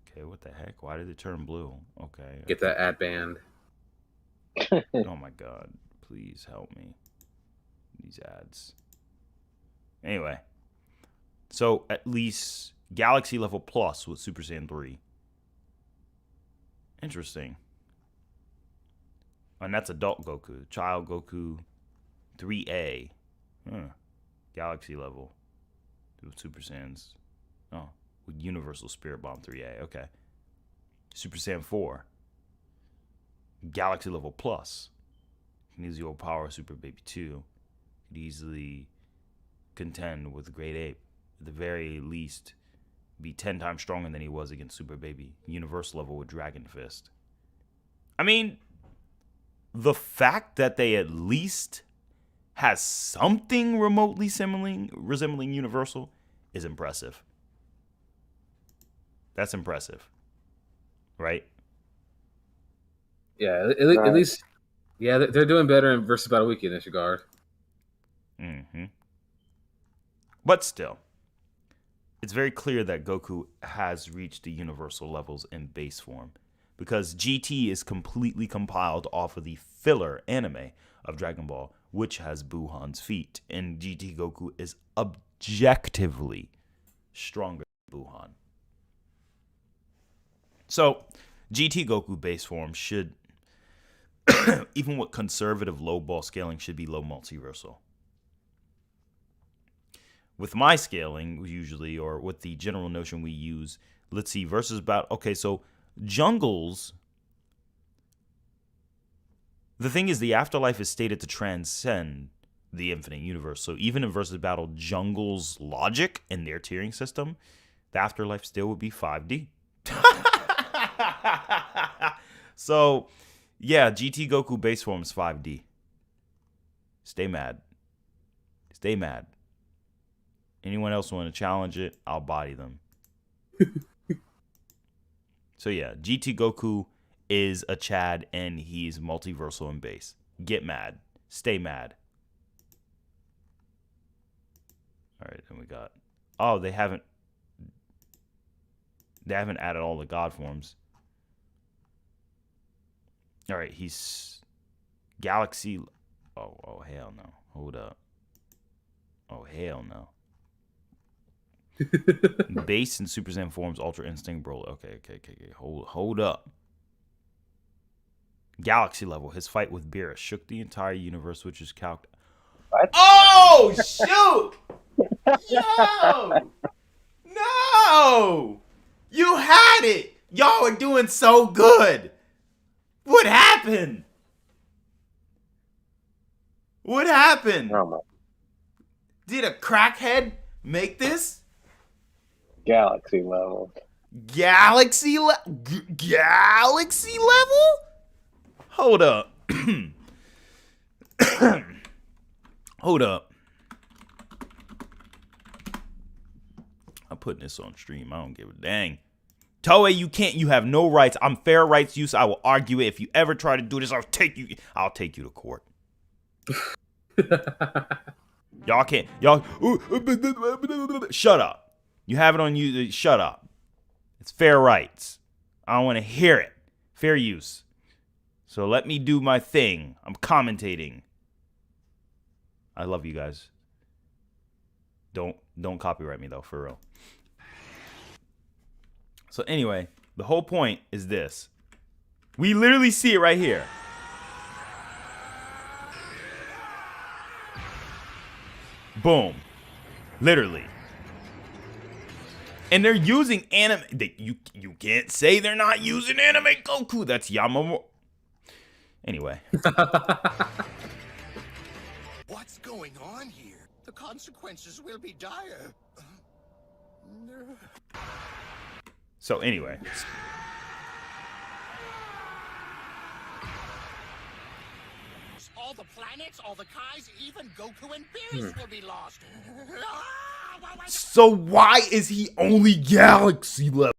Okay, what the heck? Why did it turn blue? Okay. Get that ad banned. Oh my god. Please help me. These ads. Anyway. So at least Galaxy level plus with Super Saiyan 3. Interesting. And that's adult Goku. Child Goku 3A. Galaxy level. With Super Saiyans. Oh. With Universal Spirit Bomb 3A. Okay. Super Saiyan 4. Galaxy level plus. Can easily overpower Super Baby 2. Could easily contend with Great Ape. At the very least, be 10 times stronger than he was against Super Baby. Universal level with Dragon Fist. I mean, the fact that they at least has something remotely resembling Universal is impressive. That's impressive. Right? Yeah, at least, yeah, they're doing better in versus Battle Wiki in this regard. Mm-hmm. But still, it's very clear that Goku has reached the universal levels in base form, because GT is completely compiled off of the filler anime of Dragon Ball, which has Buhan's feet, and GT Goku is objectively stronger than Buhan. So, GT Goku base form should, even with conservative low ball scaling, should be low multiversal. With my scaling, usually, or with the general notion we use, let's see, versus battle. Okay, so jungles. The thing is, the afterlife is stated to transcend the infinite universe. So even in versus battle, jungles' logic and their tiering system, the afterlife still would be 5D. So, yeah, GT Goku base form is 5D. Stay mad. Stay mad. Anyone else want to challenge it, I'll body them. So, yeah, GT Goku is a Chad, and he's multiversal in base. Get mad. Stay mad. All right, then we got... Oh, they haven't added all the god forms. All right, he's Galaxy. Oh, hell no. Hold up. Oh, hell no. Base and Super Saiyan forms, Ultra Instinct, Broly. Okay. Hold up. Galaxy level. His fight with Beerus shook the entire universe, which is calc. What? Oh, shoot! Yo! No! You had it! Y'all are doing so good! What happened? What happened? Oh my. Did a crackhead make this? Galaxy level. Galaxy level? Hold up. Hold up. I'm putting this on stream. I don't give a dang. Toei, you can't. You have no rights. I'm fair rights use. I will argue it. If you ever try to do this, I'll take you to court. Y'all can't. Y'all. Shut up. You have it on you. Shut up. It's fair rights. I don't want to hear it. Fair use. So let me do my thing. I'm commentating. I love you guys. Don't copyright me though, for real. So anyway, the whole point is this. We literally see it right here. Boom. Literally. And they're using anime. You can't say they're not using anime Goku. That's Yamamoto. Anyway. What's going on here? The consequences will be dire. So anyway. All the planets, all the Kais, even Goku and Beerus will be lost. So why is he only galaxy level?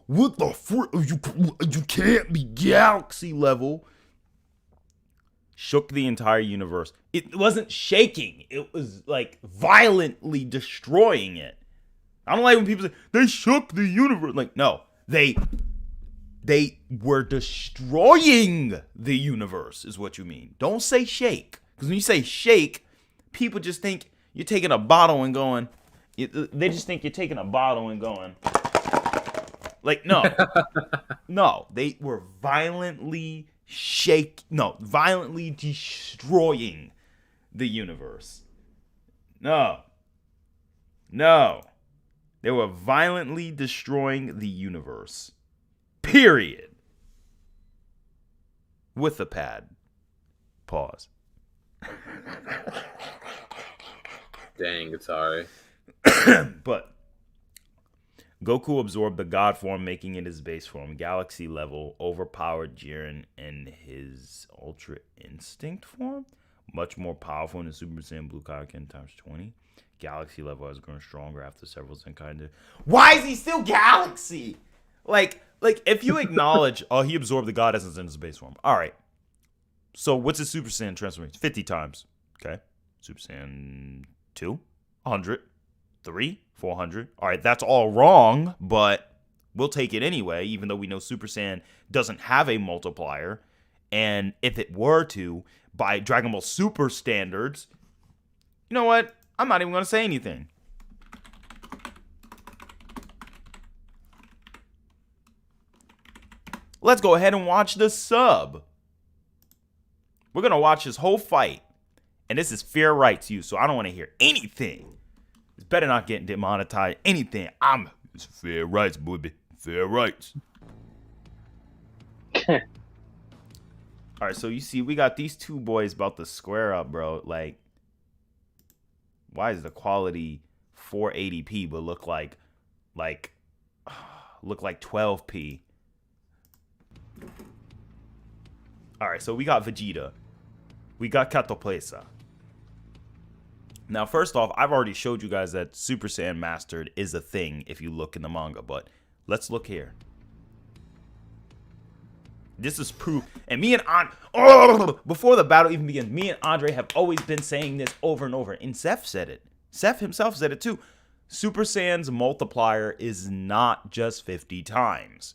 What the frick? You can't be galaxy level. Shook the entire universe. It wasn't shaking. It was like violently destroying it. I don't like when people say they shook the universe. Like, no, they were destroying the universe is what you mean. Don't say shake. Because when you say shake, people just think you're taking a bottle and going. They just think you're taking a bottle and going. Like, no. No, they were violently violently destroying the universe. No. They were violently destroying the universe. Period. With a pad. Pause. Dang, it's sorry. But Goku absorbed the God form, making it his base form. Galaxy level, overpowered Jiren in his Ultra Instinct form. Much more powerful than Super Saiyan Blue Kaioken times 20. Galaxy level has grown stronger after several Zenkai. Why is he still Galaxy? Like if you acknowledge, oh, he absorbed the God essence in his base form. All right. So what's his Super Saiyan transformation? 50 times. Okay. Super Saiyan 2, 100, 3, 400. All right, that's all wrong, but we'll take it anyway, even though we know Super Saiyan doesn't have a multiplier. And if it were to, by Dragon Ball Super standards, you know what? I'm not even going to say anything. Let's go ahead and watch the sub. We're going to watch this whole fight. And this is fair rights use, so I don't want to hear anything. It's better not get demonetized. Anything. It's fair rights, baby. Fair rights. All right, so you see, we got these two boys about to square up, bro. Like, why is the quality 480p but look like 12p? All right, so we got Vegeta. We got Catoplesa. Now, first off, I've already showed you guys that Super Saiyan Mastered is a thing if you look in the manga, but let's look here. This is proof. And me and before the battle even begins, me and Andre have always been saying this over and over. And Seth said it. Seth himself said it too. Super Saiyan's multiplier is not just 50 times.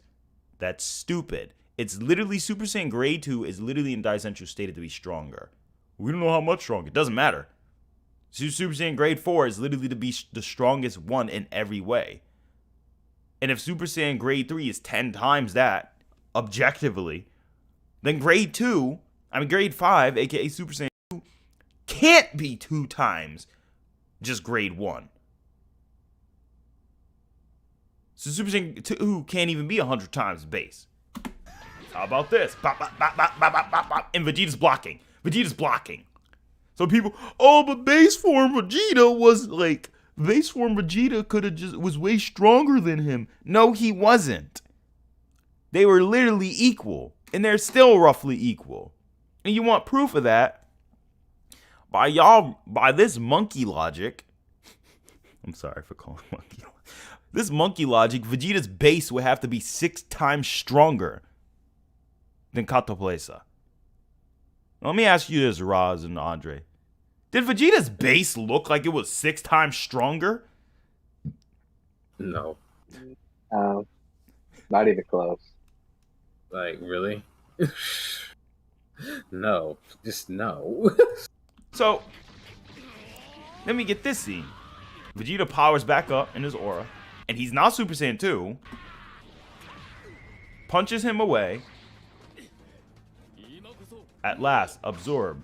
That's stupid. It's literally Super Saiyan Grade 2 is literally in Dai Central stated to be stronger. We don't know how much stronger. It doesn't matter. Super Saiyan Grade 4 is literally to be the strongest one in every way. And if Super Saiyan Grade 3 is 10 times that, objectively, then Grade 5, aka Super Saiyan 2, can't be 2 times just Grade 1. So Super Saiyan 2 can't even be 100 times base. How about this? Bop, bop, bop, bop, bop, bop, bop. And Vegeta's blocking. So people, but base form Vegeta was way stronger than him. No, he wasn't. They were literally equal. And they're still roughly equal. And you want proof of that? By this monkey logic. I'm sorry for calling monkey logic. This monkey logic, Vegeta's base would have to be 6 times stronger than Catoplaza. Let me ask you this, Roz and Andre. Did Vegeta's base look like it was 6 times stronger? No. Not even close. Like, really? No. Just no. So, let me get this scene. Vegeta powers back up in his aura, and he's not Super Saiyan 2. Punches him away. At last, absorb.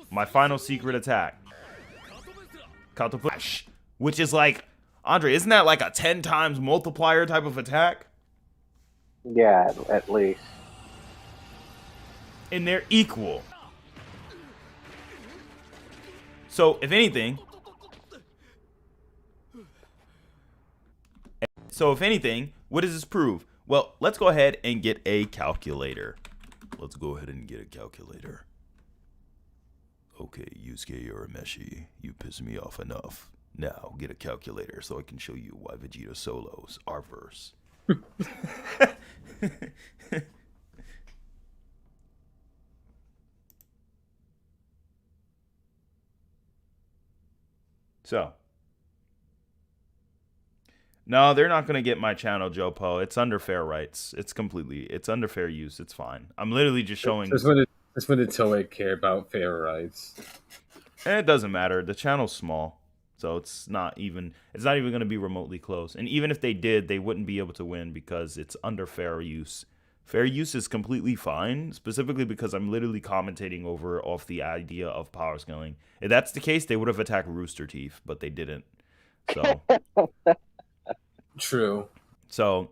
My final secret attack. Flash. Which is like, Andre, isn't that like a 10 times multiplier type of attack? Yeah, at least. And they're equal. So, if anything, what does this prove? Well, let's go ahead and get a calculator. Okay, Yusuke Urameshi, you piss me off enough. Now, get a calculator so I can show you why Vegeta solos are verse. So, no, they're not going to get my channel, Jopo. It's under fair rights. It's under fair use. It's fine. I'm literally just showing. That's when the Toei care about fair rights. And it doesn't matter. The channel's small. So it's not even going to be remotely close. And even if they did, they wouldn't be able to win because it's under fair use. Fair use is completely fine, specifically because I'm literally commentating off the idea of power scaling. If that's the case, they would have attacked Rooster Teeth, but they didn't. So True. So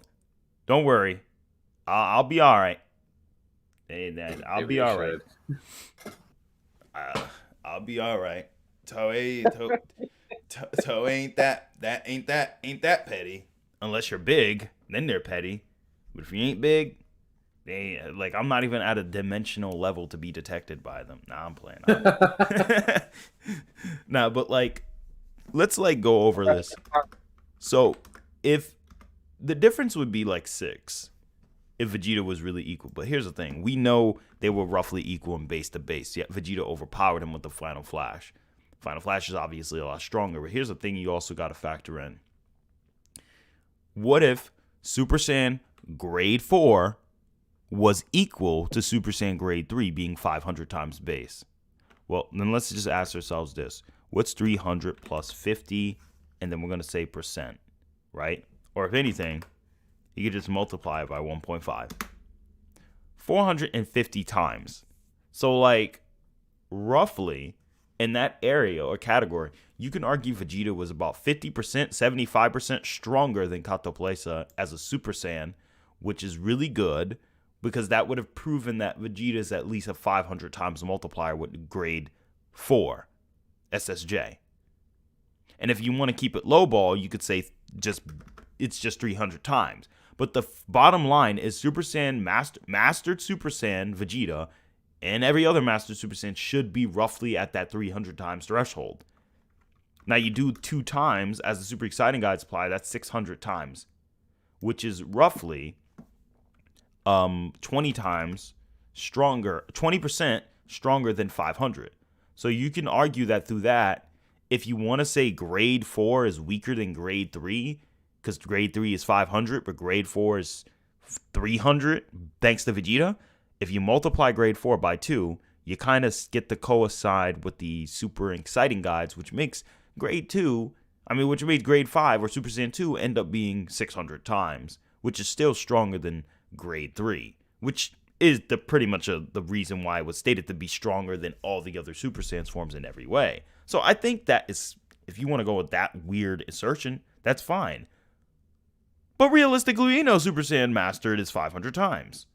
don't worry. I'll be all right. I'll be all right. I'll be all right. Toei ain't that petty. Unless you're big, then they're petty. But if you ain't big, I'm not even at a dimensional level to be detected by them. Nah, I'm playing. Nah, but let's go over this. So if the difference would be 6 if Vegeta was really equal. But here's the thing. We know they were roughly equal in base to base, yet Vegeta overpowered him with the Final Flash. Final Flash is obviously a lot stronger, but here's the thing you also got to factor in. What if Super Saiyan Grade 4 was equal to Super Saiyan Grade 3 being 500 times base? Well, then let's just ask ourselves this. What's 300 plus 50? And then we're going to say percent, right? Or if anything, you could just multiply it by 1.5. 450 times. So roughly in that area or category, you can argue Vegeta was about 50%, 75% stronger than Catoplaza as a Super Saiyan, which is really good because that would have proven that Vegeta is at least a 500 times multiplier with grade 4 SSJ. And if you want to keep it lowball, you could say it's just 300 times. But the bottom line is Super Saiyan mastered Super Saiyan Vegeta and every other mastered Super Saiyan should be roughly at that 300 times threshold. Now you do 2 times as the Super Exciting Guides apply, that's 600 times, which is roughly 20 times stronger, 20% stronger than 500. So you can argue that through that, if you want to say grade 4 is weaker than grade 3, because grade 3 is 500, but grade 4 is 300, thanks to Vegeta, if you multiply grade 4 by 2, you kind of get to coincide with the Super Exciting Guides, which makes grade 5 or Super Saiyan 2 end up being 600 times, which is still stronger than grade 3, which is pretty much the reason why it was stated to be stronger than all the other Super Saiyan forms in every way. So I think that is, if you want to go with that weird assertion, that's fine. But realistically, we know Super Saiyan mastered is 500 times,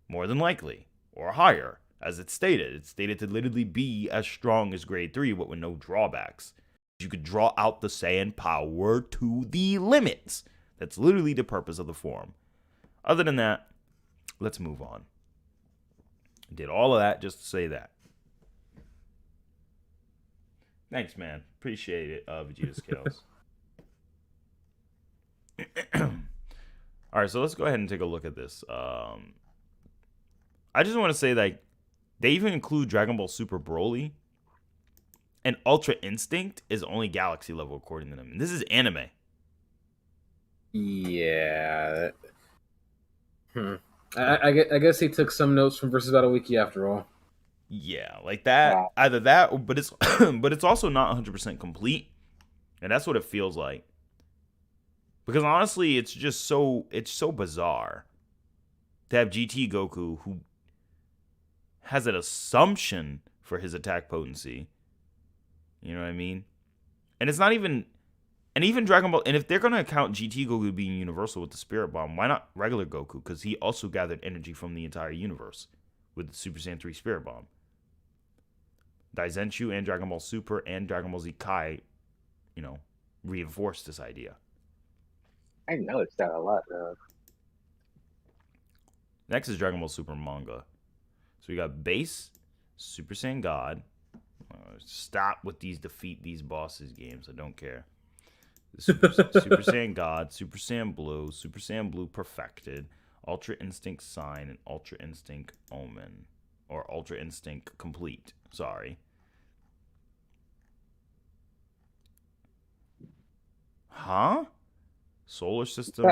more than likely, or higher, as it's stated. It's stated to literally be as strong as grade 3, but with no drawbacks. You could draw out the Saiyan power to the limits. That's literally the purpose of the form. Other than that, let's move on. Did all of that just to say that. Thanks, man. Appreciate it, Vegeta Scales. All right, so let's go ahead and take a look at this. I just want to say, like, they even include Dragon Ball Super Broly, and Ultra Instinct is only galaxy level according to them. And this is anime. Yeah. I guess he took some notes from Versus Battle Wiki after all. Yeah, like that. Wow. Either that, but it's but it's also not 100% complete, and that's what it feels like. Because honestly, it's so bizarre to have GT Goku, who has an assumption for his attack potency. You know what I mean? And it's not even, and even Dragon Ball, and if they're going to count GT Goku being universal with the Spirit Bomb, why not regular Goku? Because he also gathered energy from the entire universe with the Super Saiyan 3 Spirit Bomb. Daizenshuu and Dragon Ball Super and Dragon Ball Z Kai, reinforced this idea. I noticed that a lot, though. Next is Dragon Ball Super manga. So we got Base, Super Saiyan God. Stop with these defeat these bosses games. I don't care. Super Saiyan God, Super Saiyan Blue Perfected, Ultra Instinct Sign, and Ultra Instinct Omen. Or Ultra Instinct Complete. Sorry. Huh? Solar System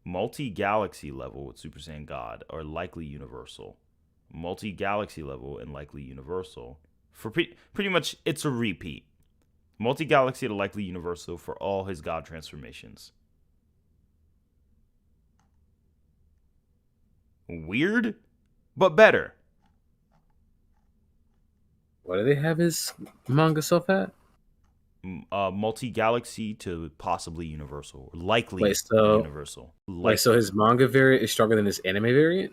multi-galaxy level with Super Saiyan God are likely universal. Multi-galaxy level and likely universal. For pretty much, it's a repeat. Multi-galaxy to likely universal for all his God transformations. Weird, but better. What do they have his manga self at? Multi-galaxy to possibly universal. Likely universal. Wait, so his manga variant is stronger than his anime variant?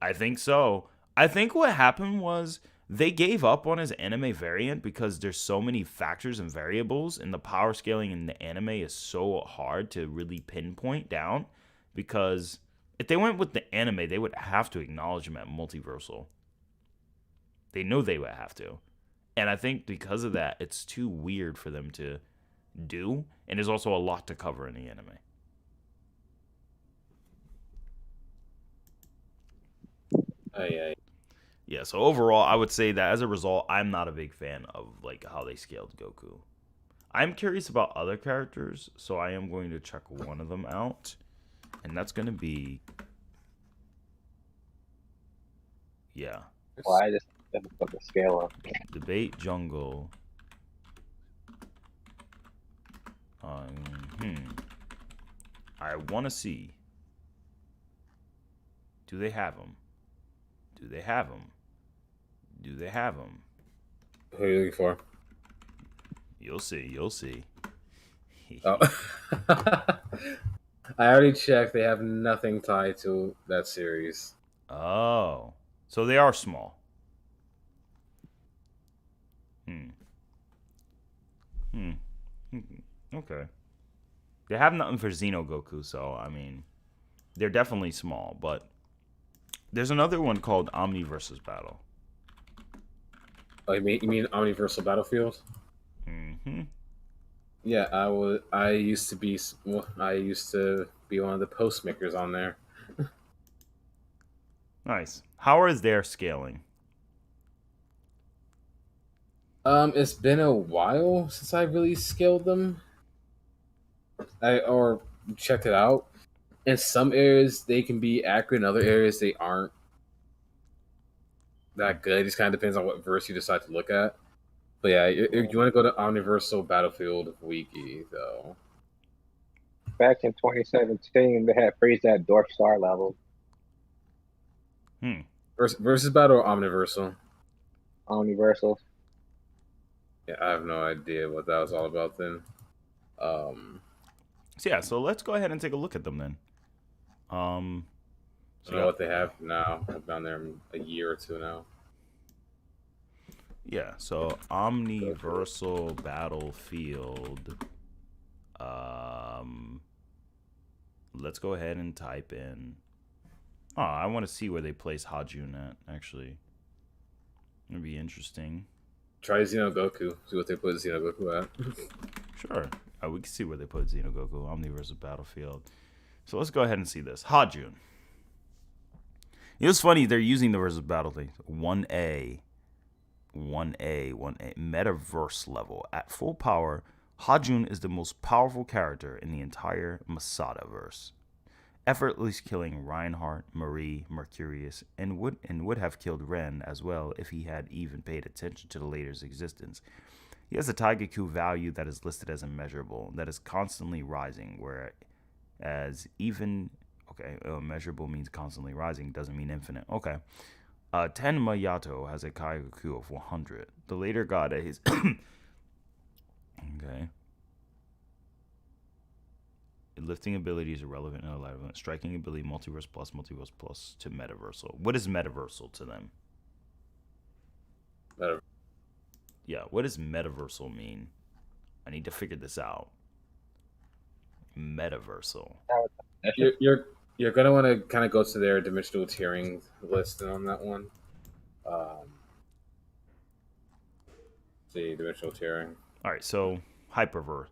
I think so. I think what happened was they gave up on his anime variant because there's so many factors and variables, and the power scaling in the anime is so hard to really pinpoint down, because if they went with the anime, they would have to acknowledge him at multiversal. They know they would have to. And I think because of that, it's too weird for them to do, and there's also a lot to cover in the anime. Yeah, so overall, I would say that as a result, I'm not a big fan of like how they scaled Goku. I'm curious about other characters, so I am going to check one of them out, and that's going to be, yeah. Well, I just didn't put the scale up. Debate Jungle. I want to see. Do they have them? Do they have them? Do they have them? Who are you looking for? You'll see. You'll see. Oh. I already checked. They have nothing tied to that series. Oh. So they are small. Okay. They have nothing for Xenogoku, so, I mean, they're definitely small, but there's another one called Omniversus Battle. Oh, you mean Omniversal Battlefield? Mm-hmm. Yeah, I used to be one of the post makers on there. Nice. How is their scaling? It's been a while since I really scaled them. Or checked it out. In some areas they can be accurate, in other areas they aren't that good. It just kind of depends on what verse you decide to look at. But yeah, if you want to go to Omniversal Battlefield Wiki, though. Back in 2017, they had freeze at Dwarf Star level. Versus Battle or Omniversal? Omniversal. Yeah, I have no idea what that was all about then. So let's go ahead and take a look at them then. I don't know what they have now. I've been there a year or two now. Yeah, so Omniversal Battlefield. Let's go ahead and type in. Oh, I want to see where they place Hajun at, actually. It'd be interesting. Try Xenogoku. See what they put Xenogoku at. Sure. We can see where they put Xenogoku. Omniverse Battlefield. So let's go ahead and see this. Hajun. It's funny, they're using the versus battle thing. 1A. Metaverse level. At full power, Hajun is the most powerful character in the entire Masadaverse. Effortlessly killing Reinhardt, Marie, Mercurius, and would have killed Ren as well if he had even paid attention to the latter's existence. He has a Taigaku value that is listed as immeasurable, that is constantly rising, whereas even... Okay, measurable means constantly rising, doesn't mean infinite. Okay. Tenma Yato has a Kaigaku of 100. The later god is... okay. Lifting ability is irrelevant and irrelevant. Striking ability, multiverse plus to metaversal. What is metaversal to them? Yeah, what does metaversal mean? I need to figure this out. Metaversal. You're gonna want to kind of go to their dimensional tiering list on that one. See dimensional tiering. All right, so hyperverse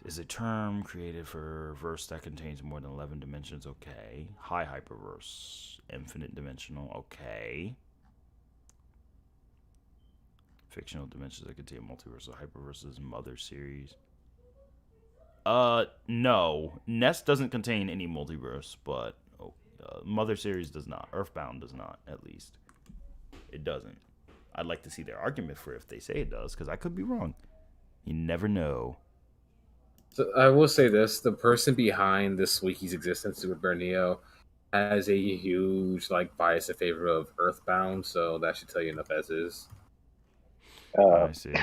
is a term created for a verse that contains more than 11 dimensions. Okay. High hyperverse, infinite dimensional. Okay. Fictional dimensions that contain multiverse. So hyperverse is Mother series. No. Nest doesn't contain any multiverse, but Mother series does not. Earthbound does not, at least. It doesn't. I'd like to see their argument for if they say it does, because I could be wrong. You never know. So I will say this: the person behind this wiki's existence, Super Bear Neo, has a huge bias in favor of Earthbound. So that should tell you enough as is. I see.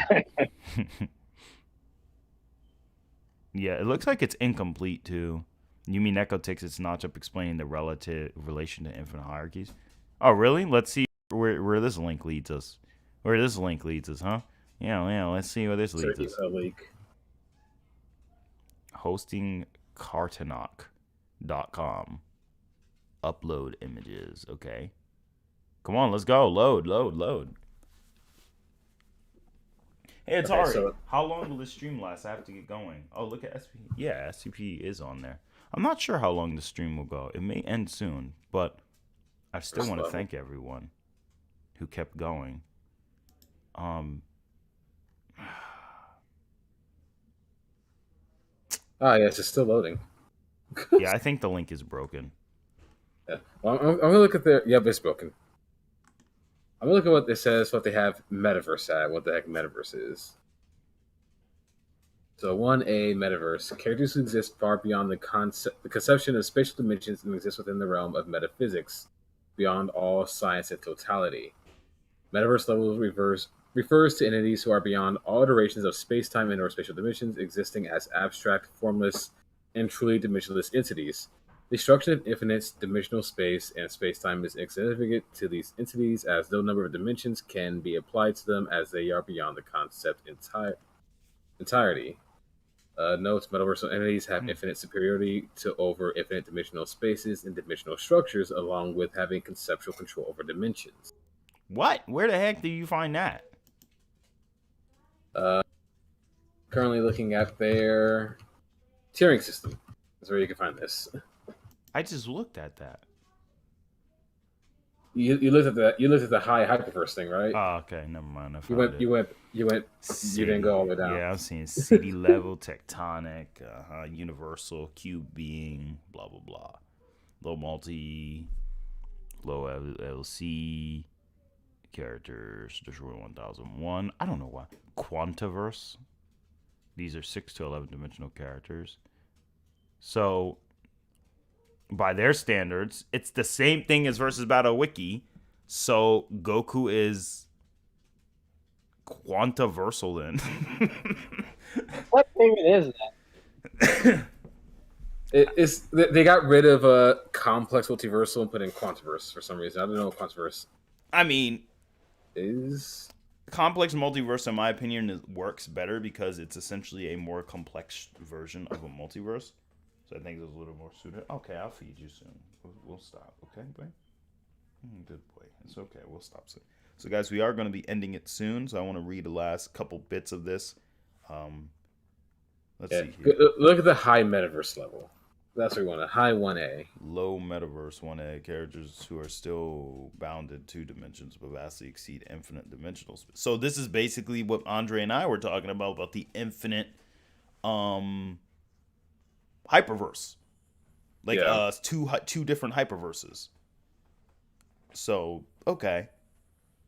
Yeah, it looks like it's incomplete too. Yumi Neko takes its notch up explaining the relative relation to infinite hierarchies. Oh, really? Let's see where this link leads us. Where this link leads us, huh? Yeah. Let's see where this leads us. Hosting Cartanock.com. Upload images. Okay. Come on, let's go. Load. Hey, it's Ari. So, how long will this stream last? I have to get going. Oh, look at SP. Yeah, SCP is on there. I'm not sure how long the stream will go. It may end soon, but I still want to thank everyone who kept going. Yes, it's still loading. Yeah, I think the link is broken. Yeah. Well, I'm gonna look at their. Yep, it's broken. I'm gonna look at what it says, what they have metaverse at, what the heck metaverse is. So 1A metaverse. Characters who exist far beyond the conception of spatial dimensions and exist within the realm of metaphysics, beyond all science and totality. Metaverse level refers to entities who are beyond all iterations of space-time and or spatial dimensions, existing as abstract, formless, and truly dimensionless entities. The structure of infinite dimensional space and space-time is insignificant to these entities, as no number of dimensions can be applied to them, as they are beyond the concept entirety. Notes: metaversal entities have infinite superiority over infinite dimensional spaces and dimensional structures, along with having conceptual control over dimensions. What? Where the heck do you find that? Currently looking at their tiering system. That's where you can find this. I just looked at that. You looked at that. You looked at the high hyperverse thing, right? Oh, okay. Never mind. You went. City. You didn't go all the way down. Yeah, I'm seeing city level, tectonic, universal, cube being, blah blah blah. Low multi, low LC, characters, destroy 1001. I don't know why. Quantiverse. These are 6 to 11 dimensional characters. So, by their standards, it's the same thing as versus battle wiki. So Goku is quantiversal then. What even is that? They got rid of a complex multiversal and put in quantiverse for some reason. I don't know what quantiverse. I mean, is complex multiverse, in my opinion, works better because it's essentially a more complex version of a multiverse. So I think it's a little more suited. Okay, I'll feed you soon. We'll stop. Okay, boy? Good boy. It's okay. We'll stop soon. So, guys, we are going to be ending it soon. So I want to read the last couple bits of this. Let's Yeah. see here. Look at the high metaverse level. That's what we want. A high 1A. Low metaverse 1A, characters who are still bounded to dimensions but vastly exceed infinite dimensional space. So this is basically what Andre and I were talking about the infinite hyperverse. Like two different hyperverses. So, okay.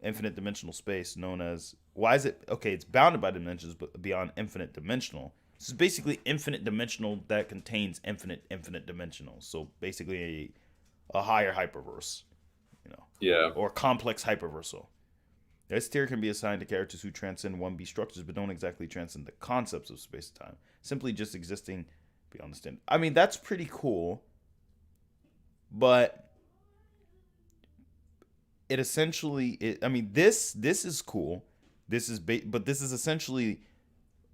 Infinite dimensional space known as, why is it, okay, it's bounded by dimensions but beyond infinite dimensional. This is basically infinite dimensional that contains infinite dimensional. So basically a higher hyperverse, you know. Yeah. Or complex hyperversal. This tier can be assigned to characters who transcend 1B structures but don't exactly transcend the concepts of space and time. Simply just existing beyond the standard. I mean, that's pretty cool. But it essentially, this is cool. This is, but this is essentially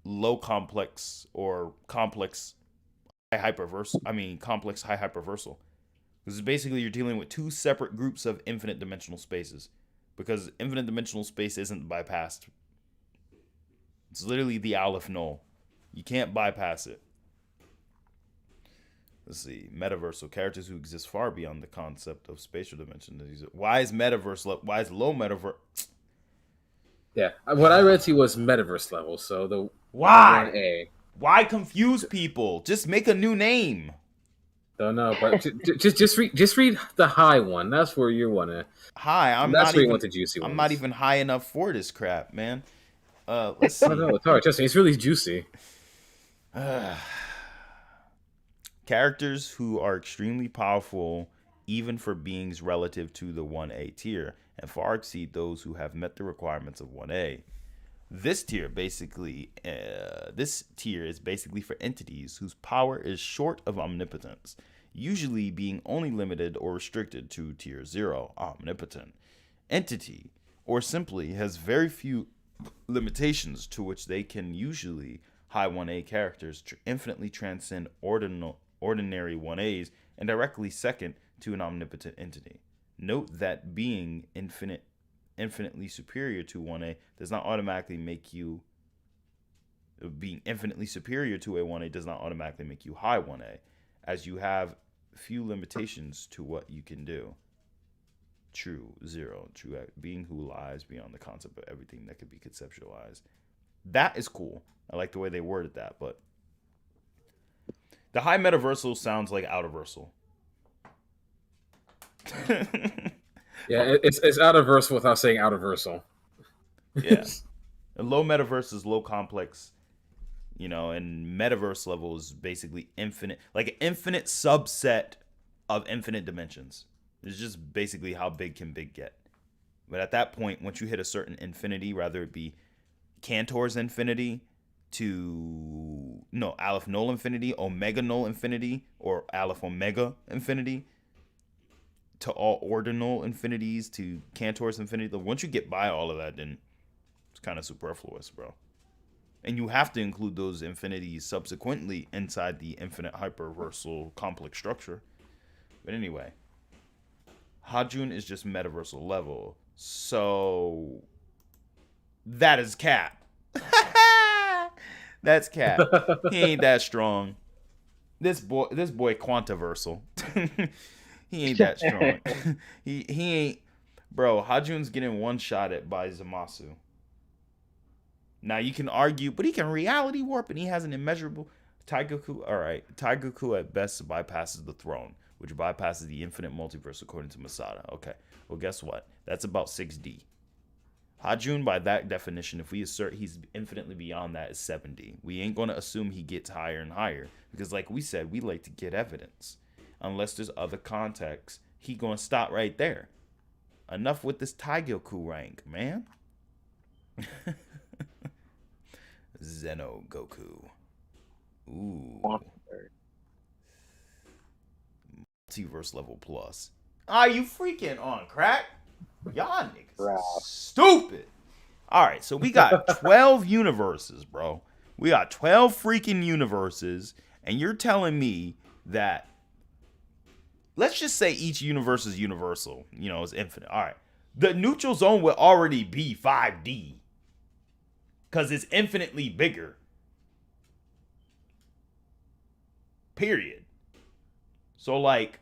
low complex or complex high hyperversal. Complex high hyperversal. This is basically you're dealing with two separate groups of infinite dimensional spaces, because infinite dimensional space isn't bypassed. It's literally the Aleph null. You can't bypass it. Let's see. Metaversal characters who exist far beyond the concept of spatial dimension. Why is low metaverse? Yeah. What I read to you was metaverse level. So the why? 1A. Why confuse people? Just make a new name. Don't know, but just read the high one. That's where you want to. High. That's where you want the juicy one. I'm not even high enough for this crap, man. Let's see. Oh, no, it's alright. Trust me, it's really juicy. Characters who are extremely powerful, even for beings relative to the 1A tier, and far exceed those who have met the requirements of 1A. This tier is basically for entities whose power is short of omnipotence, usually being only limited or restricted to tier 0, omnipotent. Entity, or simply has very few limitations to which they can usually high 1A characters infinitely transcend ordinary 1As and directly second to an omnipotent entity. Note that being infinitely superior to 1A does not automatically make you being infinitely superior to a 1A does not automatically make you high 1A, as you have few limitations to what you can do. True 0, true being who lies beyond the concept of everything that could be conceptualized. That is cool. I like the way they worded that, but the high metaversal sounds like outerversal. Yeah, it's outerversal without saying outerversal. Yeah. A low metaverse is low complex, and metaverse level is basically infinite, like an infinite subset of infinite dimensions. It's just basically how big can big get. But at that point, once you hit a certain infinity, rather it be Cantor's infinity Aleph null infinity, Omega null infinity, or Aleph Omega infinity, to all ordinal infinities, to Cantor's infinity. Once you get by all of that, then it's kind of superfluous, bro. And you have to include those infinities subsequently inside the infinite hyperversal complex structure. But anyway, Hajun is just metaversal level. So that is cap. That's cap. He ain't that strong. This boy quantiversal. He ain't that strong. he ain't, bro. Hajun's getting one shot at by Zamasu. Now you can argue, but he can reality warp and he has an immeasurable Taigoku. All right, Taigoku at best bypasses the throne, which bypasses the infinite multiverse according to Masada. Okay, well guess what? That's about 6D. Hajun, by that definition, if we assert he's infinitely beyond that, is 7D. We ain't going to assume he gets higher and higher, because like we said, we like to get evidence. Unless there's other context, he going to stop right there. Enough with this Taigoku rank, man. Zeno Goku. Ooh. Multiverse level plus. Are you freaking on crack? Y'all niggas stupid. Alright, so we got 12 universes, bro. We got 12 freaking universes, and you're telling me that, let's just say each universe is universal, is infinite. Alright. The neutral zone would already be 5D. Because it's infinitely bigger. Period. So like,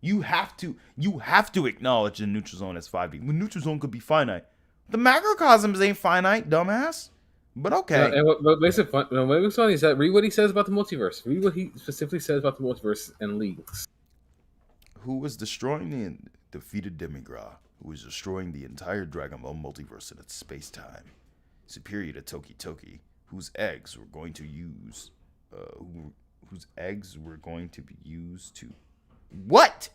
you have to acknowledge the neutral zone as 5D. The neutral zone could be finite. The macrocosms ain't finite, dumbass. But okay. And what makes it fun? What makes it funny is that read what he says about the multiverse. Read what he specifically says about the multiverse and leagues. Who was destroying the defeated Demigra, who was destroying the entire Dragon Ball multiverse in its space-time, superior to Toki Toki, whose eggs were going to use, whose eggs were going to be used to, what?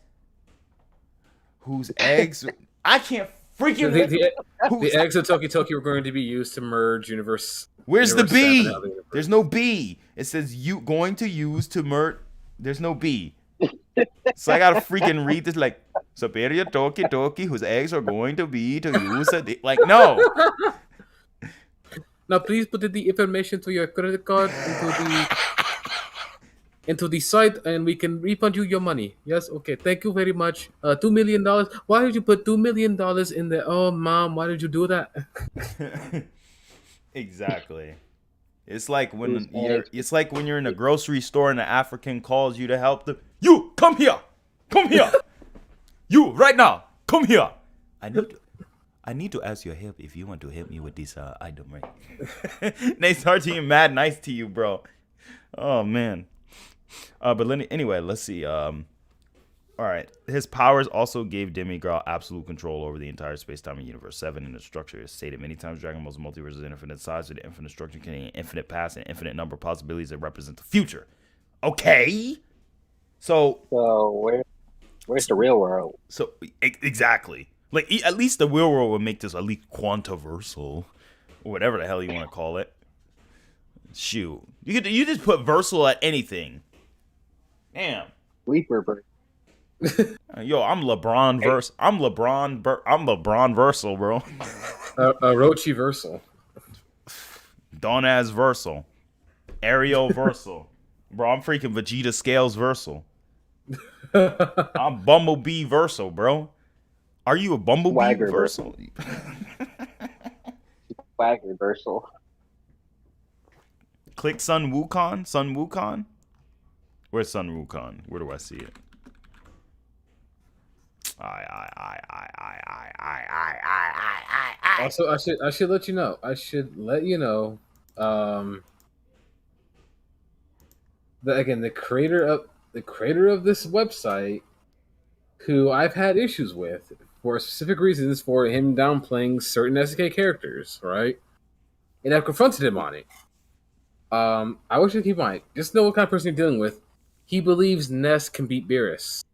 Whose eggs? I can't freaking. The eggs of Toki Toki were going to be used to merge universe. Where's universe the B? 7 out of the universe. There's no B. It says you going to use to merge. There's no B. So I gotta freaking read this like superior Toki Toki, whose eggs are going to be to use it. Like no. Now please put the information to your credit card into the site, and we can refund you your money. Yes, okay. Thank you very much. $2 million. Why did you put $2 million in there? Oh, mom, why did you do that? Exactly. It's like when you're in a grocery store and the African calls you to help them. You come here. You right now. Come here. I need to ask your help if you want to help me with this item, right? They start being mad nice to you, bro. Oh man. But let's see. All right. His powers also gave Demigra absolute control over the entire space-time and universe. 7 in the structure is stated many times. Dragon Ball's multiverse is infinite size, with the infinite structure containing infinite past and infinite number of possibilities that represent the future. Okay. So where's the real world? So exactly. Like at least the real world would make this at least quantiversal, or whatever the hell you want to call it. Shoot, you just put versal at anything. Damn. Weeper. Yo, I'm LeBron verse. I'm LeBron versal, bro. Orochi versal. Don as versal. Ariel versal. Bro, I'm freaking Vegeta Scales versal. I'm Bumblebee versal, bro. Are you a Bumblebee Swagger versal? Swagger versal. Click Sun Wukong. Where's Sun Wukong? Where do I see it? Also, I should let you know. That again, the creator of this website, who I've had issues with for specific reasons, for him downplaying certain SK characters, right? And I've confronted him on it. I wish you keep in mind. Just know what kind of person you're dealing with. He believes Ness can beat Beerus.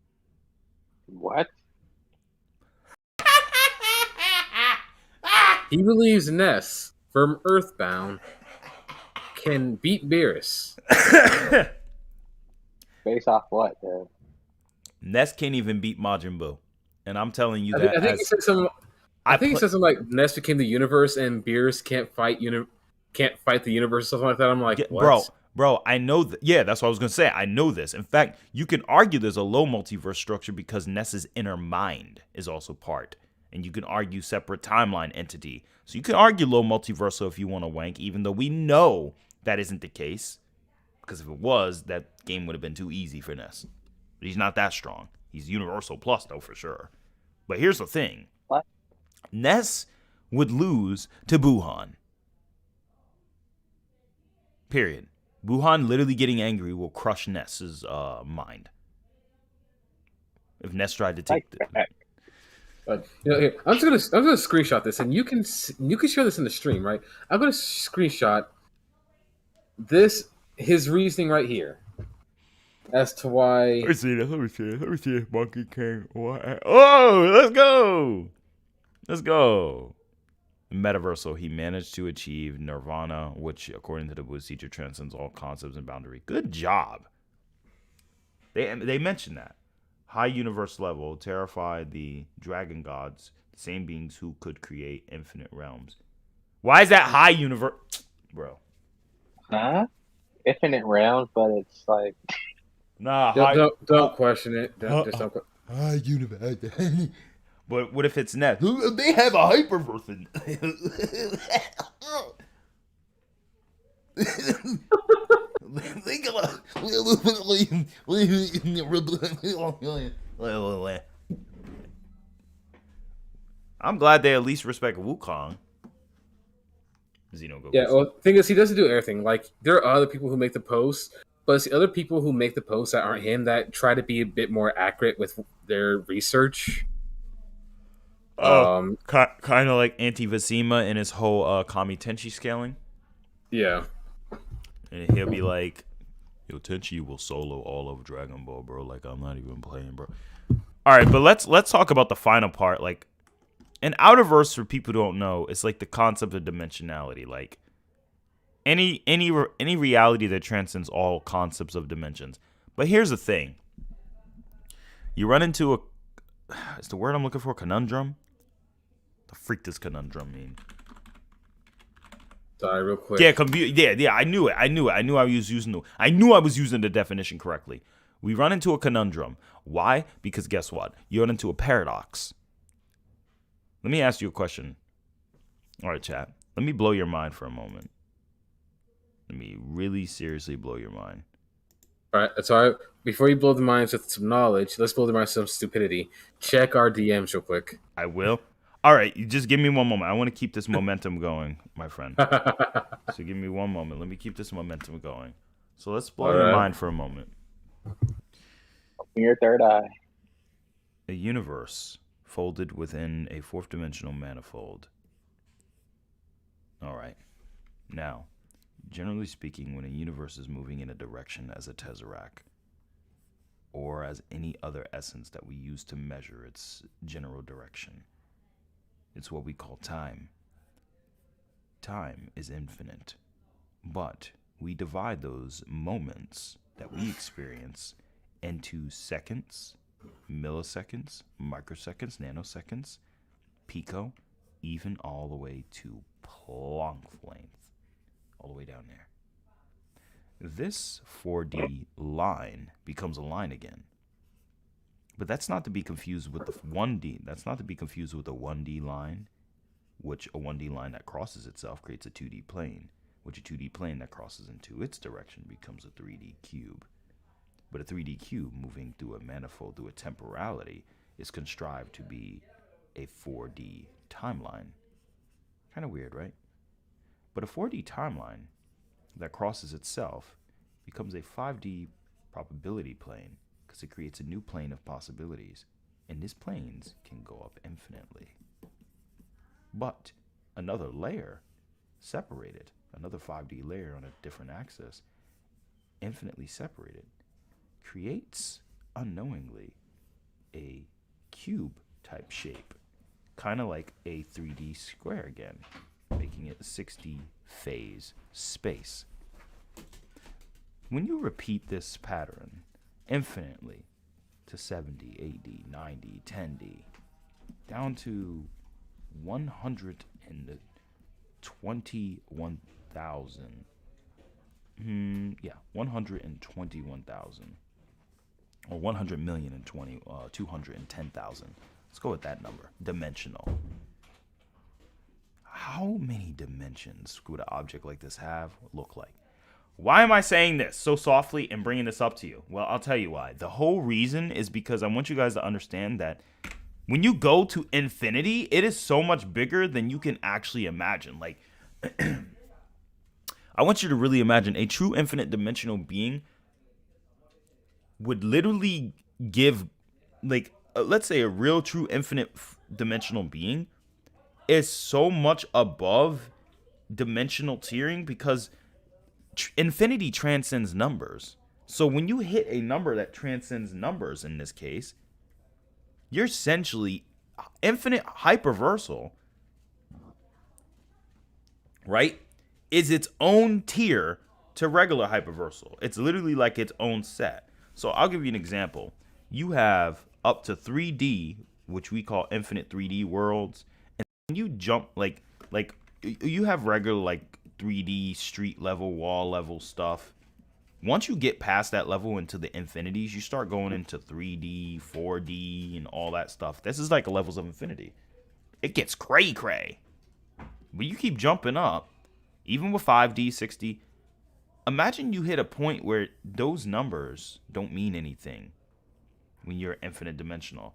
What? He believes Ness from Earthbound can beat Beerus. Based off what, man? Ness can't even beat Majin Buu, and I'm telling you I think he said something. I think he said something like Ness became the universe and Beerus can't fight the universe or something like that. I'm like, what? Bro, I know that. Yeah, that's what I was gonna say. I know this. In fact, you can argue there's a low multiverse structure because Ness's inner mind is also part, and you can argue separate timeline entity. So you can argue low multiversal if you want to wank, even though we know that isn't the case. Because if it was, that game would have been too easy for Ness. But he's not that strong. He's universal plus though for sure. But here's the thing: what? Ness would lose to Buhan. Period. Buhan literally getting angry will crush Ness's mind. If Ness tried to take But here, I'm gonna screenshot this, and you can share this in the stream, right? I'm gonna screenshot this, his reasoning right here, as to why. Let me see if Monkey King. Oh, let's go. Metaversal, he managed to achieve nirvana, which, according to the Buddhist teacher, transcends all concepts and boundary. Good job. They mentioned that. High universe level terrified the dragon gods, the same beings who could create infinite realms. Why is that high universe, bro? Huh? Infinite realms, but it's like. Nah, don't question it. Just don't. High universe. But what if it's Ness? They have a hyperverse. I'm glad they at least respect Wukong. Xenogoku. Yeah, well, the thing is, he doesn't do everything. Like, there are other people who make the posts, but it's the other people who make the posts that aren't him that try to be a bit more accurate with their research. Kind of like Anti-Vasima and his whole Kami Tenchi scaling. Yeah. And he'll be like, yo, Tenchi will solo all of Dragon Ball, bro. Like, I'm not even playing, bro. All right, but let's talk about the final part. Like, an outerverse, for people who don't know, is like the concept of dimensionality. Like, any reality that transcends all concepts of dimensions. But here's the thing. You run into is the word I'm looking for conundrum? The freak does conundrum mean? Sorry, real quick. Yeah, I knew it. I knew I was using the definition correctly. We run into a conundrum. Why? Because guess what? You run into a paradox. Let me ask you a question. All right, chat. Let me blow your mind for a moment. Let me really seriously blow your mind. All right, that's all right. Before you blow the minds with some knowledge, let's blow the minds with some stupidity. Check our DMs real quick. I will. All right, you just give me one moment. I want to keep this momentum going, my friend. So give me one moment. Let me keep this momentum going. So let's blow your mind for a moment. Open your third eye. A universe folded within a fourth dimensional manifold. All right. Now, generally speaking, when a universe is moving in a direction as a tesseract, or as any other essence that we use to measure its general direction, it's what we call time. Time is infinite, but we divide those moments that we experience into seconds, milliseconds, microseconds, nanoseconds, pico, even all the way to Planck length, all the way down there. This 4D line becomes a line again. But that's not to be confused with the 1D. That's not to be confused with a 1D line, which a 1D line that crosses itself creates a 2D plane, which a 2D plane that crosses into its direction becomes a 3D cube. But a 3D cube moving through a manifold through a temporality is contrived to be a 4D timeline. Kind of weird, right? But a 4D timeline that crosses itself becomes a 5D probability plane because it creates a new plane of possibilities. And these planes can go up infinitely. But another layer separated, another 5D layer on a different axis, infinitely separated, creates unknowingly a cube type shape, kind of like a 3D square again, making it 60 phase space. When you repeat this pattern infinitely to 70, 80, 90, 10D, down to 121,000. 121,000. Or 210,000. Let's go with that number. Dimensional. How many dimensions would an object like this look like? Why am I saying this so softly and bringing this up to you? Well, I'll tell you why. The whole reason is because I want you guys to understand that when you go to infinity, it is so much bigger than you can actually imagine. Like, I want you to really imagine a true infinite dimensional being would literally give, like, let's say a real true infinite dimensional being is so much above dimensional tiering because infinity transcends numbers. So when you hit a number that transcends numbers in this case, you're essentially infinite hyperversal, right? Is its own tier to regular hyperversal. It's literally like its own set. So I'll give you an example. You have up to 3D, which we call infinite 3D worlds. And when you jump, like you have regular, like, 3D street level, wall level stuff. Once you get past that level into the infinities, you start going into 3D, 4D, and all that stuff. This is like levels of infinity. It gets cray-cray. But you keep jumping up, even with 5D, 6D, imagine you hit a point where those numbers don't mean anything when you're infinite dimensional.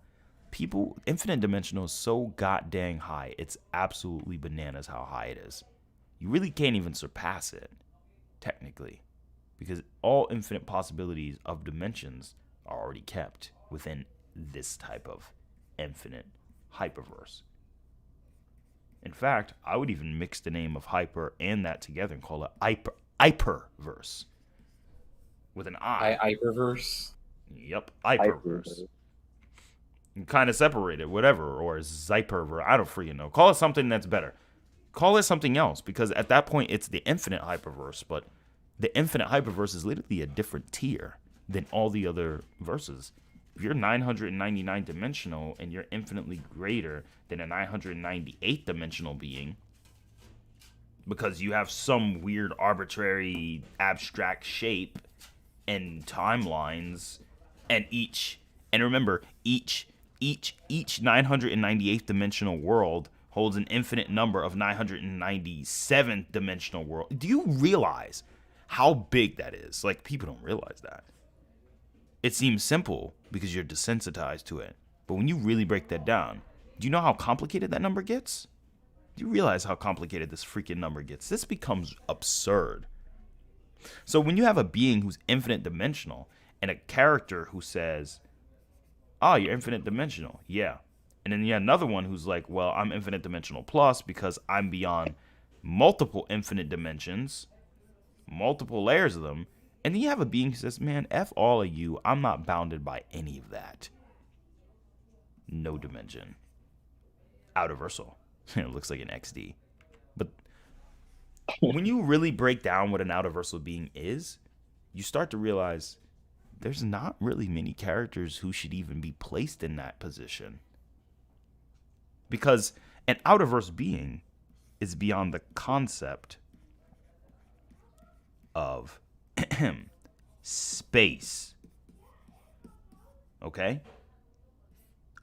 Infinite dimensional is so goddamn high. It's absolutely bananas how high it is. You really can't even surpass it, technically, because all infinite possibilities of dimensions are already kept within this type of infinite hyperverse. In fact, I would even mix the name of hyper and that together and call it hyperverse with an I. Hyperverse? Yep, hyperverse. You kind of separate it, whatever, or Zyperverse. I don't freaking know. Call it something that's better. Call it something else, because at that point it's the infinite hyperverse, but the infinite hyperverse is literally a different tier than all the other verses. If you're 999 dimensional and you're infinitely greater than a 998 dimensional being, because you have some weird arbitrary abstract shape and timelines, and remember, each 998th dimensional world holds an infinite number of 997th dimensional world. Do you realize how big that is? Like, people don't realize that. It seems simple because you're desensitized to it. But when you really break that down, do you know how complicated that number gets? Do you realize how complicated this freaking number gets? This becomes absurd. So when you have a being who's infinite dimensional and a character who says, "Oh, you're infinite dimensional," yeah. And then you have another one who's like, "Well, I'm infinite dimensional plus because I'm beyond multiple infinite dimensions, multiple layers of them." And then you have a being who says, "Man, F all of you. I'm not bounded by any of that." No dimension. Outerversal. It looks like an XD. But when you really break down what an outerversal being is, you start to realize there's not really many characters who should even be placed in that position. Because an outerverse being is beyond the concept of space. Okay?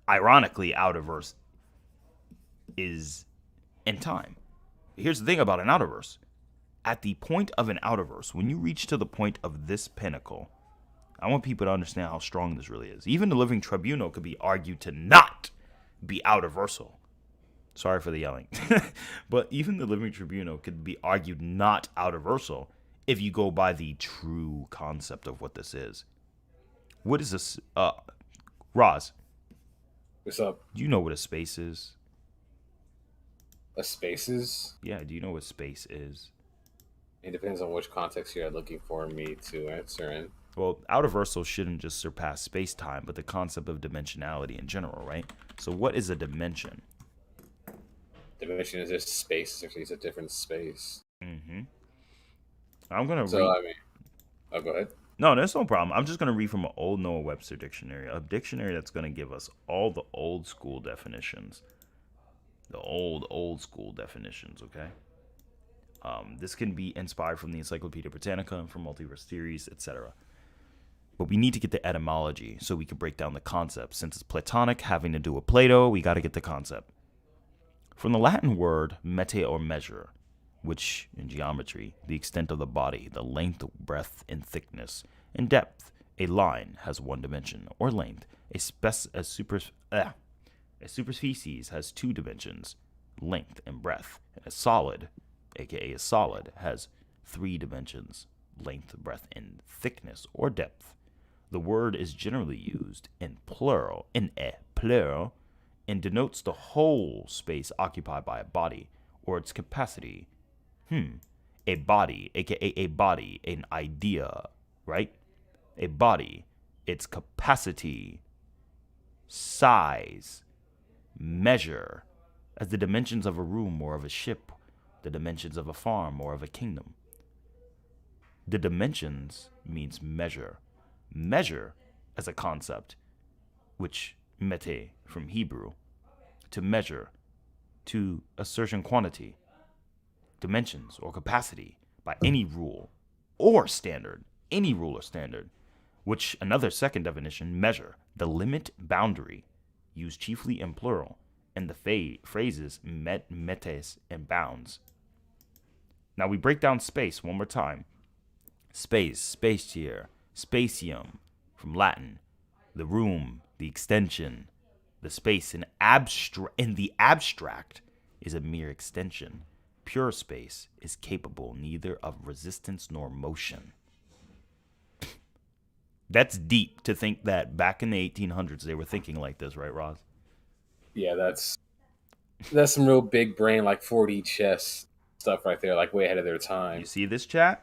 Ironically, outerverse is in time. Here's the thing about an outerverse. At the point of an outerverse, when you reach to the point of this pinnacle, I want people to understand how strong this really is. Even the living tribunal could be argued to not be outerversal. Sorry for the yelling. But even the living tribunal could be argued not outerversal if you go by the true concept of what this is. What is this? Roz. What's up? Do you know what a space is? A space is? Yeah, do you know what space is? It depends on which context you're looking for me to answer in. Well, outerversal shouldn't just surpass space-time, but the concept of dimensionality in general, right? So what is a dimension? Dimension is just space. Essentially, it's a different space. Mm-hmm. I'm going to So, I mean... Oh, go ahead. No, that's no problem. I'm just going to read from an old Noah Webster dictionary, a dictionary that's going to give us all the old school definitions. The old school definitions, okay? This can be inspired from the Encyclopedia Britannica and from multiverse theories, etc. But we need to get the etymology so we can break down the concept. Since it's Platonic, having to do with Plato, we got to get the concept. From the Latin word mete or measure, which in geometry, the extent of the body, the length, breadth, and thickness, and depth. A line has one dimension or length. A superficies has two dimensions, length and breadth. And a solid, aka a solid, has three dimensions, length, breadth, and thickness or depth. The word is generally used in plural, and denotes the whole space occupied by a body or its capacity. A body, aka a body, an idea, right? A body, its capacity, size, measure, as the dimensions of a room or of a ship, the dimensions of a farm or of a kingdom. The dimensions means measure. Measure as a concept, which mete from Hebrew, to measure, to a certain quantity, dimensions or capacity by any rule or standard, which another second definition, measure, the limit, boundary, used chiefly in plural, and the phrases metes and bounds. Now we break down space one more time. Space, spatier, spatium, from Latin. The room, the extension, the space in the abstract is a mere extension. Pure space is capable neither of resistance nor motion. That's deep to think that back in the 1800s they were thinking like this, right, Roz? Yeah, that's some real big brain, like 4D chess stuff right there, like way ahead of their time. You see this, chat?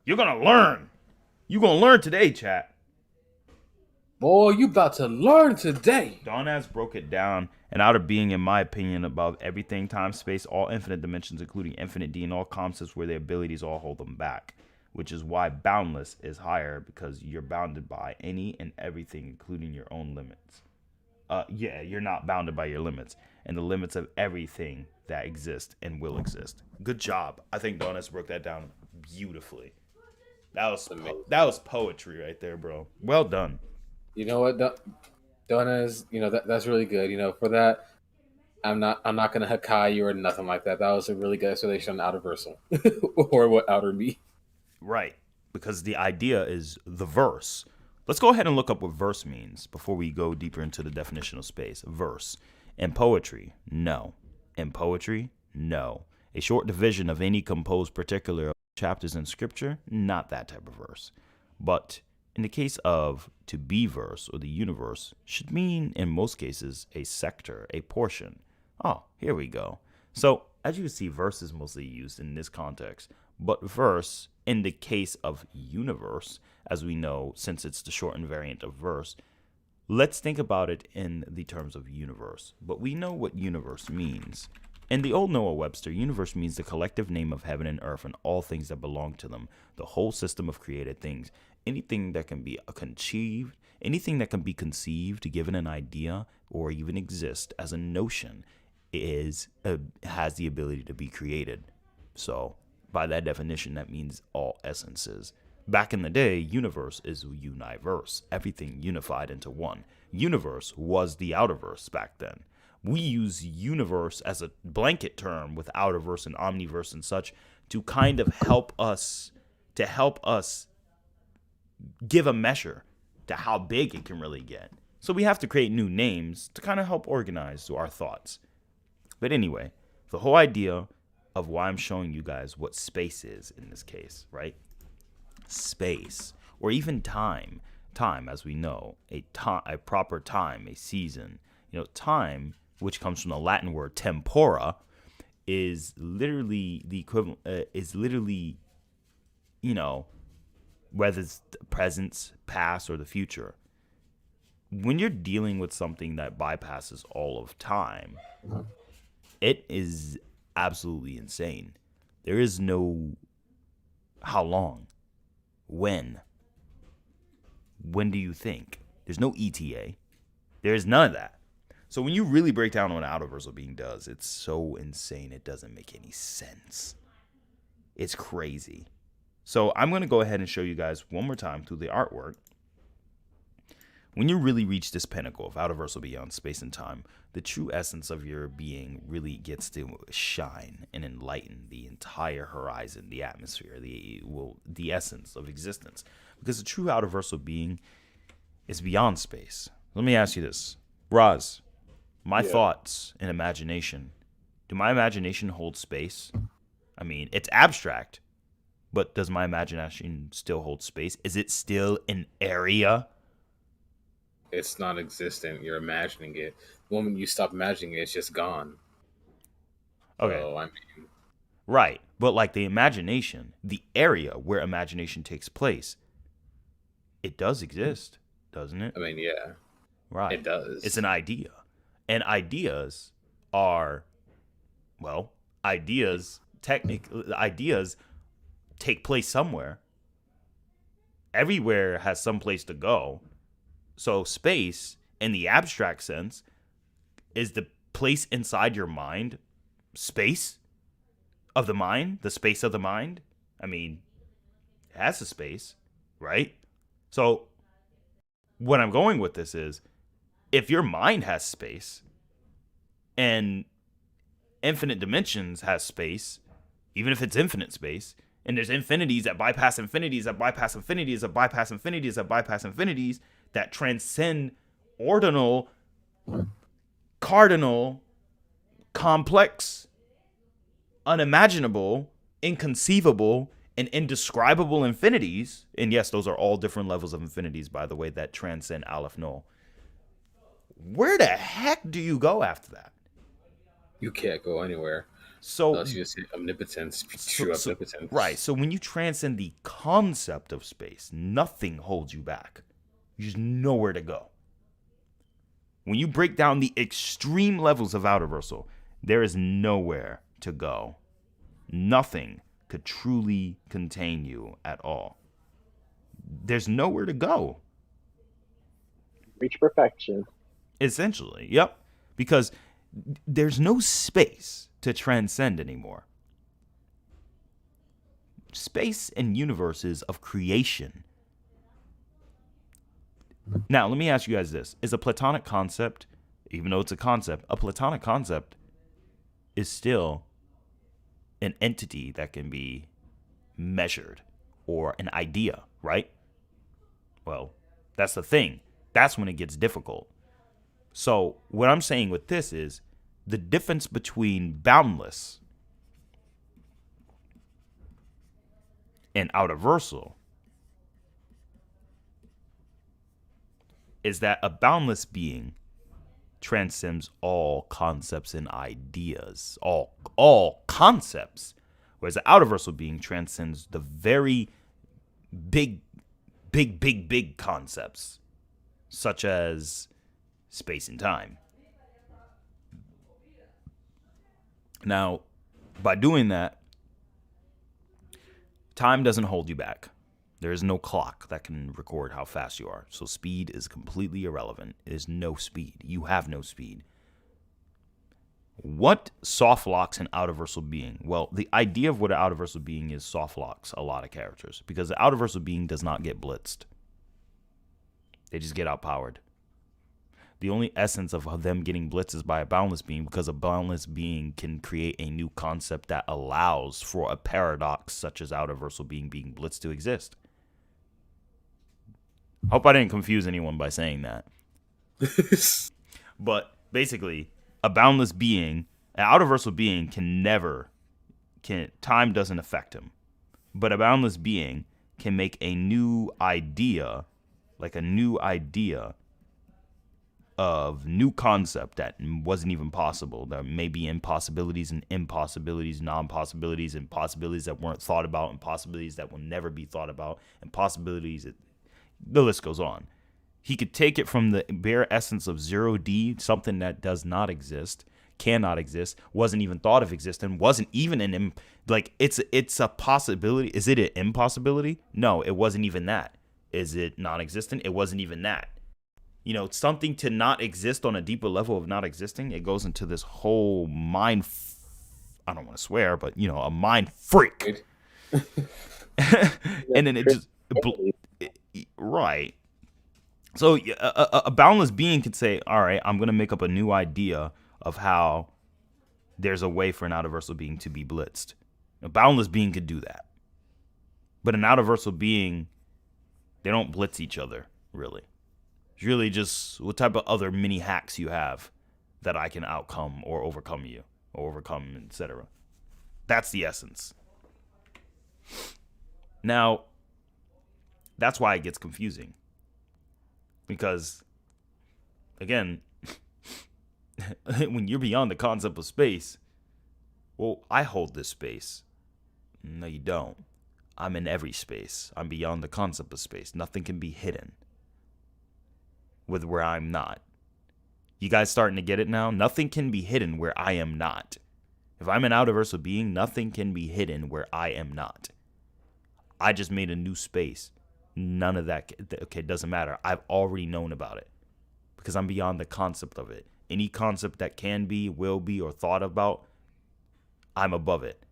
You're gonna learn. You're gonna learn today, chat. Boy, you about to learn today. Don has broke it down and outer being, in my opinion, above everything, time, space, all infinite dimensions, including infinite D, and all concepts where their abilities all hold them back. Which is why boundless is higher, because you're bounded by any and everything, including your own limits. You're not bounded by your limits and the limits of everything that exists and will exist. Good job. I think Don has broke that down beautifully. That was poetry right there, bro. Well done. You know what, Dona's, that's really good. For that, I'm not gonna Hakai you or nothing like that. That was a really good explanation on outerversal or what outer be. Right, because the idea is the verse. Let's go ahead and look up what verse means before we go deeper into the definition of space. Verse. In poetry, no. In poetry, no. A short division of any composed particular chapters in scripture, not that type of verse. But in the case of to be verse or the universe, should mean in most cases a sector, a portion. Oh, here we go. So as you can see, verse is mostly used in this context. But verse, in the case of universe, as we know, since it's the shortened variant of verse, let's think about it in the terms of universe. But we know what universe means. In the old Noah Webster, universe means the collective name of heaven and earth and all things that belong to them, the whole system of created things. Anything that can be conceived, anything that can be conceived, given an idea, or even exist as a notion, has the ability to be created. So by that definition, that means all essences. Back in the day, universe is universe, everything unified into one. Universe was the outerverse back then. We use universe as a blanket term with outerverse and omniverse and such to kind of help us give a measure to how big it can really get. So we have to create new names to kind of help organize our thoughts. But anyway, the whole idea of why I'm showing you guys what space is in this case, right? Space, or even time. Time, as we know, a proper time, a season. Time, which comes from the Latin word tempora, is literally the equivalent. Whether it's the present, past, or the future. When you're dealing with something that bypasses all of time, it is absolutely insane. There is no how long, when do you think? There's no ETA. There's none of that. So when you really break down what an outerversal being does, it's so insane it doesn't make any sense. It's crazy. So I'm going to go ahead and show you guys one more time through the artwork. When you really reach this pinnacle of outerversal beyond space and time, the true essence of your being really gets to shine and enlighten the entire horizon, the atmosphere, the essence of existence. Because the true outerversal being is beyond space. Let me ask you this. Roz, my thoughts and imagination, do my imagination hold space? I mean, it's abstract, but does my imagination still hold space? Is it still an area? It's not existent. You're imagining it. The moment you stop imagining it, it's just gone. Okay. So, right. But like the imagination, the area where imagination takes place, it does exist, doesn't it? I mean, yeah. Right. It does. It's an idea. And ideas ideas take place somewhere. Everywhere has some place to go. So space, in the abstract sense, is the place inside your mind, space of the mind, the space of the mind. I mean, it has a space, right? So what I'm going with this is, if your mind has space and infinite dimensions has space, even if it's infinite space, And there's infinities that bypass infinities that bypass infinities that bypass infinities that bypass infinities that transcend ordinal, cardinal, complex, unimaginable, inconceivable, and indescribable infinities. And yes, those are all different levels of infinities, by the way, that transcend Aleph Null. Where the heck do you go after that? You can't go anywhere. So unless you just say omnipotence, true omnipotence. Right. So when you transcend the concept of space, nothing holds you back. You just know where to go. When you break down the extreme levels of outerversal, there is nowhere to go. Nothing could truly contain you at all. There's nowhere to go. Reach perfection. Essentially, yep. Because there's no space to transcend anymore. Space and universes of creation. Now, let me ask you guys this. Is a Platonic concept, even though it's a concept, a Platonic concept is still an entity that can be measured or an idea, right? Well, that's the thing. That's when it gets difficult. So what I'm saying with this is the difference between boundless and outerversal is that a boundless being transcends all concepts and ideas, all concepts, whereas the outerversal being transcends the very big concepts, such as space and time. Now, by doing that, time doesn't hold you back. There is no clock that can record how fast you are. So speed is completely irrelevant. It is no speed. You have no speed. What soft locks an outerversal being? Well, the idea of what an outerversal being is soft locks a lot of characters, because the outerversal being does not get blitzed. They just get outpowered. The only essence of them getting blitzed is by a boundless being, because a boundless being can create a new concept that allows for a paradox such as outerversal being blitzed to exist. Hope I didn't confuse anyone by saying that. But basically, a boundless being, an outerversal being time doesn't affect him. But a boundless being can make a new idea, like a new idea of new concept that wasn't even possible. There may be impossibilities and impossibilities, non-possibilities, and possibilities that weren't thought about, and possibilities that will never be thought about, and possibilities that, the list goes on. He could take it from the bare essence of 0D, something that does not exist, cannot exist, wasn't even thought of existing, wasn't even it's a possibility. Is it an impossibility? No, it wasn't even that. Is it non-existent? It wasn't even that. You know, something to not exist on a deeper level of not existing, it goes into this whole mind, I don't want to swear, but, you know, a mind freak. And then it just, right. So a boundless being could say, all right, I'm going to make up a new idea of how there's a way for an outerversal being to be blitzed. A boundless being could do that. But an outerversal being, they don't blitz each other, really. It's really just what type of other mini hacks you have that I can outcome or overcome you, or overcome, etc. That's the essence. Now, that's why it gets confusing. Because, again, when you're beyond the concept of space, well, I hold this space. No, you don't. I'm in every space. I'm beyond the concept of space. Nothing can be hidden with where I'm not. You guys starting to get it now? Nothing can be hidden where I am not. If I'm an outerversal being, nothing can be hidden where I am not. I just made a new space. None of that, okay, doesn't matter. I've already known about it because I'm beyond the concept of it. Any concept that can be, will be, or thought about, I'm above it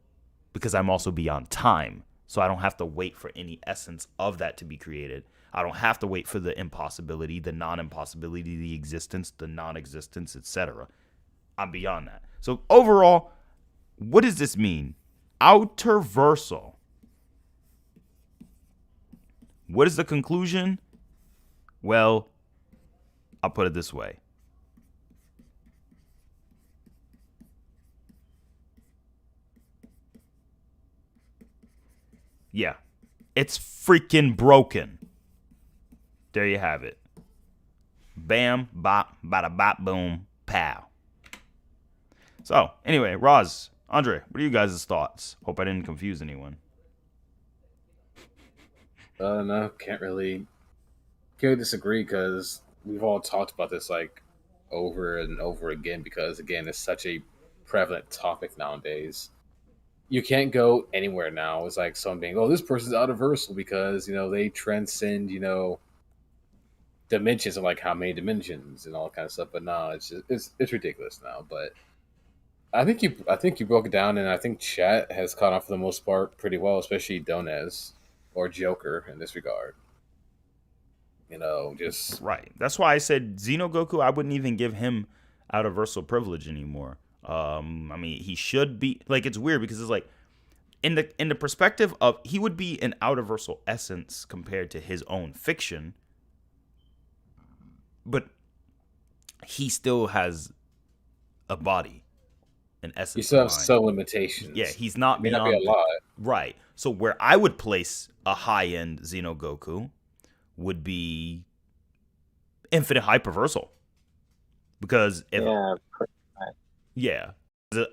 because I'm also beyond time. So I don't have to wait for any essence of that to be created. I don't have to wait for the impossibility, the non-impossibility, the existence, the non-existence, etc. I'm beyond that. So overall, what does this mean? Outerversal What is the conclusion? Well, I'll put it this way. Yeah, it's freaking broken. There you have it. Bam, bop, bada bop, boom, pow. So, anyway, Roz, Andre, what are you guys' thoughts? Hope I didn't confuse anyone. No, can't really disagree because we've all talked about this like over and over again because again, it's such a prevalent topic nowadays. You can't go anywhere now. It's like someone being, oh, this person's out of versal because they transcend dimensions and like how many dimensions and all that kind of stuff. But no, it's ridiculous now. But I think you broke it down, and I think chat has caught on for the most part pretty well, especially Donez or Joker in this regard. Just right. That's why I said Xenogoku. I wouldn't even give him out of versal privilege anymore. I mean, he should be like. It's weird because it's like in the perspective of he would be an out of versal essence compared to his own fiction, but he still has a body, an essence. You still have some limitations. Yeah, he's not it may beyond not be a lot. Right. So where I would place a high end Xenogoku would be infinite hyperversal, because if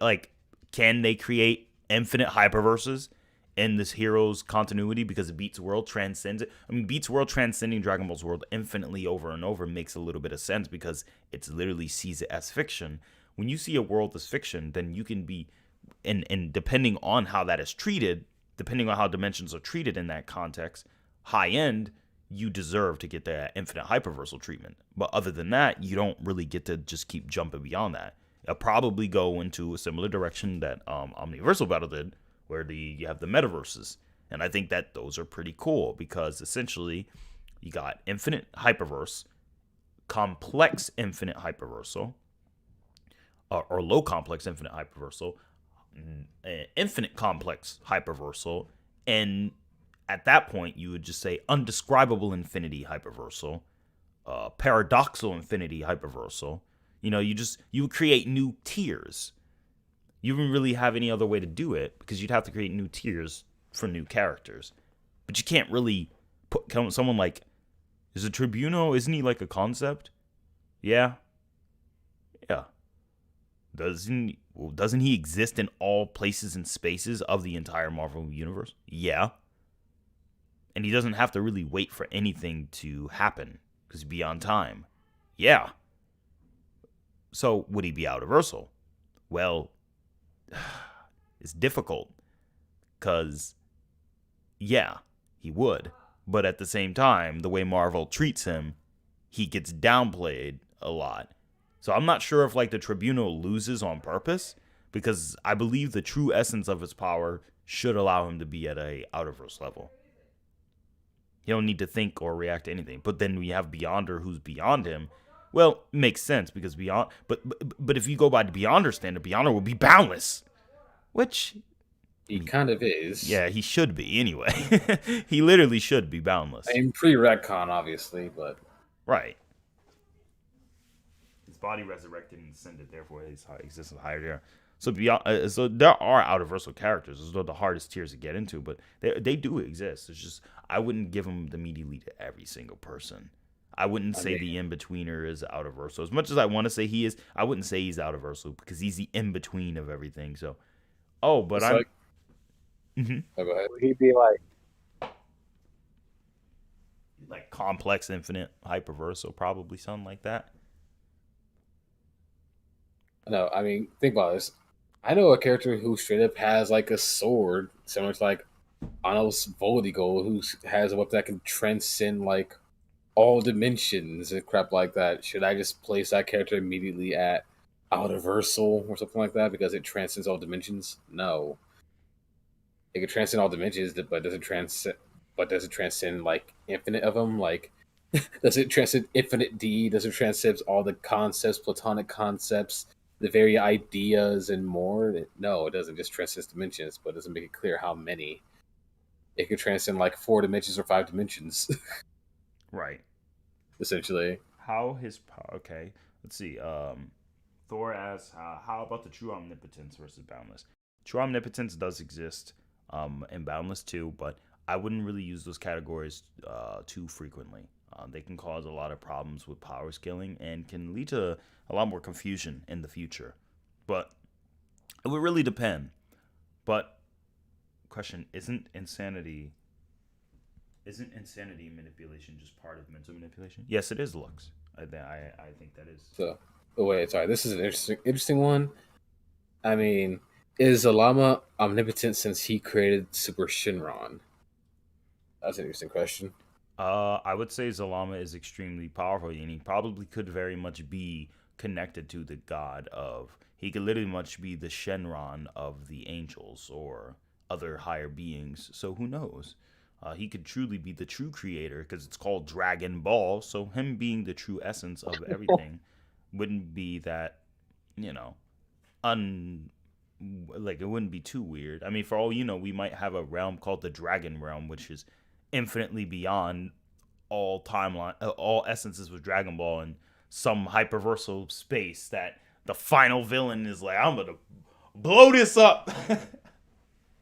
like, can they create infinite hyperverses in this hero's continuity because Beats World transcends it? I mean, Beats World transcending Dragon Ball's world infinitely over and over makes a little bit of sense because it's literally sees it as fiction. When you see a world as fiction, then you can be, and depending on how that is treated, depending on how dimensions are treated in that context, high end, you deserve to get that infinite hyperversal treatment. But other than that, you don't really get to just keep jumping beyond that. It'll probably go into a similar direction that Omniversal Battle did, where you have the metaverses. And I think that those are pretty cool because essentially you got infinite hyperverse, complex infinite hyperversal, or low complex infinite hyperversal, infinite complex hyperversal, and at that point, you would just say undescribable infinity hyperversal, paradoxal infinity hyperversal. You would create new tiers. You wouldn't really have any other way to do it because you'd have to create new tiers for new characters. But you can't really put someone like, is it Tribuno? Isn't he like a concept? Yeah. Doesn't he exist in all places and spaces of the entire Marvel universe? Yeah. And he doesn't have to really wait for anything to happen because he's beyond time. Yeah. So would he be out of versal? Well, it's difficult because, yeah, he would. But at the same time, the way Marvel treats him, he gets downplayed a lot. So I'm not sure if like the Tribunal loses on purpose, because I believe the true essence of his power should allow him to be at a out-of-verse level. You don't need to think or react to anything. But then we have Beyonder who's beyond him. Well, it makes sense because Beyond, but if you go by the Beyonder standard, Beyonder will be boundless, which he kind of is. Yeah, he should be anyway. He literally should be boundless. I mean, pre-retcon, obviously, but right. His body resurrected and ascended, therefore his existence higher there. So beyond, so there are out-of-versal characters. Those are the hardest tiers to get into, but they do exist. It's just I wouldn't give them immediately to every single person. I wouldn't say the in-betweener is out-of-versal. As much as I want to say he is, I wouldn't say he's out-of-versal because he's the in-between of everything. So, but I'm... Oh, go ahead. Would he be like complex infinite hyperversal, probably something like that? No, I mean, think about this. I know a character who straight up has like a sword, similar to like Anos Voldigo, who has a weapon that can transcend like all dimensions and crap like that. Should I just place that character immediately at out-of-versal or something like that because it transcends all dimensions? No. It can transcend all dimensions, but does it transcend like infinite of them? Like, does it transcend infinite D? Does it transcend all the concepts, platonic concepts, the very ideas and more? No, it doesn't. Just transcends dimensions, but it doesn't make it clear how many. it could transcend like 4 dimensions or 5 dimensions, Right. essentially. How his power? Okay, let's see. Thor asks, how about the true omnipotence versus boundless? True omnipotence does exist, in boundless too, but I wouldn't really use those categories too frequently. They can cause a lot of problems with power scaling and can lead to a lot more confusion in the future. But it would really depend. But question: Isn't insanity manipulation just part of mental manipulation? Yes, it is, Lux. I think that is. So, oh wait, sorry. This is an interesting one. I mean, is Zalama omnipotent since he created Super Shinron? That's an interesting question. I would say Zalama is extremely powerful, and he probably could very much be connected to the god of. He could literally much be the Shenron of the angels or other higher beings. So who knows? He could truly be the true creator because it's called Dragon Ball. So him being the true essence of everything wouldn't be that, like it wouldn't be too weird. I mean, for all you know, we might have a realm called the Dragon Realm, which is infinitely beyond all timeline, all essences with Dragon Ball, and some hyperversal space that the final villain is like, I'm gonna blow this up.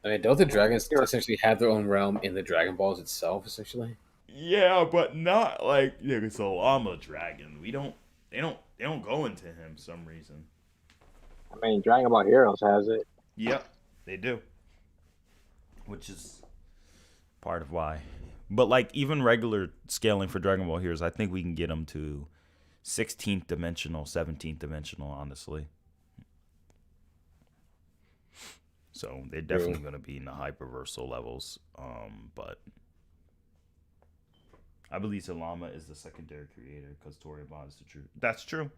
I mean, don't the dragons essentially have their own realm in the Dragon Balls itself, essentially? Yeah, but not like it's a llama dragon. They don't go into him for some reason. I mean, Dragon Ball Heroes has it. Yep, they do. Which is part of why. But like even regular scaling for Dragon Ball Heroes, I think we can get them to 16th dimensional, 17th dimensional, honestly. So they're definitely going to be in the hyperversal levels. But I believe Salama is the secondary creator because Toriyama is the true. That's true.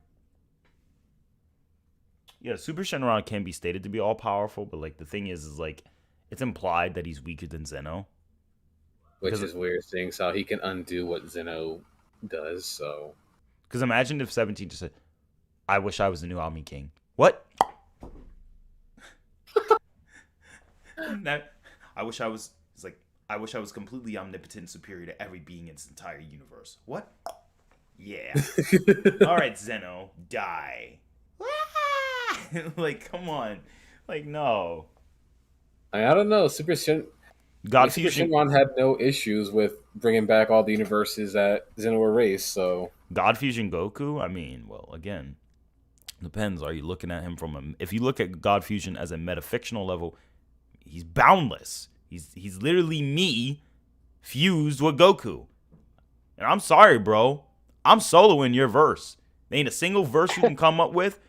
Yeah, Super Shenron can be stated to be all powerful, but like the thing is like it's implied that he's weaker than Zeno. Which is weird, seeing how he can undo what Zeno does. So, because imagine if 17 just said, "I wish I was the new Ami King." What? I wish I was. It's like I wish I was completely omnipotent, and superior to every being in its entire universe. What? Yeah. All right, Zeno, die. Like, come on. Like, no. I don't know. Super Shenron had no issues with bringing back all the universes that Zeno erased. So God Fusion Goku. I mean, well, again, depends. Are you looking at him if you look at God Fusion as a metafictional level, he's boundless. He's literally me fused with Goku. And I'm sorry, bro. I'm soloing your verse. There ain't a single verse you can come up with.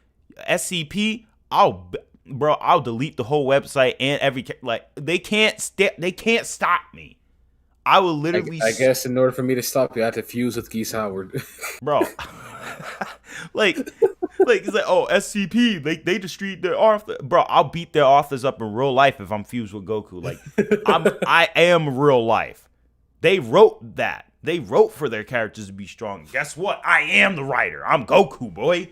SCP, I'll delete the whole website and every they can't stop me. I will literally. I guess in order for me to stop you, I have to fuse with Geese Howard, bro. like it's like, oh, SCP, they destroyed their author, bro. I'll beat their authors up in real life if I'm fused with Goku. Like I am real life. They wrote that. They wrote for their characters to be strong. Guess what? I am the writer. I'm Goku, boy.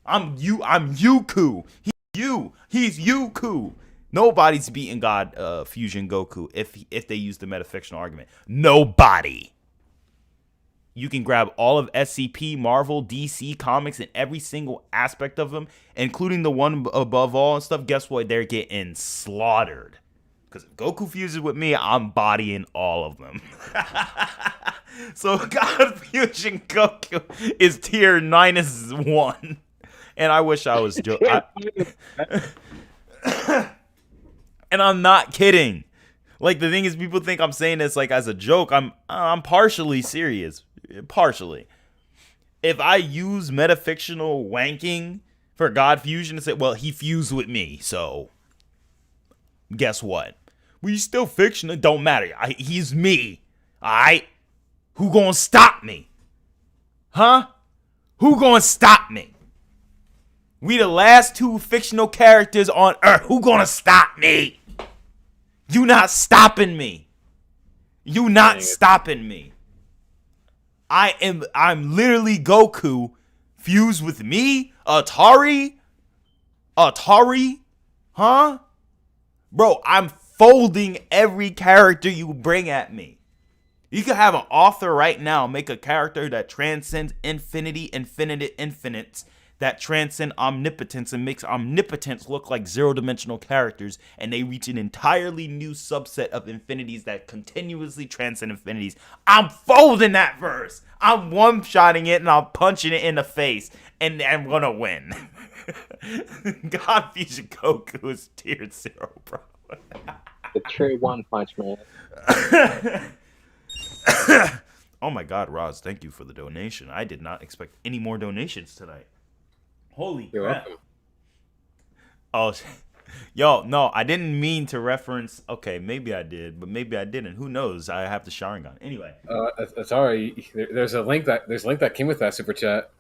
I'm Yuku. He's Yuku. Nobody's beating God Fusion Goku if they use the metafictional argument. Nobody. You can grab all of SCP, Marvel, DC comics, and every single aspect of them, including the one above all and stuff. Guess what? They're getting slaughtered. Because if Goku fuses with me, I'm bodying all of them. So God Fusion Goku is tier -1. And I wish I was and I'm not kidding. Like, the thing is, people think I'm saying this like as a joke. I'm partially serious. Partially. If I use metafictional wanking for God Fusion and say, well, he fused with me, so guess what? Well, he's still fictional. It don't matter. He's me. Alright? Who gonna stop me? Huh? Who gonna stop me? We the last 2 fictional characters on Earth. Who gonna stop me? You not stopping me. You not stopping me. I'm literally Goku fused with me? Atari? Huh? Bro, I'm folding every character you bring at me. You could have an author right now make a character that transcends infinity, infinites, that transcend omnipotence and makes omnipotence look like zero-dimensional characters, and they reach an entirely new subset of infinities that continuously transcend infinities. I'm folding that verse. I'm one-shotting it and I'm punching it in the face, and I'm gonna win. God Fusion Goku is tier 0, bro. The true one punch man. Oh my God, Roz, thank you for the donation. I did not expect any more donations tonight. Holy You're crap. welcome. Oh, yo, no, I didn't mean to reference. Okay, maybe I did, but maybe I didn't. Who knows? I have the Sharingan. Anyway. That's all right. There's a link that came with that super chat.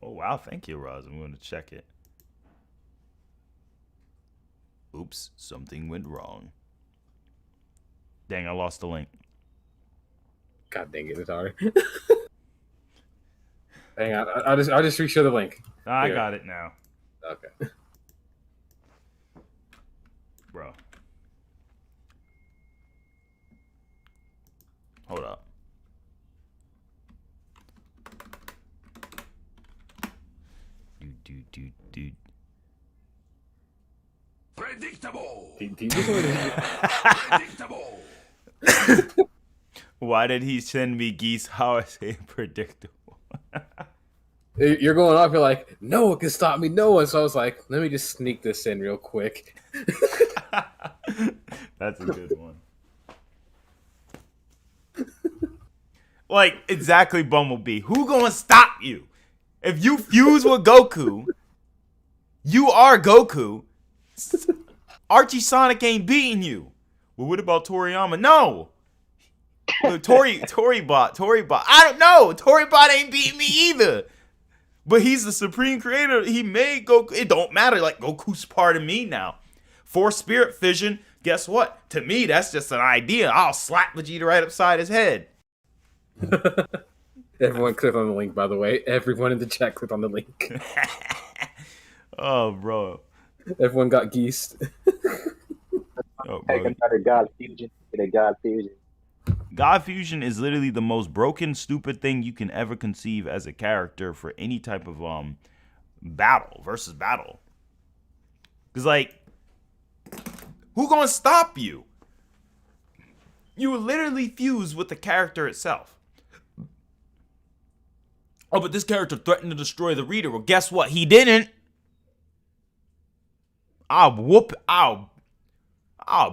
Oh, wow. Thank you, Roz. I'm going to check it. Oops, something went wrong. Dang, I lost the link. God dang it, it's hard. Hang on, I'll just re-share the link. I Here. got it now. Okay. Bro. Hold up. Dude. Predictable. Predictable. Why did he send me geese? How is it predictable? You're going off. You're like, no one can stop me. No one. So I was like, let me just sneak this in real quick. That's a good one. Like, exactly, Bumblebee. Who gonna stop you? If you fuse with Goku, you are Goku. Archie Sonic ain't beating you. Well, what about Toriyama? No. Look, Toribot. I don't know. Toribot ain't beating me either. But he's the supreme creator. He made Goku. It don't matter. Like, Goku's part of me now. Force Spirit Fission, guess what? To me, that's just an idea. I'll slap Vegeta right upside his head. Everyone click on the link, by the way. Everyone in the chat click on the link. Oh, bro. Everyone got geesed. Oh, Take bro. another God Fusion. Get a God Fusion. God Fusion is literally the most broken, stupid thing you can ever conceive as a character for any type of battle versus battle. Because, like, who gonna stop you? You literally fuse with the character itself. Oh, but this character threatened to destroy the reader. Well, guess what? He didn't. I'll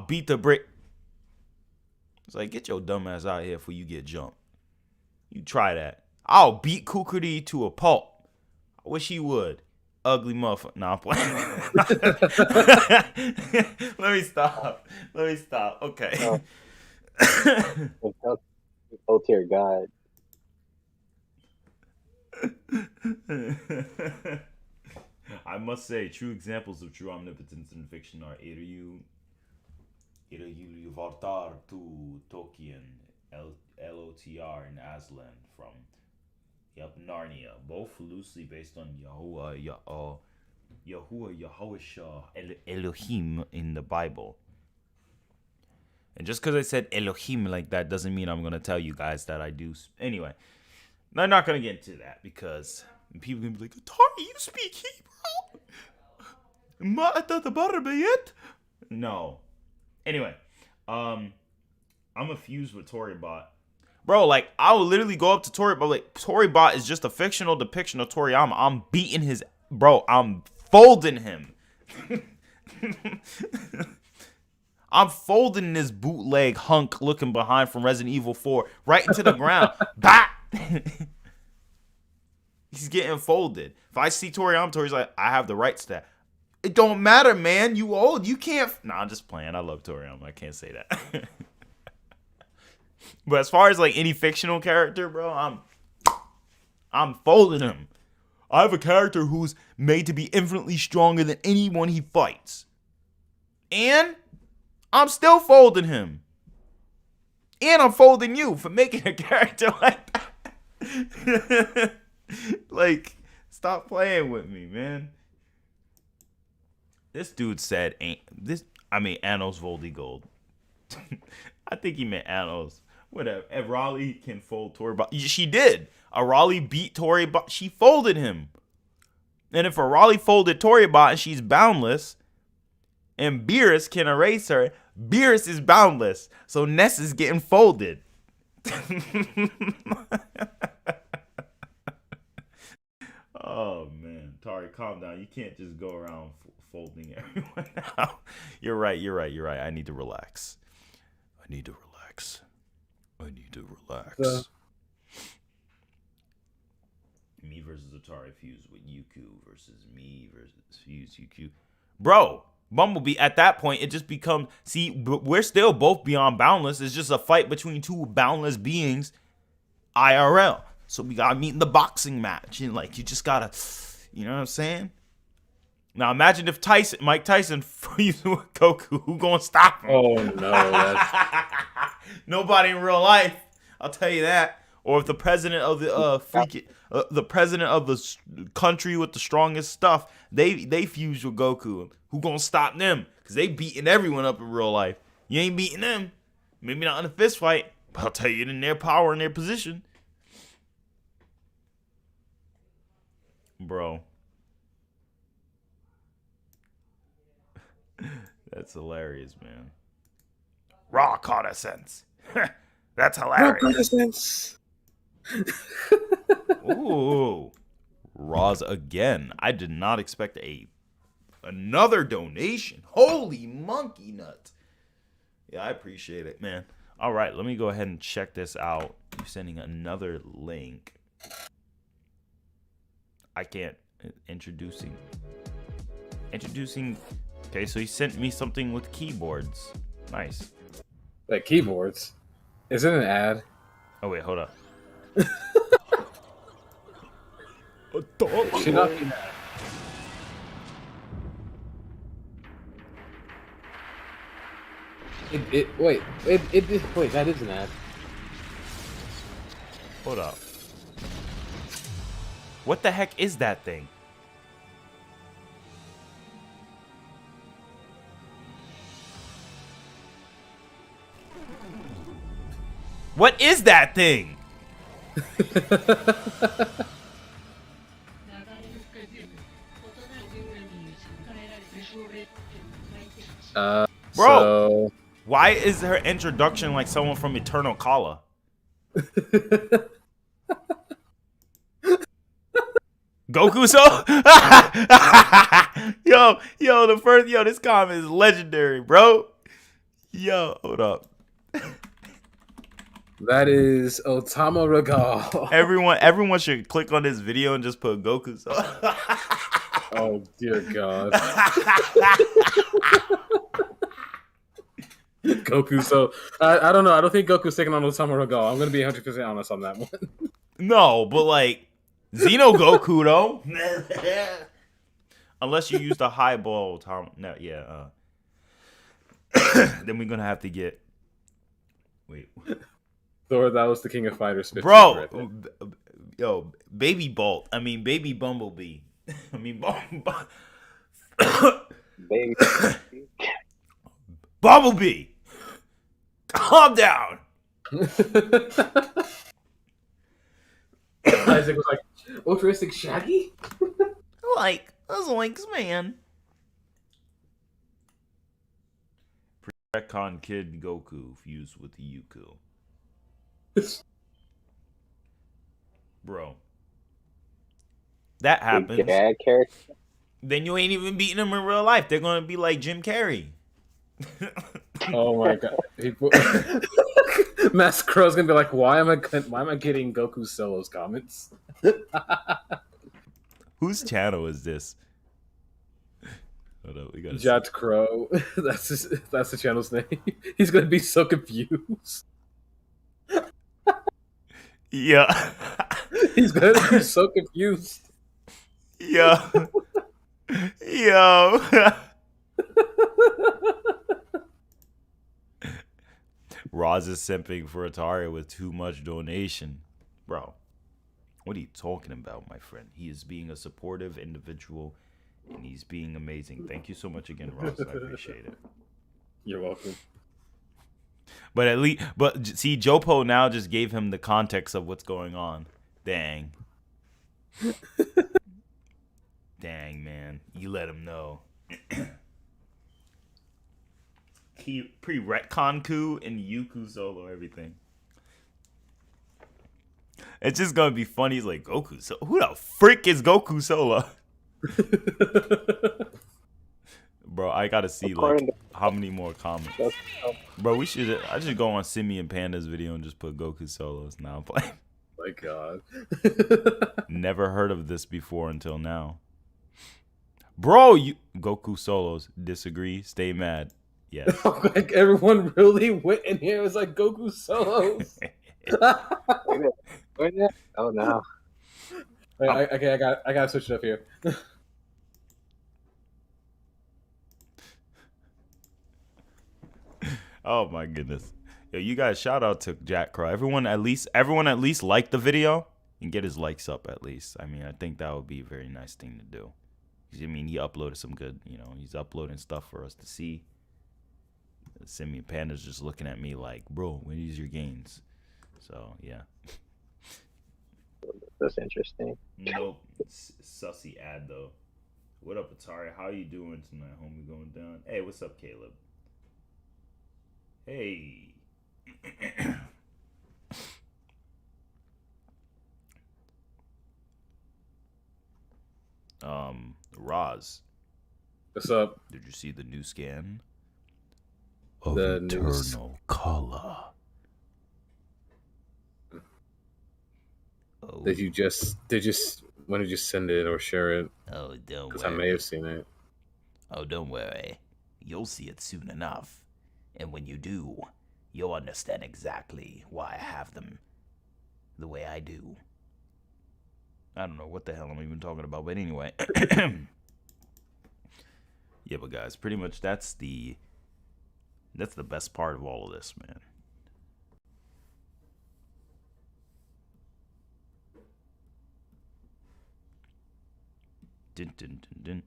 beat the brick. It's like, get your dumb ass out here before you get jumped. You try that. I'll beat Kukuri to a pulp. I wish he would. Ugly motherfucker. Nah, I'm playing. Let me stop. Okay. Oh, dear God. I must say, true examples of true omnipotence in fiction are Iryu Vartar to Tolkien, LOTR and Aslan from Narnia, both loosely based on Yahushua, Elohim in the Bible. And just because I said Elohim like that doesn't mean I'm going to tell you guys that I do. Anyway, I'm not going to get into that because people can be like, Atari, you speak Hebrew? No. Anyway, I'm a fuse with Toribot. Bro, like, I will literally go up to Toribot. Like, Toribot is just a fictional depiction of Toriyama. I'm beating his... Bro, I'm folding him. I'm folding this bootleg hunk looking behind from Resident Evil 4 right into the ground. Bah! He's getting folded. If I see Toriyama, Tori's like, I have the rights to that. It don't matter, man. You old. You can't... Nah, I'm just playing. I love Toriyama. I can't say that. But as far as, like, any fictional character, bro, I'm folding him. I have a character who's made to be infinitely stronger than anyone he fights. And I'm still folding him. And I'm folding you for making a character like that. Like, stop playing with me, man. This dude said, I mean, Anos Voldy Gold. I think he meant Anos. Whatever. If Raleigh can fold Toribot, she did. Raleigh beat Toribot. She folded him. And if Raleigh folded Toribot and she's boundless, and Beerus can erase her, Beerus is boundless. So Ness is getting folded. Oh man, Tari, calm down. You can't just go around folding everyone out. You're right. I need to relax. Me versus Atari fused with Yuku versus me versus fused UQ. Bro, Bumblebee, at that point, it just becomes... See, we're still both beyond boundless. It's just a fight between two boundless beings, IRL. So we gotta meet in the boxing match. And, like, you just gotta... You know what I'm saying? Now, imagine if Mike Tyson fused with Goku. Who gonna stop him? Oh, no. Nobody in real life. I'll tell you that. Or if the president of the president of the country with the strongest stuff, they fuse with Goku. Who gonna stop them? Because they beating everyone up in real life. You ain't beating them. Maybe not in a fist fight, but I'll tell you in their power and their position. Bro. That's hilarious, man. Raw Carter sense. That's hilarious. Raw Carter sense. Ooh. Raws again. I did not expect another donation. Holy monkey nut. Yeah, I appreciate it, man. All right, let me go ahead and check this out. You're sending another link. I can't. Introducing. Okay, so he sent me something with keyboards. Nice. Like keyboards? Is it an ad? Oh, wait, hold up. Should not be an ad. Wait, that is an ad. Hold up. What the heck is that thing? What is that thing? Bro, so... why is her introduction like someone from Eternal Kala? Goku so this comment is legendary, bro. Yo, hold up. That is Otama Regal. Everyone should click on this video and just put Goku so. Oh dear God. Goku so I don't know. I don't think Goku's taking on Otama Regal. I'm gonna be 100% honest on that one. No, but like Xeno Goku though. Unless you use the highball Tom. No, yeah. Then we're gonna have to get. Wait. Thor, that was the King of Fighters. Bro, yo, Baby Bolt. I mean, Baby Bumblebee. I mean, Baby. Bumblebee. Calm down. Isaac was like, altruistic Shaggy? Like, that's Link's man. Retcon Kid Goku fused with the Yuku. Bro. That happens. Dad character. Then you ain't even beating them in real life. They're gonna be like Jim Carrey. Oh my God. Master Crow's gonna be like, why am I getting Goku Solo's comments? Whose channel is this? Hold on, we gotta Jat Crow. That's the channel's name. He's gonna be so confused. Yeah. He's gonna be so confused. Yo. Roz is simping for Atari with too much donation. Bro, what are you talking about, my friend? He is being a supportive individual, and he's being amazing. Thank you so much again, Roz. I appreciate it. You're welcome. But at least, see, Jopo now just gave him the context of what's going on. Dang. Dang, man. You let him know. Pre-retcon coup and Yuku solo, everything. It's just gonna be funny. He's like, Goku, so who the frick is Goku solo? Bro, I gotta see like how many more comments. Bro, I should go on Simi and Panda's video and just put Goku solos now. My God. Never heard of this before until now. Bro, Goku solos. Disagree. Stay mad. Yes. Like everyone really went in here. It was like Goku solos. Oh no. Okay, I gotta switch it up here. Oh my goodness. Yo, you guys, shout out to Jack Crow. Everyone at least like the video and get his likes up at least. I mean, I think that would be a very nice thing to do. I mean, he uploaded some good, he's uploading stuff for us to see. Simi Panda's just looking at me like, bro, when is your gains? So, yeah. That's interesting. Nope. Sussy ad, though. What up, Atari? How you doing tonight, homie? Going down? Hey, what's up, Caleb? Hey. Roz. What's up? Did you see the new scan of The eternal color? Oh. When did you send it or share it? Oh, don't Because worry. I may have seen it. Oh, don't worry. You'll see it soon enough. And when you do, you'll understand exactly why I have them the way I do. I don't know what the hell I'm even talking about, but anyway. Yeah, but guys, pretty much that's the best part of all of this, man. Dun, dun, dun, dun.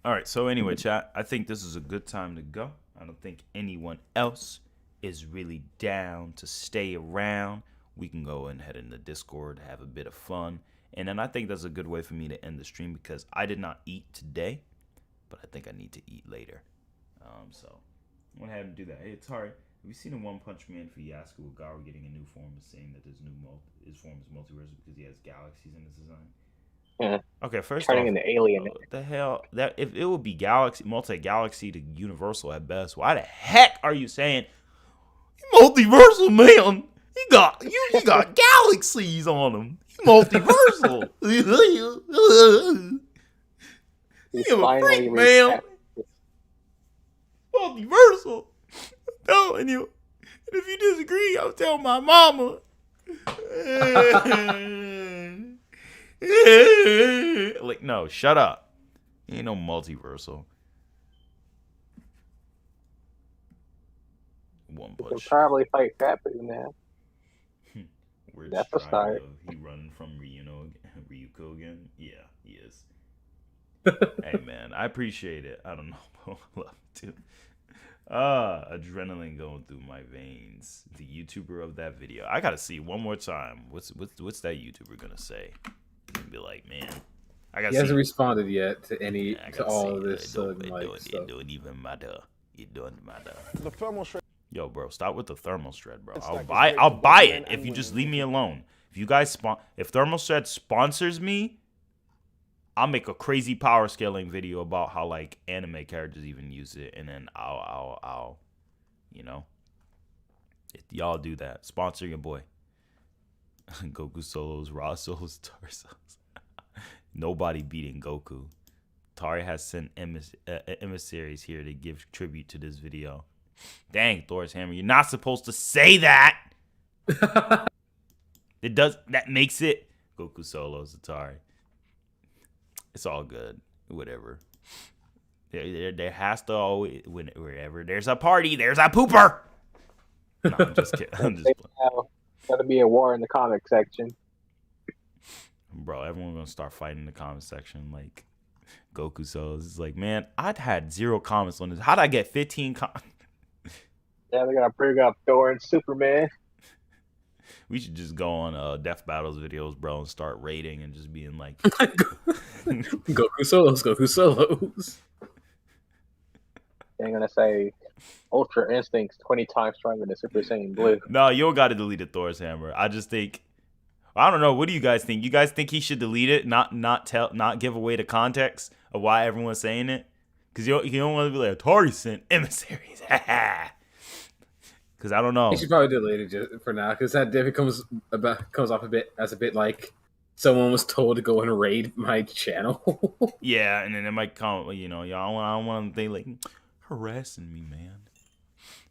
All right, so anyway, chat, I think this is a good time to go. I don't think anyone else is really down to stay around. We can go and head into Discord, have a bit of fun. And then I think that's a good way for me to end the stream because I did not eat today, but I think I need to eat later. So I'm going to have him do that. Hey, it's hard. Have you seen in One Punch Man for Yasuo with Gaara getting a new form is saying that his form is multiverse because he has galaxies in his design? Yeah. Okay, first Turning off, into alien. what the hell? That if it would be multi-galaxy to universal at best, why the heck are you saying multiversal, man? He got galaxies on him. He multiversal. He's a finally freak, man. reached Multiversal. I'm telling you. And if you disagree, I'll tell my mama. Like, no, shut up. Ain't no multiversal. One He can punch. probably fight Fat Boo now. We're That's a start. He running from Ryuko again? Yeah, he is. Hey, man, I appreciate it. I don't know, but I love it too. Adrenaline going through my veins. The YouTuber of that video. I gotta see one more time. What's that YouTuber gonna say? Be like, man, I gotta. He hasn't responded yet to all of this. It don't even matter. It don't matter. The thermal shred. Yo, bro, stop with the thermal shred, bro. It's I'll like buy it's great for it men if and you just women. leave me alone. If you guys if thermal shred sponsors me, I'll make a crazy power scaling video about how like anime characters even use it, and then I'll if y'all do that, sponsor your boy. Goku solos, Raw solos, Tar solos. Nobody beating Goku. Tari has sent emissaries here to give tribute to this video. Dang, Thor's hammer, you're not supposed to say that. That makes it Goku solos, Atari. It's all good. Whatever. There has to always, wherever there's a party, there's a pooper. No, I'm just kidding. I'm just playing. Gotta be a war in the comic section. Bro, everyone's gonna start fighting in the comment section. Like Goku Souls. It's like, man, I'd had 0 comments on this. How'd I get 15 comments? Yeah, they're gonna bring up Thor and Superman. We should just go on Death Battles videos, bro, and start rating and just being like Goku Solos, Goku Solos. They're gonna say Ultra Instinct's 20 times stronger than Super Saiyan Blue. No, you don't gotta delete it, Thor's hammer. I just think I don't know. What do you guys think? You guys think he should delete it, not give away the context of why everyone's saying it? Because you don't want to be like Atari sent emissaries. Because I don't know. You should probably delete it just for now, because that definitely comes off a bit as a bit like someone was told to go and raid my channel. Yeah, and then it might come. You know, y'all. I don't want them to think like harassing me, man.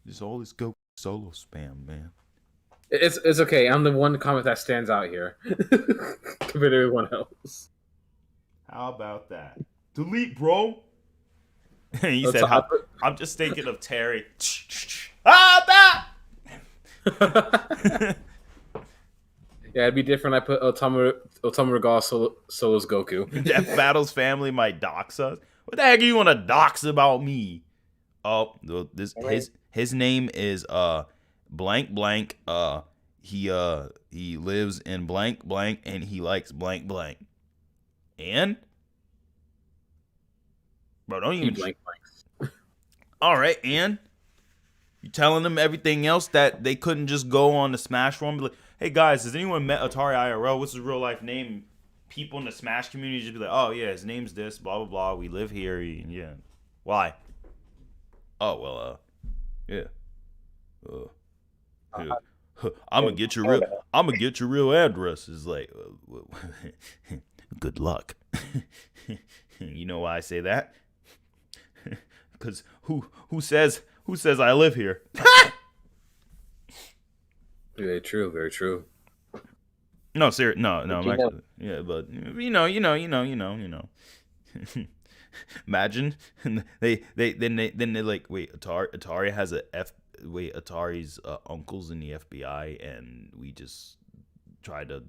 There's all this Goku solo spam, man. It's okay. I'm the one comment that stands out here compared to everyone else. How about that? Delete, bro. He said, I'm just thinking of Terry. That! Yeah, it'd be different. I put Otomo Regal Solos Goku. Death Battles family might dox us. What the heck do you want to dox about me? Oh, his name is blank blank. He lives in blank blank and he likes blank blank. And bro, don't even blank blank. All right, and you telling them everything else that they couldn't just go on the Smash forum and be like, hey guys, has anyone met Atari IRL? What's his real life name? People in the Smash community just be like, oh yeah, his name's this, blah blah blah. We live here, yeah. Why? Oh well, yeah. I'm gonna get your real address. Is like, good luck. You know why I say that? Because who says I live here? Very true. Very true. No, serious. No. Yeah, but you know. Imagine they like wait. Atari has Atari's uncle's in the FBI, and we just tried to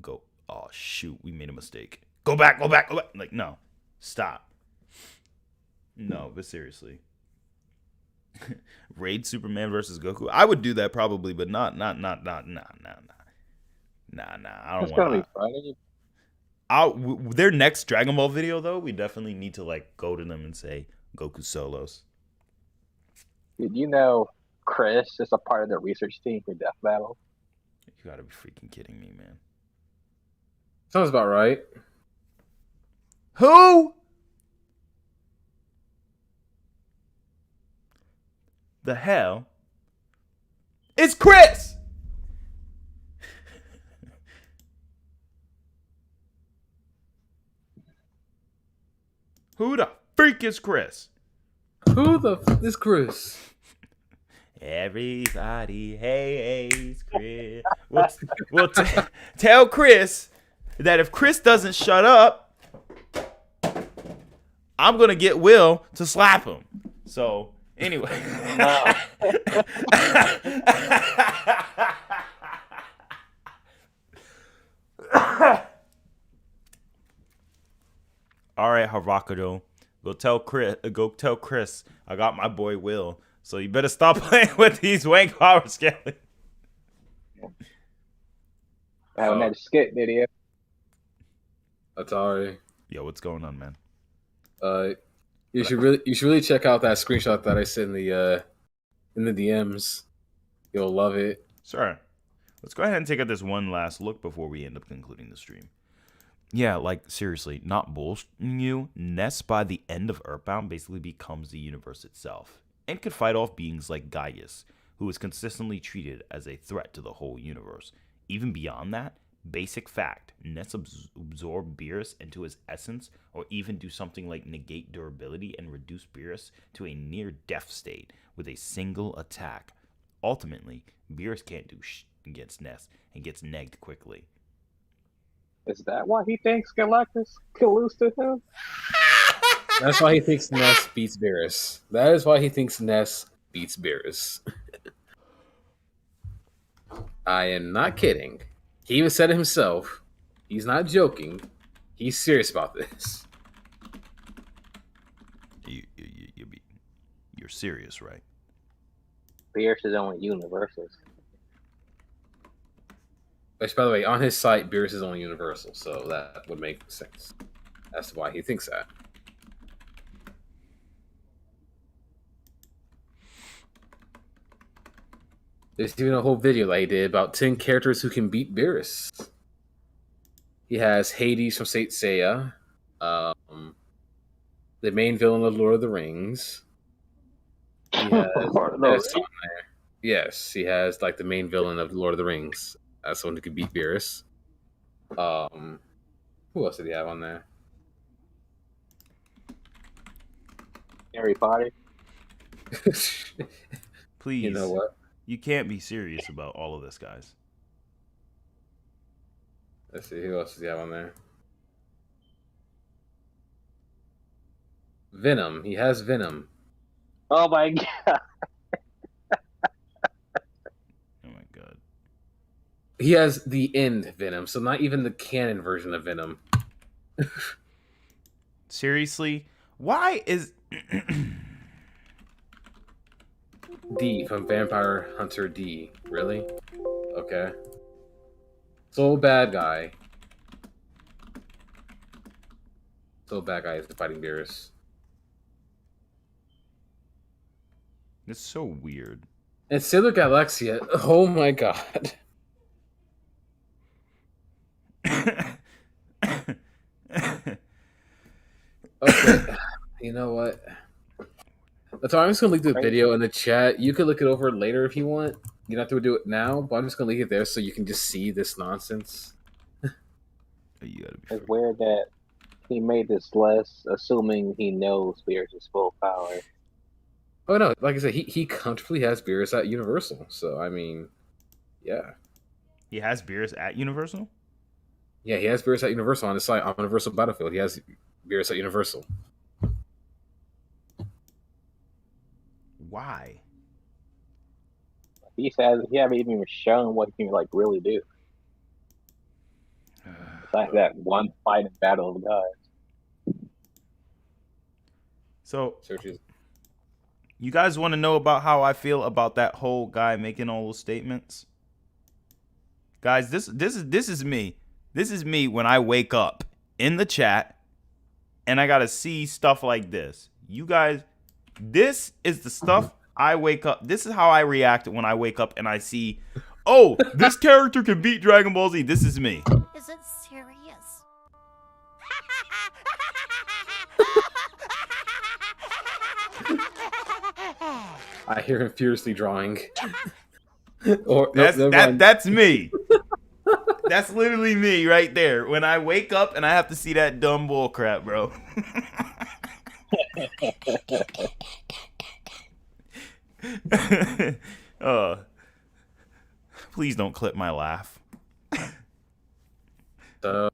go. Oh shoot, we made a mistake. Go back. Like no, stop. No, but seriously. Raid Superman versus Goku. I would do that probably, but not. Nah. I don't want to. Their next Dragon Ball video, though, we definitely need to like go to them and say Goku solos. Did you know Chris is a part of the research team for Death Battle? You gotta be freaking kidding me, man. Sounds about right. Who? The hell? It's Chris! Who the freak is Chris? Who the f is Chris? Everybody hates Chris. Well, tell Chris that if Chris doesn't shut up, I'm going to get Will to slap him. So, anyway. All right, Harakado. Go tell Chris I got my boy Will. So you better stop playing with these wank power scaling. I haven't had a skit video. Atari. Yo, what's going on, man? You should really check out that screenshot that I sent in the DMs. You'll love it. Sure. Let's go ahead and take out this one last look before we end up concluding the stream. Yeah, like, seriously, not bullshitting you. Ness, by the end of Earthbound, basically becomes the universe itself, and could fight off beings like Gaius, who is consistently treated as a threat to the whole universe. Even beyond that, basic fact, Ness absorb Beerus into his essence, or even do something like negate durability and reduce Beerus to a near-death state with a single attack. Ultimately, Beerus can't do shit against Ness, and gets negged quickly. Is that why he thinks Galactus can lose to him? That's why he thinks Ness beats Beerus. That is why he thinks Ness beats Beerus. I am not kidding. He even said it himself. He's not joking. He's serious about this. You're serious, right? Beerus is only universals. Which, by the way, on his site, Beerus is only universal, so that would make sense. That's why he thinks that. There's even a whole video that he did about 10 characters who can beat Beerus. He has Hades from Saint Seiya, the main villain of Lord of the Rings. He has Yes, he has like the main villain of Lord of the Rings. That's someone who could beat Beerus. Who else did he have on there? Harry Potter. Please. You know what? You can't be serious about all of this, guys. Let's see, who else does he have on there? Venom. He has Venom. Oh my god. Oh my god. He has the end Venom, so not even the canon version of Venom. Seriously? Why is... D from Vampire Hunter D. Really? Okay. So bad guy. So bad guy is fighting Beerus. It's so weird. And Sailor Galaxia, oh my god. Okay, you know what? So I'm just gonna leave the video in the chat. You can look it over later if you want. You don't have to do it now, but I'm just gonna leave it there so you can just see this nonsense. You gotta be It's weird that he made this list, assuming he knows Beerus' full power. Oh no, like I said, he comfortably has Beerus at Universal. So I mean, yeah. He has Beerus at Universal? Yeah, he has Beerus at Universal on his site, on Universal Battlefield. He has Beerus at Universal. Why? He says he haven't even shown what he can like really do. It's like that one fight in Battle of Gods. So, Searches. you guys want to know about how I feel about that whole guy making all those statements? Guys, this is me. This is me when I wake up in the chat and I gotta see stuff like this. You guys, this is the stuff I wake up. This is how I react when I wake up and I see, oh, this character can beat Dragon Ball Z. This is me. Is it serious? I hear him furiously drawing. Or That's me. That's literally me right there. When I wake up and I have to see that dumb bull crap, bro. Please don't clip my laugh. So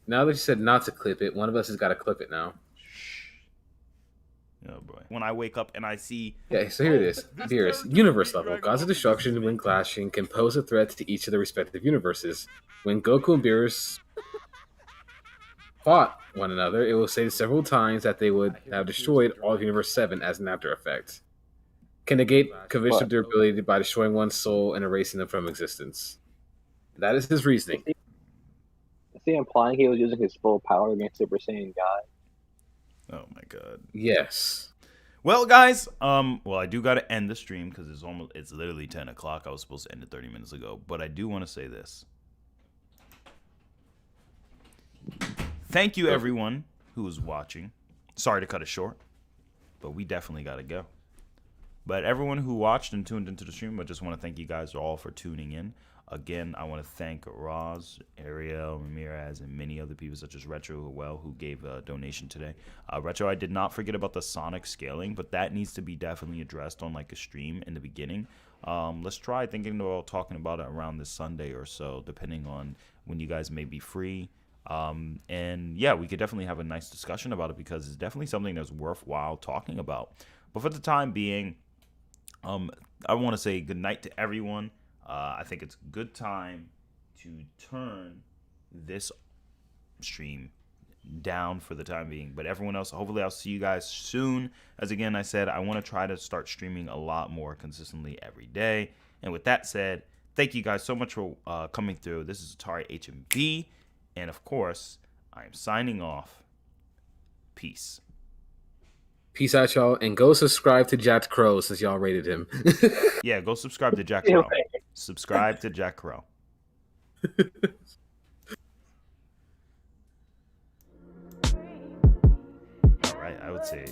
now that you said not to clip it, one of us has got to clip it now. Oh boy. When I wake up and I see... Yeah, so here it is. Beerus, universe level. Gods of destruction, when clashing, can pose a threat to each of their respective universes. When Goku and Beerus fought one another, it will say several times that they would have destroyed all of Universe 7 as an after effect. Can negate conventional durability by destroying one's soul and erasing them from existence. That is his reasoning. Is he implying he was using his full power against Super Saiyan God? Oh my god. Yes. Well, guys, I do got to end the stream because it's literally 10 o'clock. I was supposed to end it 30 minutes ago, but I do want to say this. Thank you, everyone who is watching. Sorry to cut it short, but we definitely got to go. But everyone who watched and tuned into the stream, I just want to thank you guys all for tuning in. Again, I want to thank Roz, Ariel, Ramirez, and many other people such as Retro who gave a donation today. Retro, I did not forget about the Sonic scaling, but that needs to be definitely addressed on like a stream in the beginning. Let's try thinking about talking about it around this Sunday or so, depending on when you guys may be free. And yeah, we could definitely have a nice discussion about it because it's definitely something that's worthwhile talking about. But for the time being, I want to say good night to everyone. I think it's a good time to turn this stream down for the time being. But everyone else, hopefully I'll see you guys soon. As again, I said, I want to try to start streaming a lot more consistently every day. And with that said, thank you guys so much for coming through. This is Atari HMV. And of course, I am signing off. Peace. Peace out, y'all. And go subscribe to Jack Crow since y'all rated him. Yeah, go subscribe to Jack Crow. Subscribe to Jack Crow. All right, I would say